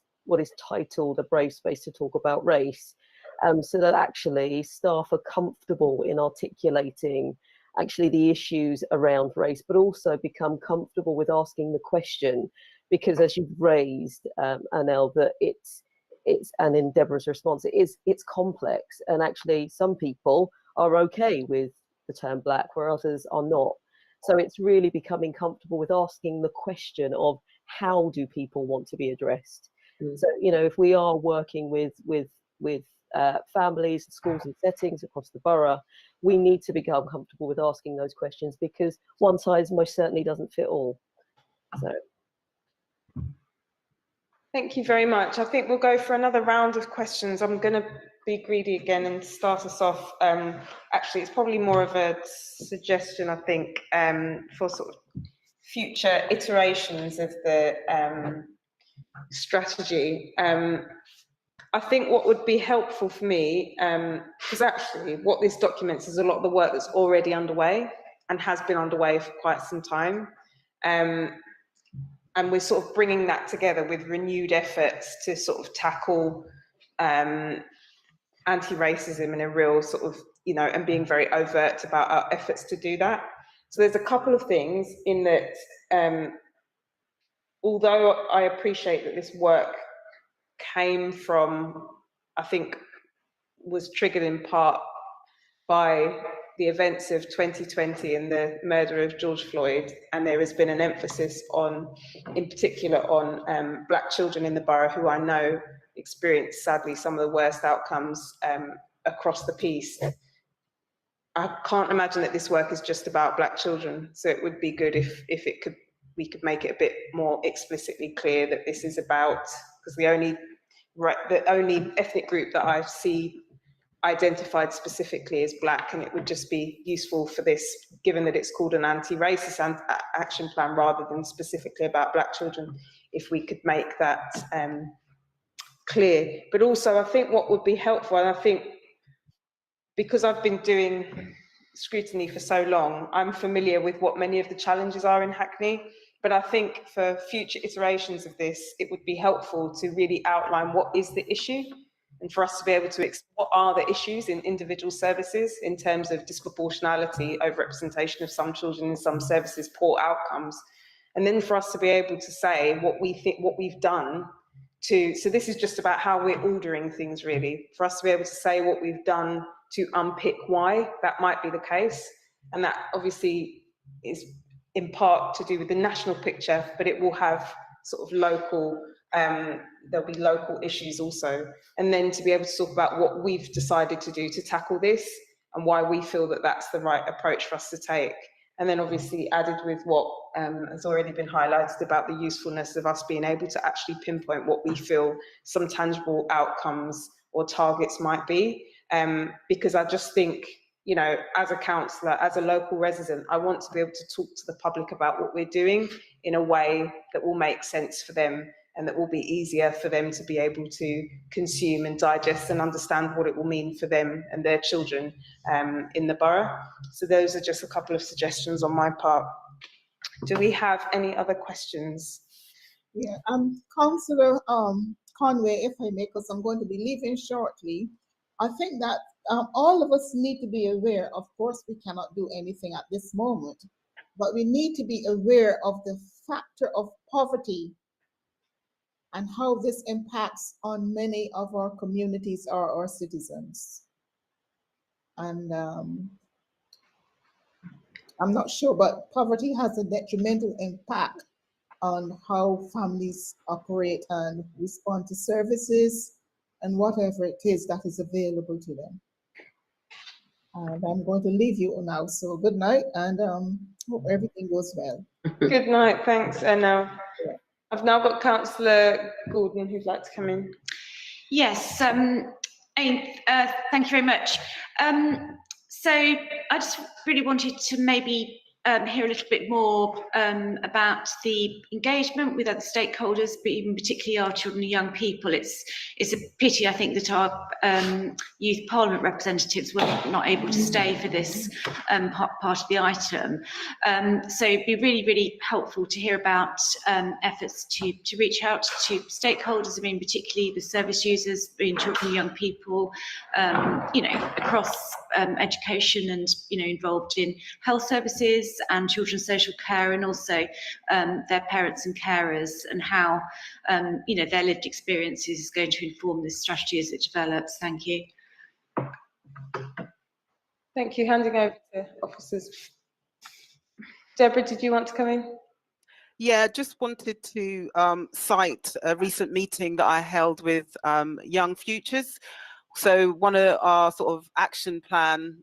S: titled a brave space to talk about race, so that actually staff are comfortable in articulating actually the issues around race, but also become comfortable with asking the question, because as you've raised, Anel, that it's and in Deborah's response, it's complex, and actually some people are okay with the term black where others are not. So it's really becoming comfortable with asking the question of how do people want to be addressed. So, you know, if we are working with families, schools and settings across the borough, we need to become comfortable with asking those questions, because one size most certainly doesn't fit all. So.
A: Thank you very much. I think we'll go for another round of questions. I'm going to be greedy again and start us off. Actually, it's probably more of a suggestion, I think, for sort of future iterations of the strategy. I think what would be helpful for me, because actually what this documents is a lot of the work that's already underway and has been underway for quite some time. And we're sort of bringing that together with renewed efforts to sort of tackle anti-racism in a real sort of, you know, and being very overt about our efforts to do that. So there's a couple of things in that, although I appreciate that this work came from, I think, was triggered in part by the events of 2020 and the murder of George Floyd, and there has been an emphasis on, in particular, on Black children in the borough who I know experience, sadly, some of the worst outcomes across the piece. I can't imagine that this work is just about Black children, so it would be good if we could make it a bit more explicitly clear that this is about, because the only ethnic group that I see identified specifically as Black, and it would just be useful for this, given that it's called an anti-racist action plan rather than specifically about Black children, if we could make that clear. But also I think what would be helpful, and I think because I've been doing Scrutiny for so long, I'm familiar with what many of the challenges are in Hackney, but I think for future iterations of this, it would be helpful to really outline what is the issue, and for us to be able to explore what are the issues in individual services in terms of disproportionality, overrepresentation of some children in some services, poor outcomes, and then for us to be able to say what we think, what we've done to, so this is just about how we're ordering things really, for us to be able to say what we've done to unpick why that might be the case, and that obviously is in part to do with the national picture, but it will have sort of local, there'll be local issues also. And then to be able to talk about what we've decided to do to tackle this and why we feel that that's the right approach for us to take. And then obviously added with what has already been highlighted about the usefulness of us being able to actually pinpoint what we feel some tangible outcomes or targets might be. Because I just think, you know, as a councillor, as a local resident, I want to be able to talk to the public about what we're doing in a way that will make sense for them and that will be easier for them to be able to consume and digest and understand what it will mean for them and their children in the borough. So those are just a couple of suggestions on my part. Do we have any other questions?
L: Yeah, Councillor Conway, if I may, because I'm going to be leaving shortly. I think that all of us need to be aware, of course we cannot do anything at this moment, but we need to be aware of the factor of poverty and how this impacts on many of our communities or our citizens. And I'm not sure, but poverty has a detrimental impact on how families operate and respond to services and whatever it is that is available to them. And I'm going to leave you now. So good night, and hope everything goes well.
A: Good night, thanks. And I've now got Councillor Gordon who'd like to come in.
J: Yes, thank you very much. So I just really wanted to maybe hear a little bit more about the engagement with other stakeholders, but even particularly our children and young people. It's a pity, I think, that our youth parliament representatives were not able to stay for this part of the item. So it'd be really, really helpful to hear about efforts to reach out to stakeholders. I mean, particularly the service users, being children and young people, across education and involved in health services and children's social care, and also their parents and carers, and how their lived experiences is going to inform this strategy as it develops. Thank you.
A: Thank you. Handing over to officers. Deborah, did you want to come in?
T: Yeah, just wanted to cite a recent meeting that I held with Young Futures. So one of our sort of action plan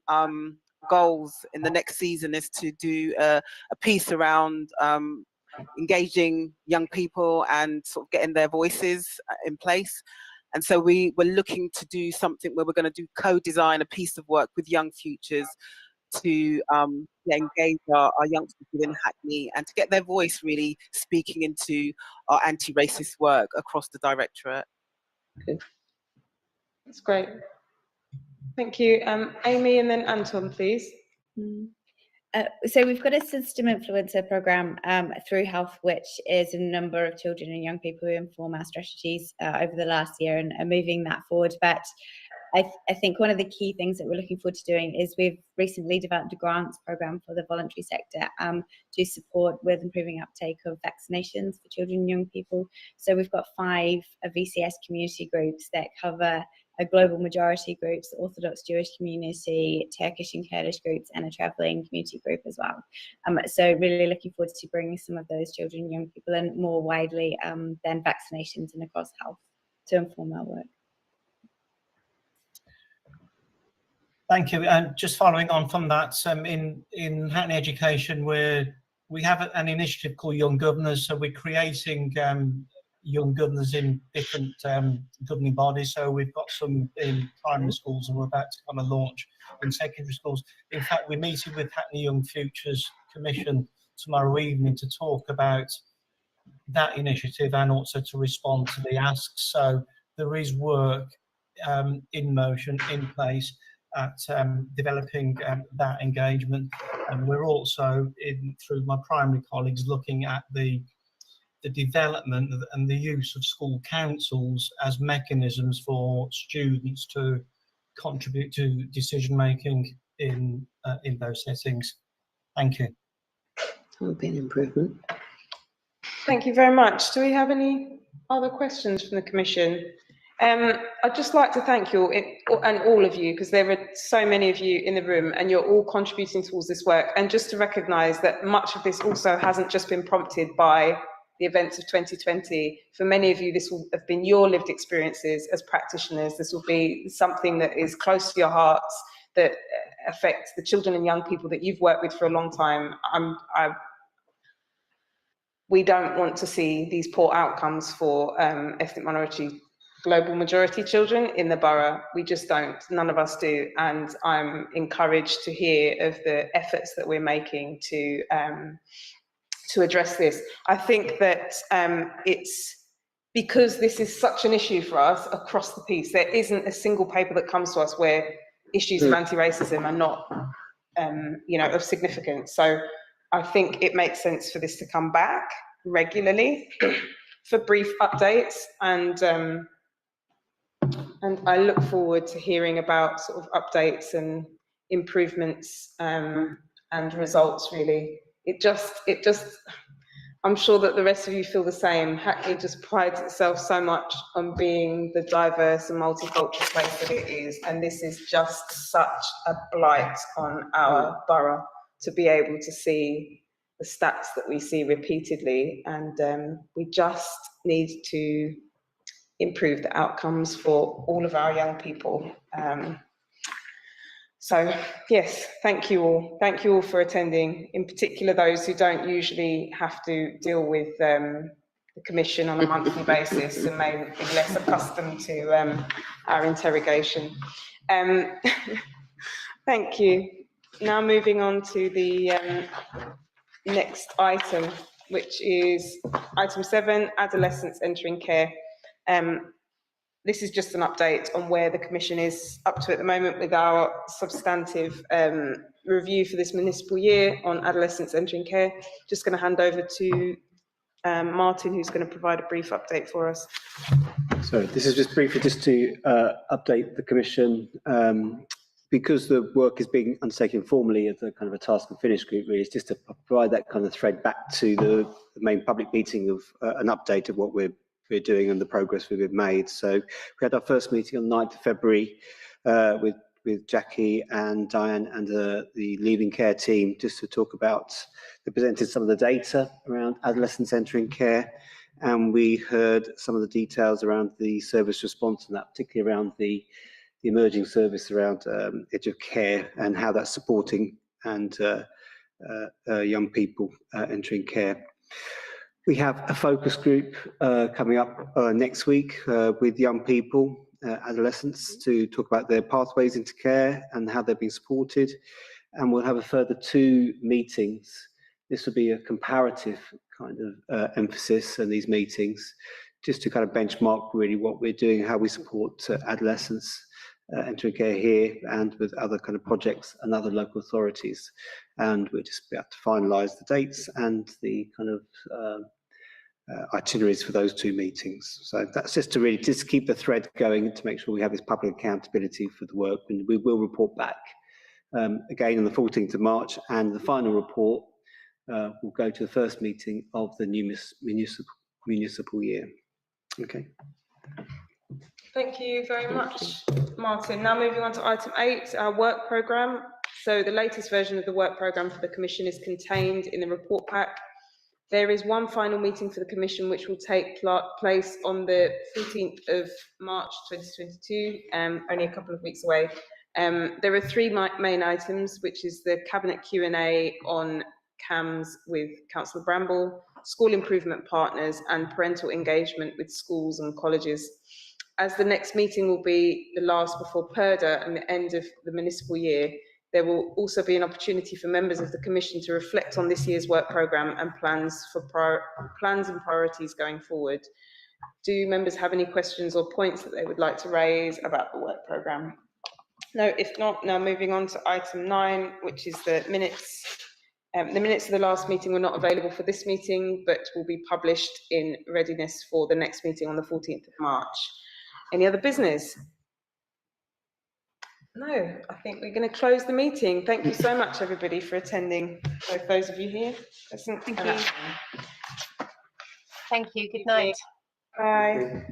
T: goals in the next season is to do a piece around engaging young people and sort of getting their voices in place. And so we were looking to do something where we're going to do co-design a piece of work with Young Futures to engage our youngsters within Hackney and to get their voice really speaking into our anti-racist work across the directorate.
A: That's great. Thank you. Amy and then Anton, please.
O: So we've got a system influencer program through Health, which is a number of children and young people who inform our strategies over the last year and are moving that forward. But I think one of the key things that we're looking forward to doing is we've recently developed a grants program for the voluntary sector to support with improving uptake of vaccinations for children and young people. So we've got 5 VCS community groups that cover a global majority groups, the Orthodox Jewish community, Turkish and Kurdish groups, and a travelling community group as well. So really looking forward to bringing some of those children and young people in more widely than vaccinations and across health to inform our work.
R: Thank you. And just following on from that, in Hackney Education, we have an initiative called Young Governors. So we're creating young governors in different governing bodies. So we've got some in primary schools, and we're about to kind of launch in secondary schools. In fact, we're meeting with Hackney Young Futures Commission tomorrow evening to talk about that initiative and also to respond to the asks. So there is work in motion, in place, at developing that engagement. And we're also, through my primary colleagues, looking at the development and the use of school councils as mechanisms for students to contribute to decision making in those settings. Thank you.
D: That would be an improvement.
A: Thank you very much. Do we have any other questions from the Commission? I'd just like to thank you and all of you, because there are so many of you in the room and you're all contributing towards this work. And just to recognise that much of this also hasn't just been prompted by the events of 2020. For many of you, this will have been your lived experiences as practitioners. This will be something that is close to your hearts, that affects the children and young people that you've worked with for a long time. We don't want to see these poor outcomes for ethnic minority, global majority children in the borough. We just don't, none of us do. And I'm encouraged to hear of the efforts that we're making to address this. I think that it's because this is such an issue for us across the piece. There isn't a single paper that comes to us where issues of anti-racism are not, of significance. So I think it makes sense for this to come back regularly for brief updates, and I look forward to hearing about sort of updates and improvements and results. Really, it just. I'm sure that the rest of you feel the same. Hackney just prides itself so much on being the diverse and multicultural place that it is, and this is just such a blight on our borough to be able to see the stats that we see repeatedly, and we just need to improve the outcomes for all of our young people. So yes, thank you all. Thank you all for attending, in particular those who don't usually have to deal with the Commission on a monthly basis and may be less accustomed to our interrogation. Thank you. Now moving on to the next item, which is item 7, adolescents entering care. This is just an update on where the Commission is up to at the moment with our substantive review for this municipal year on adolescents entering care. Just going to hand over to Martin, who's going to provide a brief update for us.
B: So this is just briefly just to update the Commission. Because the work is being undertaken formally as a kind of a task and finish group, really, it's just to provide that kind of thread back to the main public meeting of an update of what we're doing and the progress we've made. So we had our first meeting on 9th of February with Jackie and Diane and the Leaving Care team, just to talk about, they presented some of the data around adolescents entering care, and we heard some of the details around the service response and that, particularly around the emerging service around edge of care and how that's supporting and young people entering care. We have a focus group coming up next week with young people, adolescents, to talk about their pathways into care and how they're being supported. And we'll have a further 2 meetings. This will be a comparative kind of emphasis in these meetings, just to kind of benchmark really what we're doing, how we support adolescents entering care here and with other kind of projects and other local authorities. And we're just about to finalise the dates and the kind of itineraries for those 2 meetings. So that's just to really just keep the thread going to make sure we have this public accountability for the work, and we will report back again on the 14th of March, and the final report will go to the first meeting of the new municipal year. Okay.
A: Thank you very much, Martin. Now moving on to item 8, our work programme. So the latest version of the work programme for the Commission is contained in the report pack. There is one final meeting for the Commission which will take place on the 14th of March 2022, only a couple of weeks away. There are 3 main items, which is the Cabinet Q&A on CAMS with Councillor Bramble, school improvement partners, and parental engagement with schools and colleges. As the next meeting will be the last before PERDA and the end of the municipal year, there will also be an opportunity for members of the Commission to reflect on this year's work programme and plans and priorities going forward. Do members have any questions or points that they would like to raise about the work programme? No, if not, now moving on to item 9, which is the minutes. The minutes of the last meeting were not available for this meeting, but will be published in readiness for the next meeting on the 14th of March. Any other business? No, I think we're going to close the meeting. Thank you so much, everybody, for attending. Both those of you here.
F: Thank you. Thank you. Good night.
A: Bye.